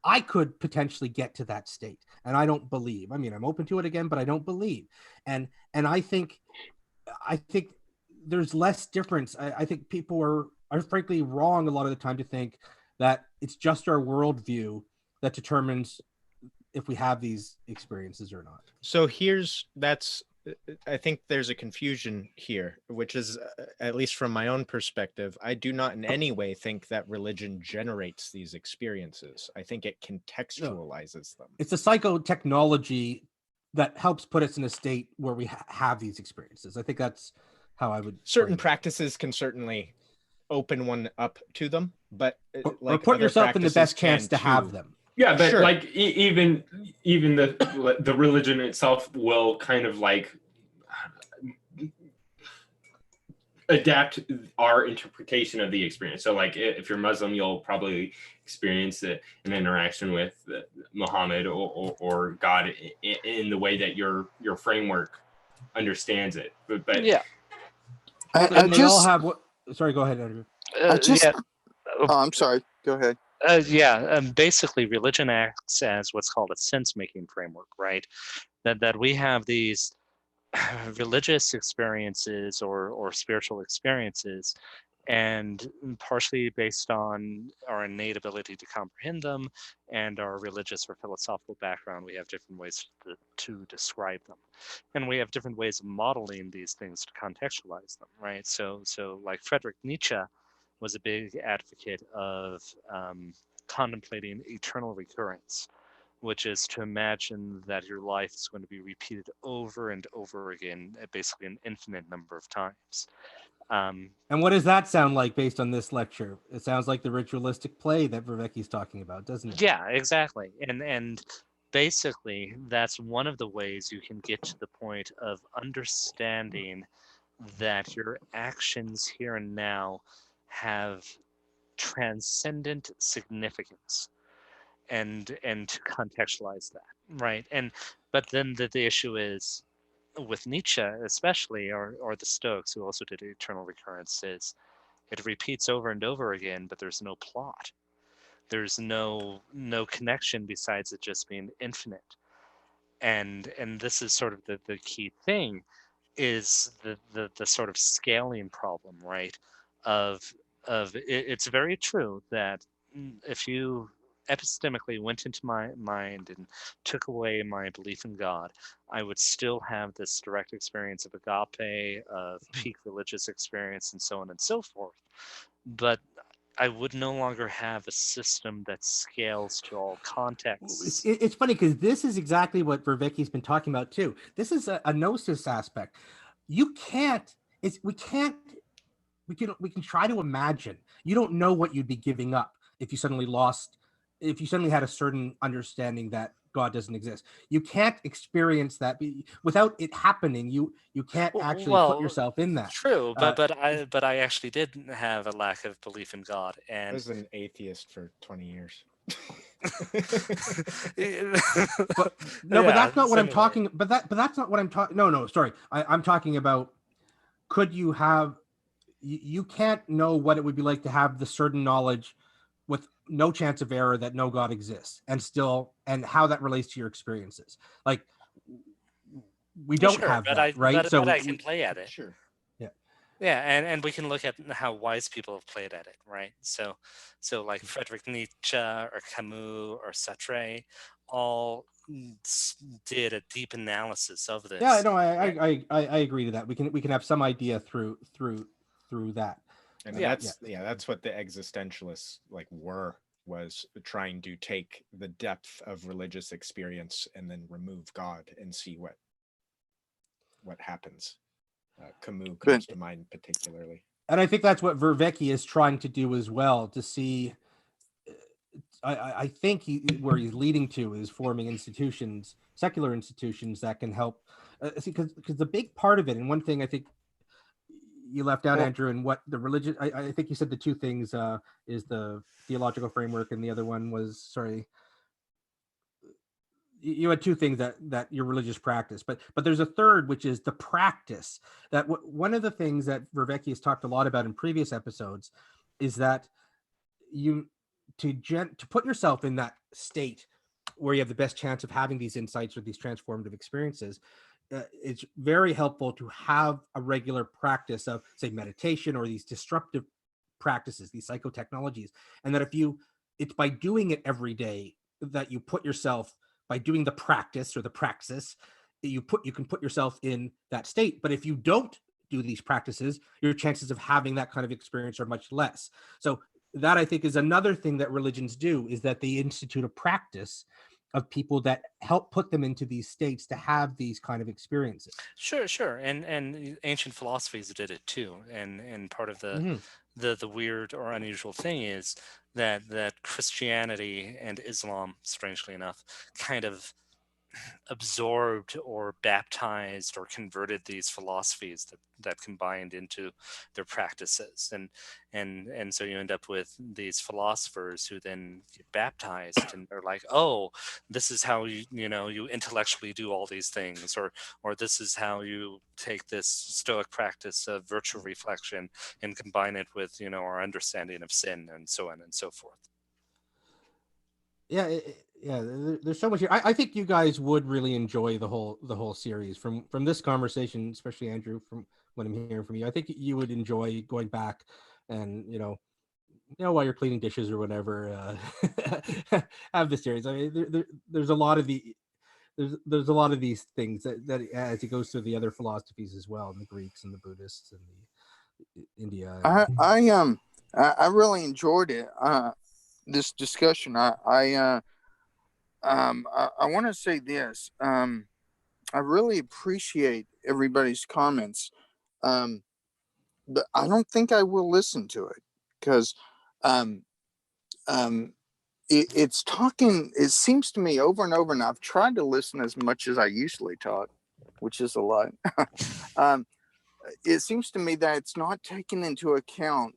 I could potentially get to that state, and I don't believe. I mean, I'm open to it again, but I don't believe. And I think there's less difference. I think people are frankly wrong a lot of the time to think that it's just our worldview that determines if we have these experiences or not. So I think there's a confusion here, which is, at least from my own perspective, I do not in any way think that religion generates these experiences. I think it contextualizes them. It's a psychotechnology that helps put us in a state where we have these experiences. I think that's how I would. Certain practices can certainly open one up to them, but or put yourself in the best chance to have them. Yeah, but like even the religion itself will kind of like adapt our interpretation of the experience. So like if you're Muslim, you'll probably experience an interaction with Muhammad or God in the way that your framework understands it. But yeah, all have sorry, go ahead, Andrew. I'm sorry. Go ahead. Basically, religion acts as what's called a sense-making framework, right? That we have these religious experiences or spiritual experiences, and partially based on our innate ability to comprehend them and our religious or philosophical background, we have different ways to describe them, and we have different ways of modeling these things to contextualize them, right? So like Friedrich Nietzsche was a big advocate of contemplating eternal recurrence, which is to imagine that your life is going to be repeated over and over again, basically an infinite number of times. And what does that sound like based on this lecture? It sounds like the ritualistic play that Vervaeke's talking about, doesn't it? Yeah, exactly. And basically, that's one of the ways you can get to the point of understanding that your actions here and now have transcendent significance. and to contextualize that, right? But then the issue is with Nietzsche especially, or the Stoics, who also did eternal recurrence, is it repeats over and over again, but there's no plot. There's no connection besides it just being infinite. And this is sort of the key thing, is the sort of scaling problem, right? It's very true that if you epistemically went into my mind and took away my belief in God, I would still have this direct experience of agape, of peak religious experience, and so on and so forth. But I would no longer have a system that scales to all contexts. It's funny because this is exactly what Vervaeke's been talking about too. This is a gnosis aspect. You can't. We can't. We can try to imagine. You don't know what you'd be giving up if you suddenly lost. If you suddenly had a certain understanding that God doesn't exist. You can't experience that without it happening. You can't actually put yourself in that. True, but I actually did have a lack of belief in God, I and was an atheist for 20 years. But that's not what I'm talking. But that's not what I'm talking. No, sorry. I'm talking about. Could you have? You can't know what it would be like to have the certain knowledge with no chance of error that no God exists, and how that relates to your experiences. Like we don't have that, right? But I can play at it. Sure. Yeah, and we can look at how wise people have played at it, right? So like Friedrich Nietzsche or Camus or Sartre all did a deep analysis of this. Yeah, no, I agree to that. We can have some idea through that. And that's what the existentialists was trying to take the depth of religious experience and then remove God and see what happens. Camus comes to mind particularly. And I think that's what Vervaeke is trying to do as well, to see, I think where he's leading to is forming institutions, secular institutions that can help, because the big part of it, and one thing I think you left out, Andrew, and what the religion, I think you said the two things is the theological framework, and the other one was, sorry, you had two things that your religious practice, but there's a third, which is the practice. That one of the things that Vervaeke has talked a lot about in previous episodes is that you to put yourself in that state where you have the best chance of having these insights or these transformative experiences. It's very helpful to have a regular practice of, say, meditation or these disruptive practices, these psychotechnologies, and that it's by doing it every day that you put yourself, by doing the practice or the praxis, you can put yourself in that state. But if you don't do these practices, your chances of having that kind of experience are much less. So that, I think, is another thing that religions do, is that they institute a practice of people that help put them into these states to have these kind of experiences. Sure. And ancient philosophies did it too. And part of the weird or unusual thing is that Christianity and Islam, strangely enough, kind of absorbed or baptized or converted these philosophies that combined into their practices, and so you end up with these philosophers who then get baptized and they're like, oh, this is how you intellectually do all these things, or this is how you take this Stoic practice of virtue reflection and combine it with our understanding of sin, and so on and so forth. Yeah, there's so much here. I think you guys would really enjoy the whole series from this conversation, especially Andrew, from what I'm hearing from you. I think you would enjoy going back and while you're cleaning dishes or whatever, have the series. I mean, there's a lot of there's a lot of these things that as it goes through the other philosophies as well, and the Greeks and the Buddhists and the India. I really enjoyed it. This discussion. I want to say this. I really appreciate everybody's comments, but I don't think I will listen to it because it's talking. It seems to me over and over, and I've tried to listen as much as I usually talk, which is a lot. It seems to me that it's not taking into account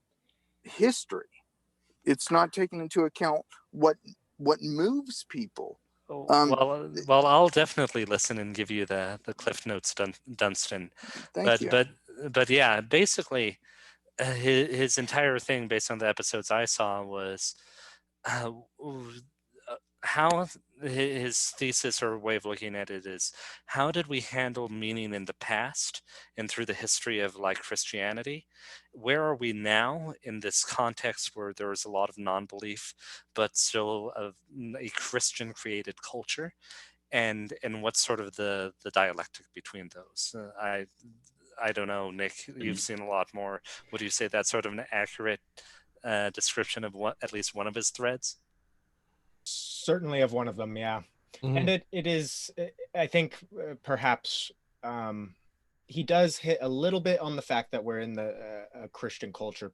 history. It's not taking into account what what moves people. Well, I'll definitely listen and give you the Cliff Notes, Dunstan. Thank you. But yeah, basically, his entire thing, based on the episodes I saw, was uh, how his thesis or way of looking at it is, how did we handle meaning in the past and through the history of like Christianity? Where are we now in this context where there's a lot of non-belief, but still a Christian created culture? And what's sort of the dialectic between those? I don't know, Nick, you've seen a lot more. Would you say that's sort of an accurate description of at least one of his threads? Certainly of one of them, yeah. And it is, I think, perhaps he does hit a little bit on the fact that we're in the Christian culture.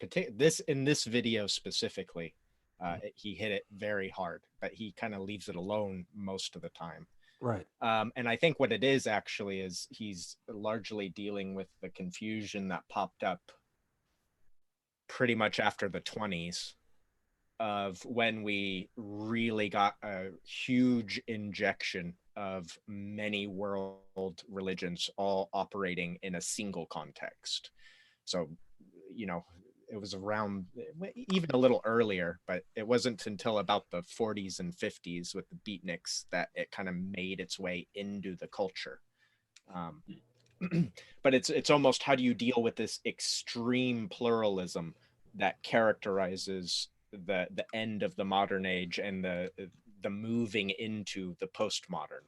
In this video specifically, he hit it very hard, but he kind of leaves it alone most of the time. Right. And I think what it is actually is he's largely dealing with the confusion that popped up pretty much after the 20s, of when we really got a huge injection of many world religions all operating in a single context. So, you know, it was around even a little earlier, but it wasn't until about the 40s and 50s with the beatniks that it kind of made its way into the culture. But it's almost, how do you deal with this extreme pluralism that characterizes the end of the modern age and the moving into the postmodern?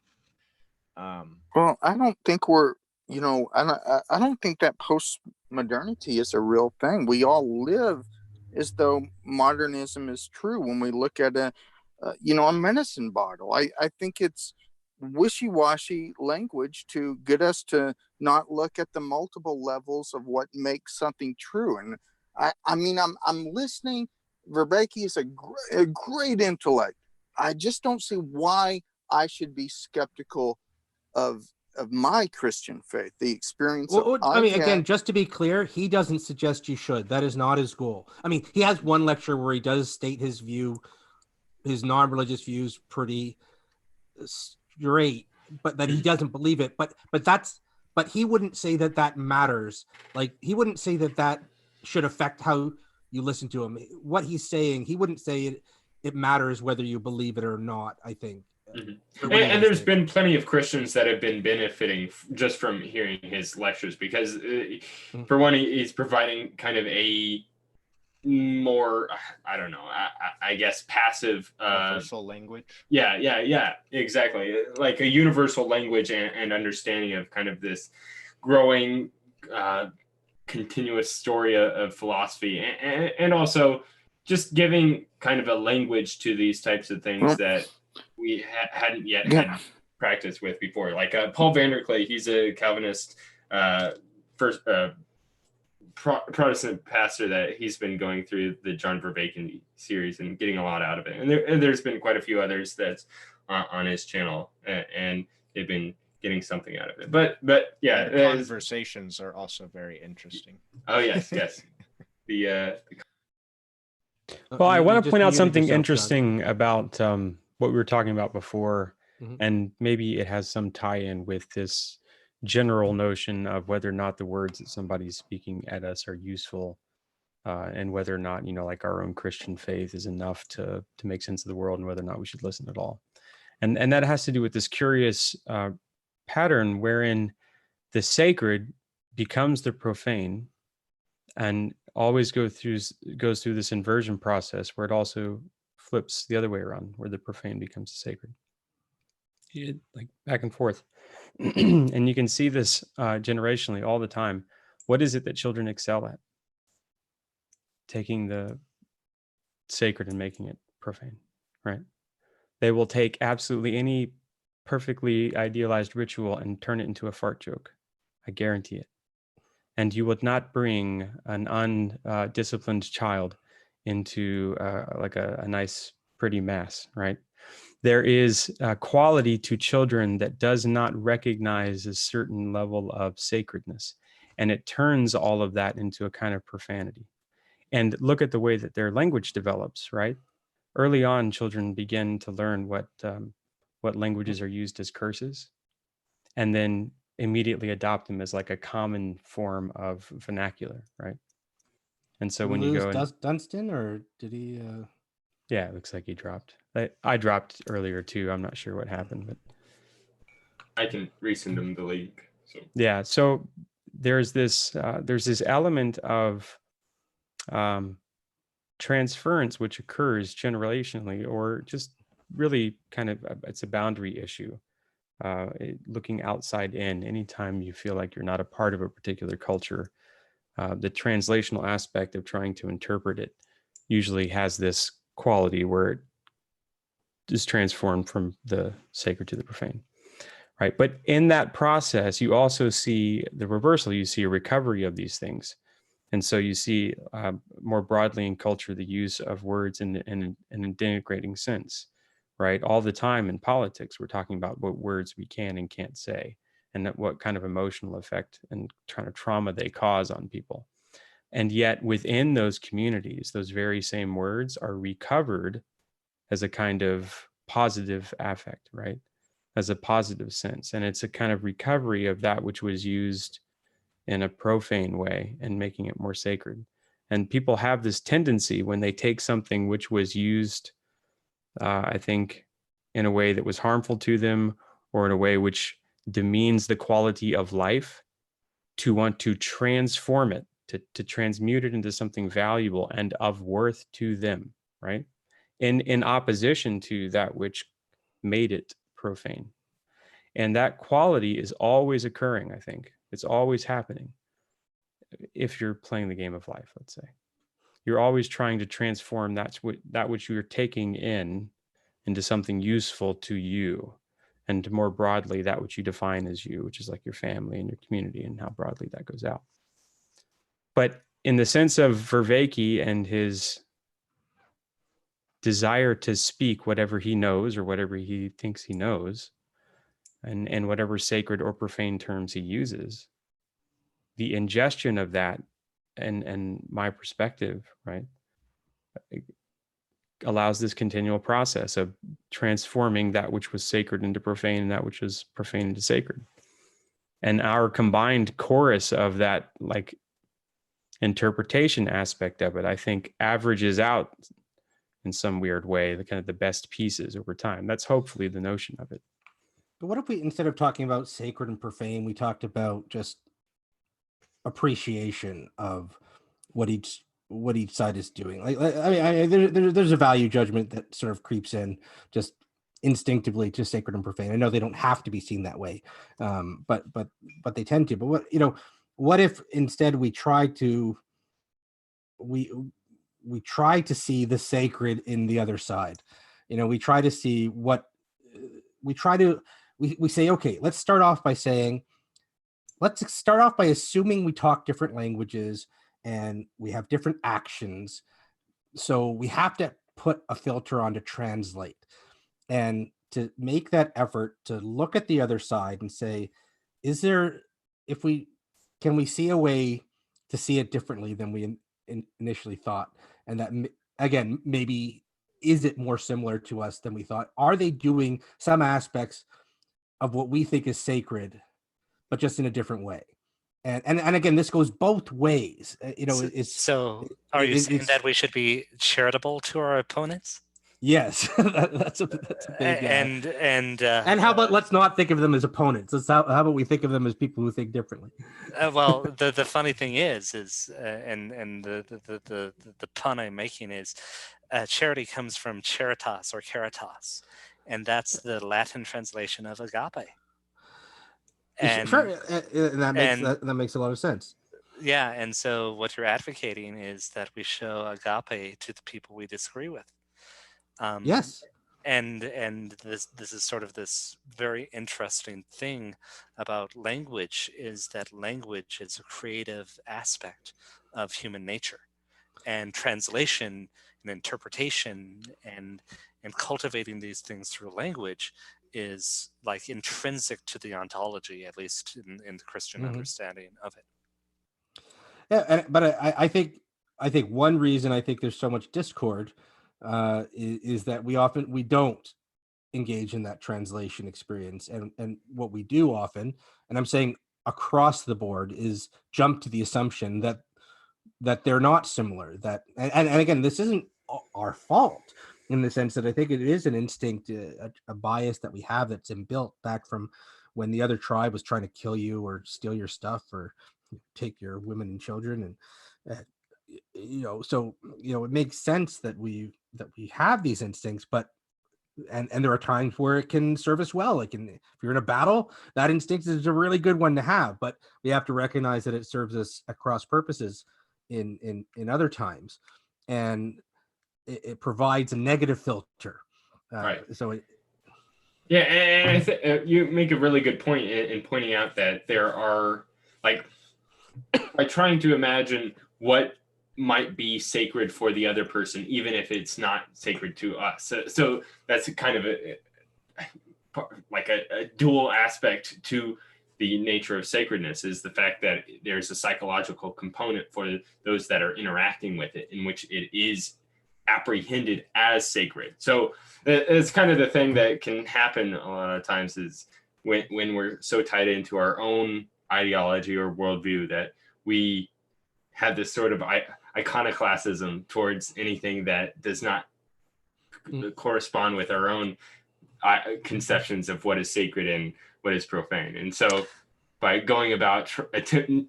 Well, I don't think we're, I don't think that post-modernity is a real thing. We all live as though modernism is true when we look at a medicine bottle. I think it's wishy-washy language to get us to not look at the multiple levels of what makes something true. And I'm listening. Vervaeke is a great intellect. I just don't see why I should be skeptical of my Christian faith, the experience. Again, just to be clear, he doesn't suggest you should. That is not his goal. I mean, he has one lecture where he does state his view, his non-religious views, pretty straight, but that he doesn't believe it. But he wouldn't say that matters. Like, he wouldn't say that should affect how you listen to him. What he's saying, he wouldn't say it matters whether you believe it or not, I think. And there's been plenty of Christians that have been benefiting just from hearing his lectures, because for one, he's providing kind of a more, I don't know, I guess passive universal language. Yeah, exactly. Like a universal language and understanding of kind of this growing continuous story of philosophy, and also just giving kind of a language to these types of things that we hadn't yet had practice with before. Like Paul Vanderklay, he's a Calvinist Protestant pastor that he's been going through the John Vervaeke series and getting a lot out of it. And there's been quite a few others that's on his channel, and they've been getting something out of it. But yeah, and the conversations are also very interesting. Oh yes. Well, I want to point out something interesting about what we were talking about before, and maybe it has some tie-in with this general notion of whether or not the words that somebody's speaking at us are useful, and whether or not, like our own Christian faith is enough to make sense of the world, and whether or not we should listen at all. And that has to do with this curious pattern wherein the sacred becomes the profane, and always goes through this inversion process where it also flips the other way around, where the profane becomes the sacred. Like back and forth. And you can see this generationally all the time. What is it that children excel at? Taking the sacred and making it profane, right? They will take absolutely any perfectly idealized ritual and turn it into a fart joke. I guarantee it. And you would not bring an undisciplined child into like a nice, pretty mass, right? There is a quality to children that does not recognize a certain level of sacredness, and it turns all of that into a kind of profanity. And look at the way that their language develops, right? early on, children begin to learn what languages are used as curses, and then immediately adopt them as like a common form of vernacular, right? And so Did we when you lose go and Dunstan, or did he? yeah, it looks like he dropped. I dropped earlier too. I'm not sure what happened, but I can resend him the link. So yeah, so there's this element of transference which occurs generationally, or just really kind of it's a boundary issue. Looking outside in, anytime you feel like you're not a part of a particular culture, the translational aspect of trying to interpret it usually has this quality where it is transformed from the sacred to the profane, right? But in that process, you also see the reversal. You see a recovery of these things. And so you see more broadly in culture the use of words in a denigrating sense, right? All the time in politics, we're talking about what words we can and can't say, and what kind of emotional effect and kind of trauma they cause on people. And yet within those communities, those very same words are recovered as a kind of positive affect, right? As a positive sense. And it's a kind of recovery of that which was used in a profane way and making it more sacred. And people have this tendency when they take something which was used, I think, in a way that was harmful to them, or in a way which demeans the quality of life, to want to transform it, to transmute it into something valuable and of worth to them, right? In opposition to that which made it profane. And that quality is always occurring, I think. It's always happening. If you're playing the game of life, let's say, you're always trying to transform that which you're taking in into something useful to you, and more broadly that which you define as you, which is like your family and your community, and how broadly that goes out. But in the sense of Vervaeke and his desire to speak whatever he knows or whatever he thinks he knows, and whatever sacred or profane terms he uses, the ingestion of that and my perspective, right, allows this continual process of transforming that which was sacred into profane and that which was profane into sacred. And our combined chorus of that, like, interpretation aspect of it, I think averages out in some weird way the kind of the best pieces over time. That's hopefully the notion of it. But what if we, instead of talking about sacred and profane, we talked about just appreciation of what each side is doing? Like I mean, there's a value judgment that sort of creeps in just instinctively to sacred and profane. I know they don't have to be seen that way, but they tend to. But what if instead we try to see the sacred in the other side? We try to see what we say, okay, let's start off by assuming we talk different languages and we have different actions. So we have to put a filter on to translate, and to make that effort to look at the other side and say, can we see a way to see it differently than we initially thought? And that, again, maybe, is it more similar to us than we thought? Are they doing some aspects of what we think is sacred, but just in a different way? And again, this goes both ways. So are you saying that we should be charitable to our opponents? Yes, that's a big. And how about let's not think of them as opponents? How about we think of them as people who think differently? Well, the funny thing is and the pun I'm making is, charity comes from charitas or caritas, and that's the Latin translation of agape. And sure, and that makes a lot of sense. Yeah, and so what you're advocating is that we show agape to the people we disagree with. Yes. And this is sort of this very interesting thing about language, is that language is a creative aspect of human nature, and translation and interpretation and cultivating these things through language is like intrinsic to the ontology, at least in the Christian understanding of it. Yeah, but I think one reason I think there's so much discord is that we don't engage in that translation experience, and what we do often, and I'm saying across the board, is jump to the assumption that they're not similar. That and again, this isn't our fault in the sense that I think it is an instinct, a bias that we have that's inbuilt back from when the other tribe was trying to kill you or steal your stuff or take your women and children, and so it makes sense that we have these instincts, but and there are times where it can serve us well. Like if you're in a battle, that instinct is a really good one to have, but we have to recognize that it serves us at cross purposes in other times, and it provides a negative filter. Right. So yeah, and you make a really good point in pointing out that there are, like, by trying to imagine what might be sacred for the other person, even if it's not sacred to us. So that's kind of a dual aspect to the nature of sacredness, is the fact that there's a psychological component for those that are interacting with it, in which it is apprehended as sacred. So it's kind of the thing that can happen a lot of times, is when we're so tied into our own ideology or worldview that we have this sort of iconoclasm towards anything that does not correspond with our own conceptions of what is sacred and what is profane. And so by going about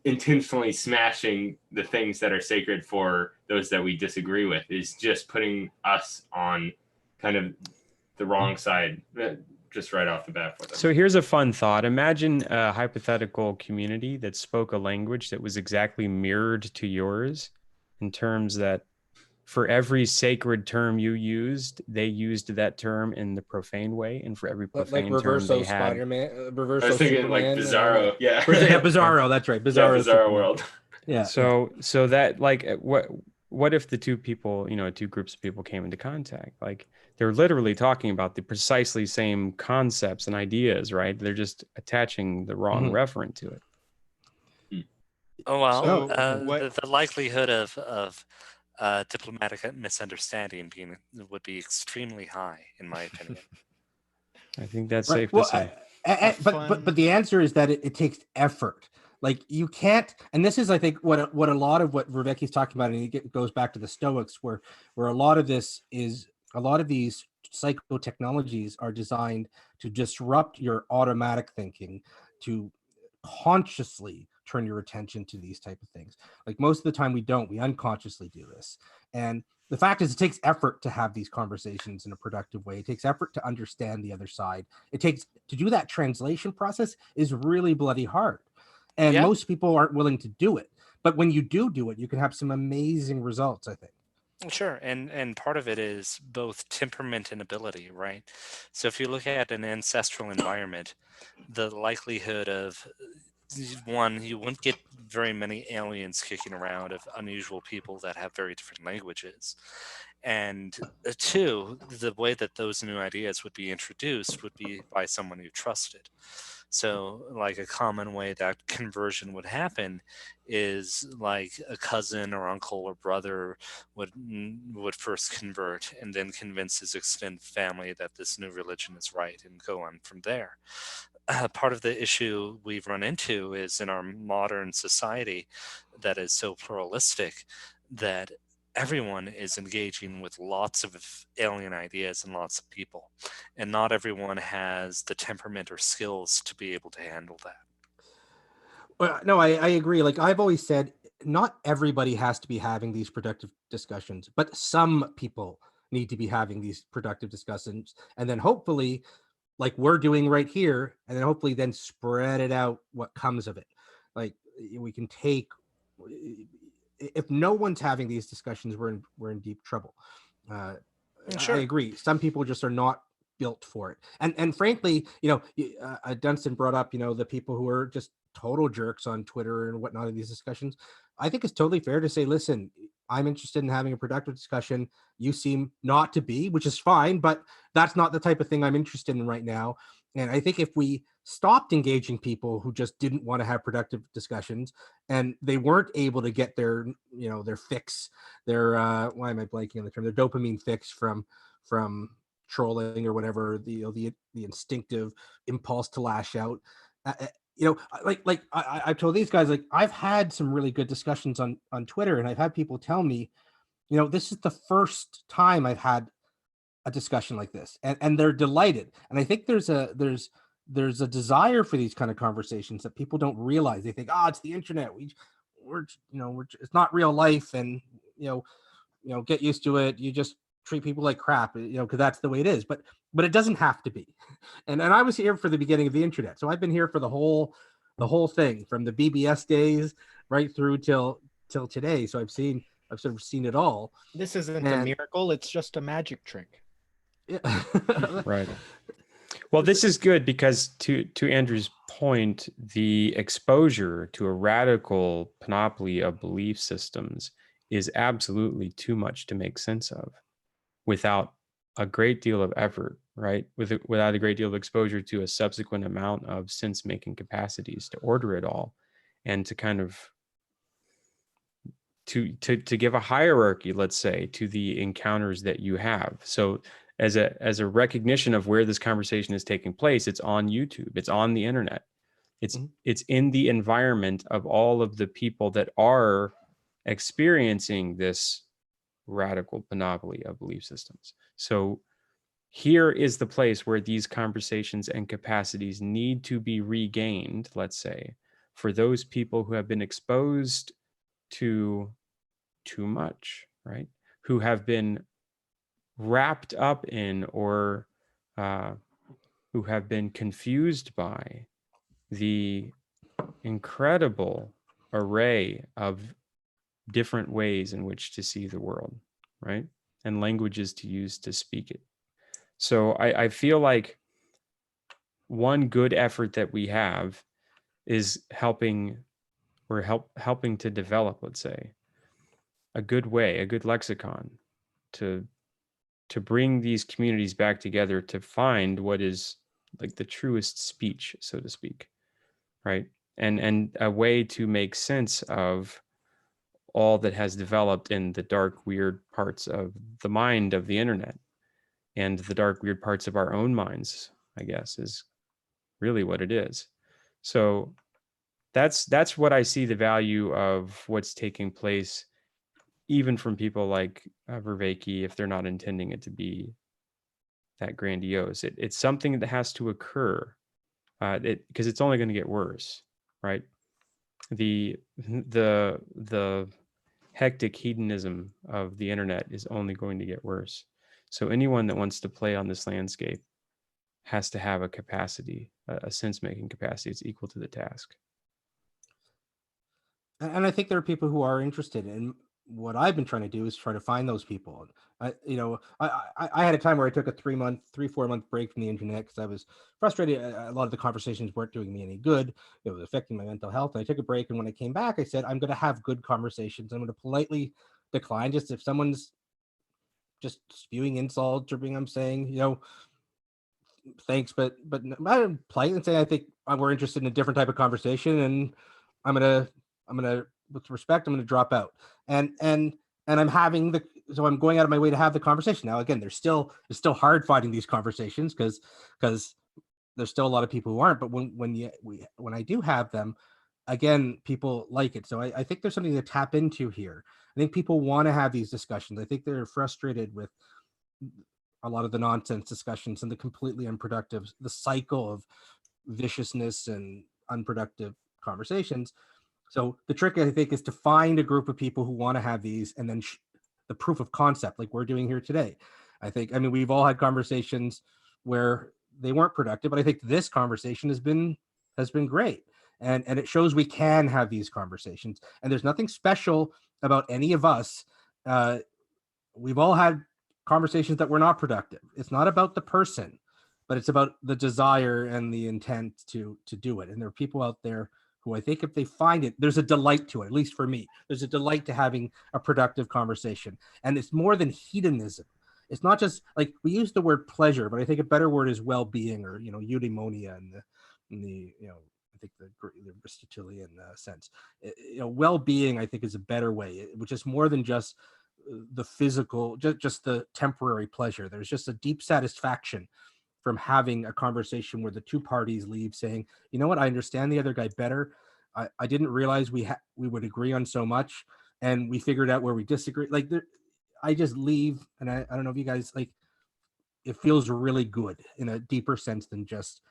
intentionally smashing the things that are sacred for those that we disagree with is just putting us on kind of the wrong side, just right off the bat for them. So here's a fun thought. Imagine a hypothetical community that spoke a language that was exactly mirrored to yours, in terms that for every sacred term you used, they used that term in the profane way, and for every profane like term they Reverso had. Spider-Man, Reverso I was thinking Superman, like Bizarro, yeah. yeah, Bizarro. That's right, Bizarro. Yeah, Bizarro World. Yeah. So that, like, what if the two people, two groups of people came into contact? Like, they're literally talking about the precisely same concepts and ideas, right? They're just attaching the wrong referent to it. Oh well, So the likelihood of diplomatic misunderstanding would be extremely high, in my opinion. I think that's safe to say. But the answer is that it takes effort. Like, you can't, and this is, I think, what a lot of what Vervaeke's talking about, and it goes back to the Stoics, where a lot of these psychotechnologies are designed to disrupt your automatic thinking, to consciously turn your attention to these type of things. Like, most of the time we unconsciously do this. And the fact is, it takes effort to have these conversations in a productive way. It takes effort to understand the other side. It takes to do that translation process is really bloody hard. And most people aren't willing to do it. But when you do it, you can have some amazing results, I think. Sure, and part of it is both temperament and ability, right? So if you look at an ancestral environment, the likelihood of, one, you wouldn't get very many aliens kicking around of unusual people that have very different languages. And two, the way that those new ideas would be introduced would be by someone you trusted. So, like, a common way that conversion would happen is like a cousin or uncle or brother would first convert and then convince his extended family that this new religion is right, and go on from there. Part of the issue we've run into is in our modern society that is so pluralistic that everyone is engaging with lots of alien ideas and lots of people, and not everyone has the temperament or skills to be able to handle that. Well, no, I agree. Like, I've always said, not everybody has to be having these productive discussions, but some people need to be having these productive discussions, and then hopefully, like we're doing right here, and then hopefully then spread it out what comes of it. Like, we can take, if no one's having these discussions, we're in deep trouble. Sure. I agree. Some people just are not built for it. And frankly, Dunstan brought up, the people who are just total jerks on Twitter and whatnot in these discussions. I think it's totally fair to say, listen, I'm interested in having a productive discussion. You seem not to be, which is fine, but that's not the type of thing I'm interested in right now. And I think if we stopped engaging people who just didn't want to have productive discussions, and they weren't able to get their, their fix, their why am I blanking on the term, their dopamine fix from trolling or whatever, the instinctive impulse to lash out. I've told these guys, like, I've had some really good discussions on Twitter, and I've had people tell me, this is the first time I've had a discussion like this, and they're delighted. And I think there's a desire for these kind of conversations that people don't realize. They think, it's the internet. We're it's not real life, and get used to it. You just treat people like crap, because that's the way it is. But it doesn't have to be. And I was here for the beginning of the internet, so I've been here for the whole thing, from the BBS days right through till today. So I've sort of seen it all. This isn't a miracle; it's just a magic trick. Yeah. Right. Well, this is good because to Andrew's point, the exposure to a radical panoply of belief systems is absolutely too much to make sense of without a great deal of effort, right? Without a great deal of exposure to a subsequent amount of sense-making capacities to order it all, and to kind of to give a hierarchy, let's say, to the encounters that you have. So as a recognition of where this conversation is taking place, it's on YouTube, it's on the internet, it's in the environment of all of the people that are experiencing this radical panoply of belief systems. So here is the place where these conversations and capacities need to be regained, let's say, for those people who have been exposed to too much, right? Who have been wrapped up in, or who have been confused by the incredible array of different ways in which to see the world, right? And languages to use to speak it. So I feel like one good effort that we have is helping to develop, let's say, a good lexicon to bring these communities back together, to find what is like the truest speech, so to speak, right? And a way to make sense of all that has developed in the dark, weird parts of the mind of the internet, and the dark, weird parts of our own minds, I guess, is really what it is. So that's what I see the value of what's taking place, even from people like Vervaeke, if they're not intending it to be that grandiose. It's something that has to occur, because it's only going to get worse, right? The hectic hedonism of the internet is only going to get worse. So anyone that wants to play on this landscape has to have a capacity, a sense-making capacity that's equal to the task. And I think there are people who are interested in what I've been trying to do, is try to find those people. I had a time where I took a 3-4 month break from the internet because I was frustrated. A lot of the conversations weren't doing me any good. It was affecting my mental health. And I took a break. And when I came back, I said, I'm going to have good conversations. I'm going to politely decline. Just if someone's just spewing insults or being, I'm saying, thanks, but I'm polite and say, I think we're interested in a different type of conversation, and I'm gonna, with respect, I'm gonna drop out. And I'm having so I'm going out of my way to have the conversation. Now, again, it's still hard finding these conversations because there's still a lot of people who aren't. But when I do have them, again, people like it. So I think there's something to tap into here. I think people want to have these discussions. I think they're frustrated with a lot of the nonsense discussions and the completely unproductive, the cycle of viciousness and unproductive conversations. So the trick, I think, is to find a group of people who want to have these, and then the proof of concept, like we're doing here today. I mean, we've all had conversations where they weren't productive, but I think this conversation has been great. And it shows we can have these conversations. And there's nothing special about any of us. We've all had conversations that were not productive. It's not about the person, but it's about the desire and the intent to do it. And there are people out there who, I think, if they find it, there's a delight to it. At least for me, there's a delight to having a productive conversation. And it's more than hedonism. It's not just like, we use the word pleasure, but I think a better word is well-being, or eudaimonia, and in the, I think the Aristotelian sense. Well-being, I think, is a better way, which is more than just the physical, just the temporary pleasure. There's just a deep satisfaction from having a conversation where the two parties leave saying, you know what, I understand the other guy better. I didn't realize we would agree on so much, and we figured out where we disagree. Like, I just leave, and I don't know if you guys, like, it feels really good in a deeper sense than just,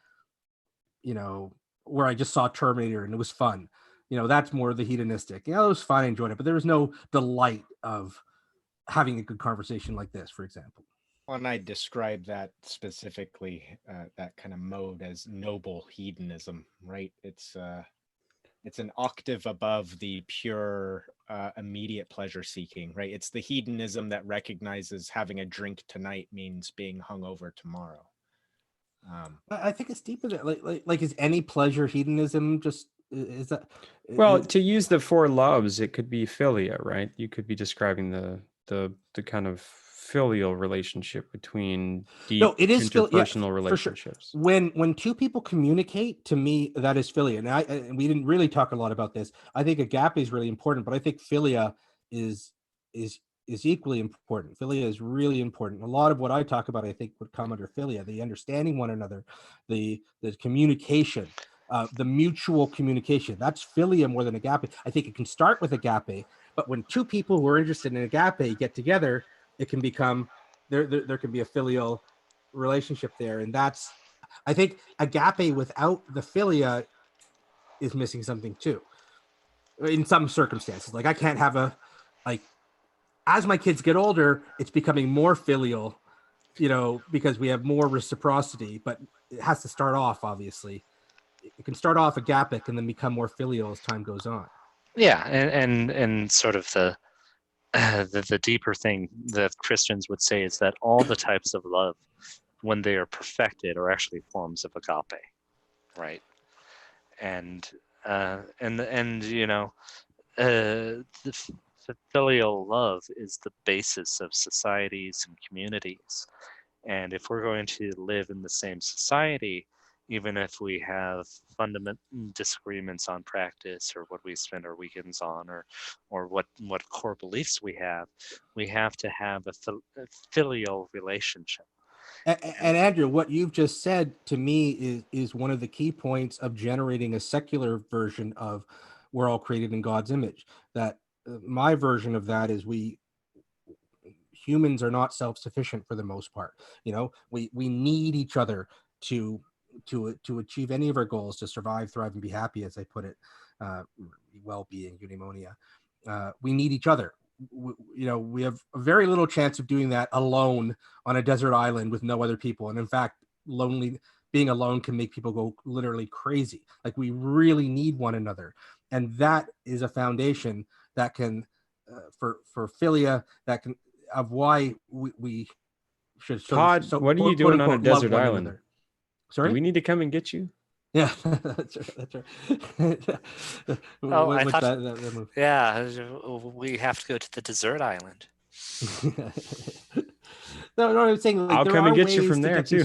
where I just saw Terminator and it was fun. That's more the hedonistic. It was fun, I enjoyed it, but there was no delight of having a good conversation like this, for example. Well, and I describe that specifically, that kind of mode, as noble hedonism, right? It's an octave above the pure immediate pleasure seeking, right? It's the hedonism that recognizes having a drink tonight means being hungover tomorrow. I think it's deeper than like is any pleasure hedonism? Just is that? Well, to use the four loves, it could be philia, right? You could be describing the kind of filial relationship between deep interpersonal relationships. For sure. When two people communicate, to me, that is philia. And we didn't really talk a lot about this. I think agape is really important, but I think philia is equally important. Philia is really important. A lot of what I talk about, I think, would come under philia: the understanding one another, the communication, the mutual communication. That's philia more than agape. I think it can start with agape, but when two people who are interested in agape get together, it can become there can be a filial relationship there, and that's, I think, agape without the philia is missing something too. In some circumstances, like I can't have as my kids get older, it's becoming more filial, because we have more reciprocity, but it has to start off, obviously. It can start off agapic and then become more filial as time goes on. Yeah, and sort of the deeper thing that Christians would say is that all the types of love, when they are perfected, are actually forms of agape, right? And the filial love is the basis of societies and communities. And if we're going to live in the same society, even if we have fundamental disagreements on practice or what we spend our weekends on, or what core beliefs we have to have a filial relationship. And Andrew, what you've just said to me is one of the key points of generating a secular version of we're all created in God's image. That my version of that is humans are not self-sufficient for the most part. We need each other to achieve any of our goals, to survive, thrive, and be happy, as I put it, well-being, eudaimonia. We need each other. We have a very little chance of doing that alone on a desert island with no other people. And in fact, being alone can make people go literally crazy. Like, we really need one another. And that is a foundation that can, for philia, that can, of why we should. Todd, what are you doing on a desert island? Another. Sorry? Do we need to come and get you? Yeah, that's right. I thought, that move. Yeah, we have to go to the desert island. No, I'm saying, like, I'll come and get you from there too.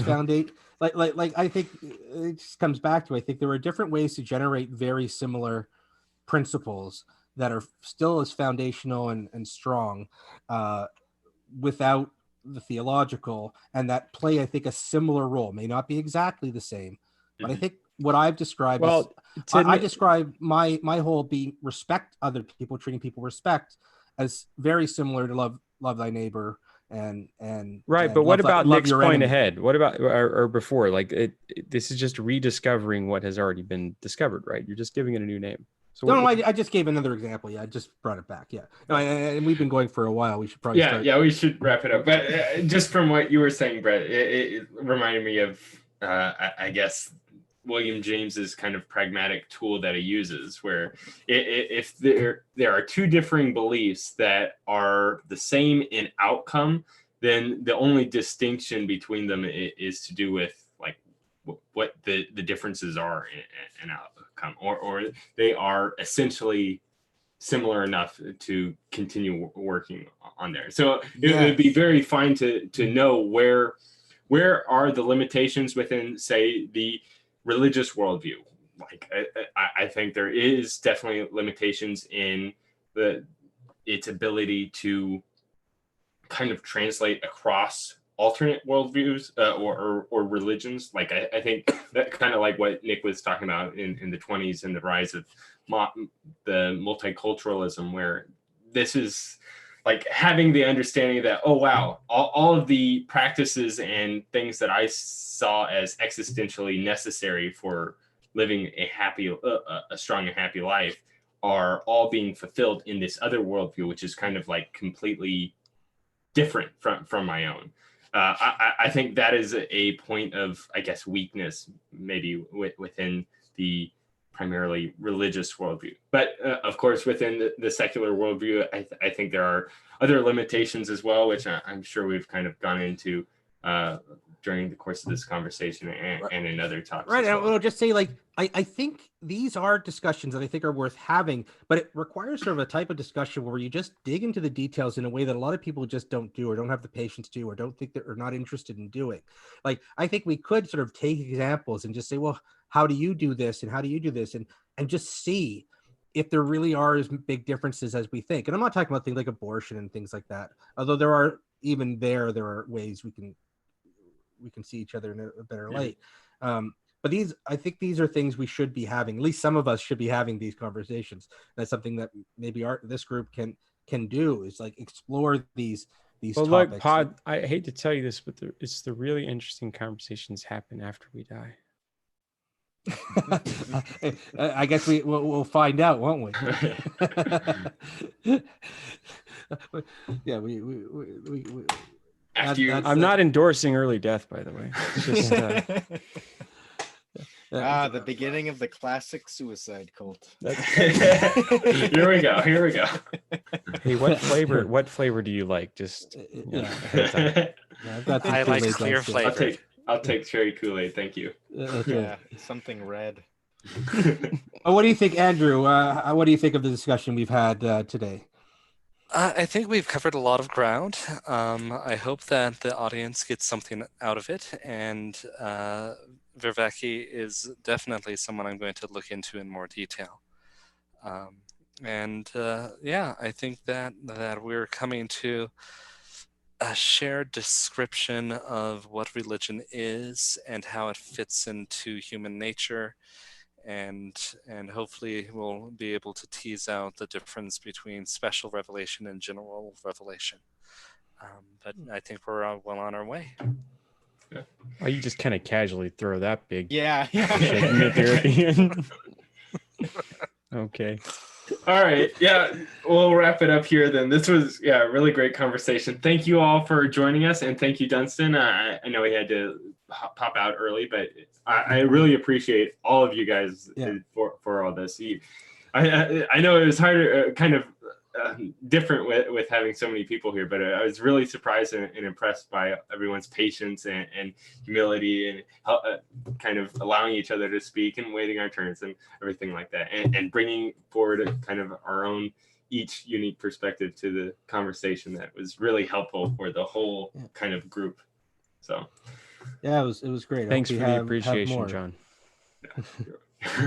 Like I think it just comes back to, I think there are different ways to generate very similar principles that are still as foundational and strong, without the theological, and that play, I think, a similar role. May not be exactly the same, but I think what I've described, I describe my whole being respect other people, treating people respect, as very similar to love thy neighbor and right. And but what about next point enemy. Ahead? What about or before? Like this is just rediscovering what has already been discovered, right? You're just giving it a new name. So I just gave another example. Yeah, I just brought it back. Yeah, no, and we've been going for a while. We should probably start. We should wrap it up. But just from what you were saying, Brett, it reminded me of I guess William James's kind of pragmatic tool that he uses, where if there are two differing beliefs that are the same in outcome, then the only distinction between them is to do with like what the differences are in outcome, or they are essentially similar enough to continue working on there. So it would be very fine to know where are the limitations within, say, the religious worldview. Like I think there is definitely limitations in its ability to kind of translate across alternate worldviews or religions. Like I think that kind of like what Nick was talking about in the 20s and the rise of the multiculturalism, where this is like having the understanding that, oh, wow, all of the practices and things that I saw as existentially necessary for living a happy, a strong and happy life are all being fulfilled in this other worldview, which is kind of like completely different from my own. I think that is a point of, I guess, weakness maybe within the primarily religious worldview. But of course, within the secular worldview, I think there are other limitations as well, which I'm sure we've kind of gone into during the course of this conversation and in other talks. Right. Well. And I'll just say, like, I think these are discussions that I think are worth having, but it requires sort of a type of discussion where you just dig into the details in a way that a lot of people just don't do, or don't have the patience to, or don't think that are not interested in doing. Like, I think we could sort of take examples and just say, well, how do you do this? And how do you do this? And just see if there really are as big differences as we think. And I'm not talking about things like abortion and things like that, although there are are ways we can see each other in a better light. But I think these are things we should be having. At least some of us should be having these conversations. That's something that maybe this group can do, is like explore these well, topics. Look, Pod, I hate to tell you this, but it's the really interesting conversations happen after we die. I guess we'll find out, won't we? Yeah, we I'm not endorsing early death, by the way. It's just the beginning of the classic suicide cult. Here we go. Hey, what flavor do you like? Just I like clear flavor. I'll take cherry Kool-Aid. Thank you. Yeah, something red. What do you think, Andrew? What do you think of the discussion we've had today? I think we've covered a lot of ground. I hope that the audience gets something out of it, and Vervaeke is definitely someone I'm going to look into in more detail. I think that we're coming to a shared description of what religion is and how it fits into human nature. And hopefully we'll be able to tease out the difference between special revelation and general revelation. But I think we're well on our way. Yeah. Oh, you just kind of casually throw that big shaking it there at the end. Okay. All right. Yeah, we'll wrap it up here then. This was a really great conversation. Thank you all for joining us, and thank you, Dunstan. I know he had to pop out early, but I really appreciate all of you guys for all this. I know it was hard, kind of different with having so many people here, but I was really surprised and impressed by everyone's patience and humility and kind of allowing each other to speak and waiting our turns and everything like that, and bringing forward kind of our own each unique perspective to the conversation that was really helpful for the whole kind of group. So yeah, it was great. Thanks for the appreciation, John.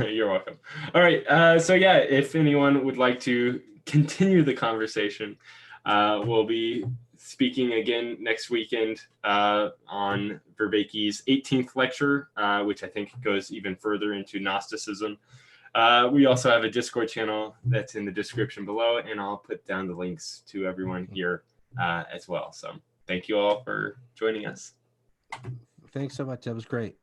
You're welcome. All right. So if anyone would like to continue the conversation, we'll be speaking again next weekend on Vervaeke's 18th lecture, which I think goes even further into Gnosticism. We also have a Discord channel that's in the description below, and I'll put down the links to everyone here as well. So thank you all for joining us. Thanks so much. That was great.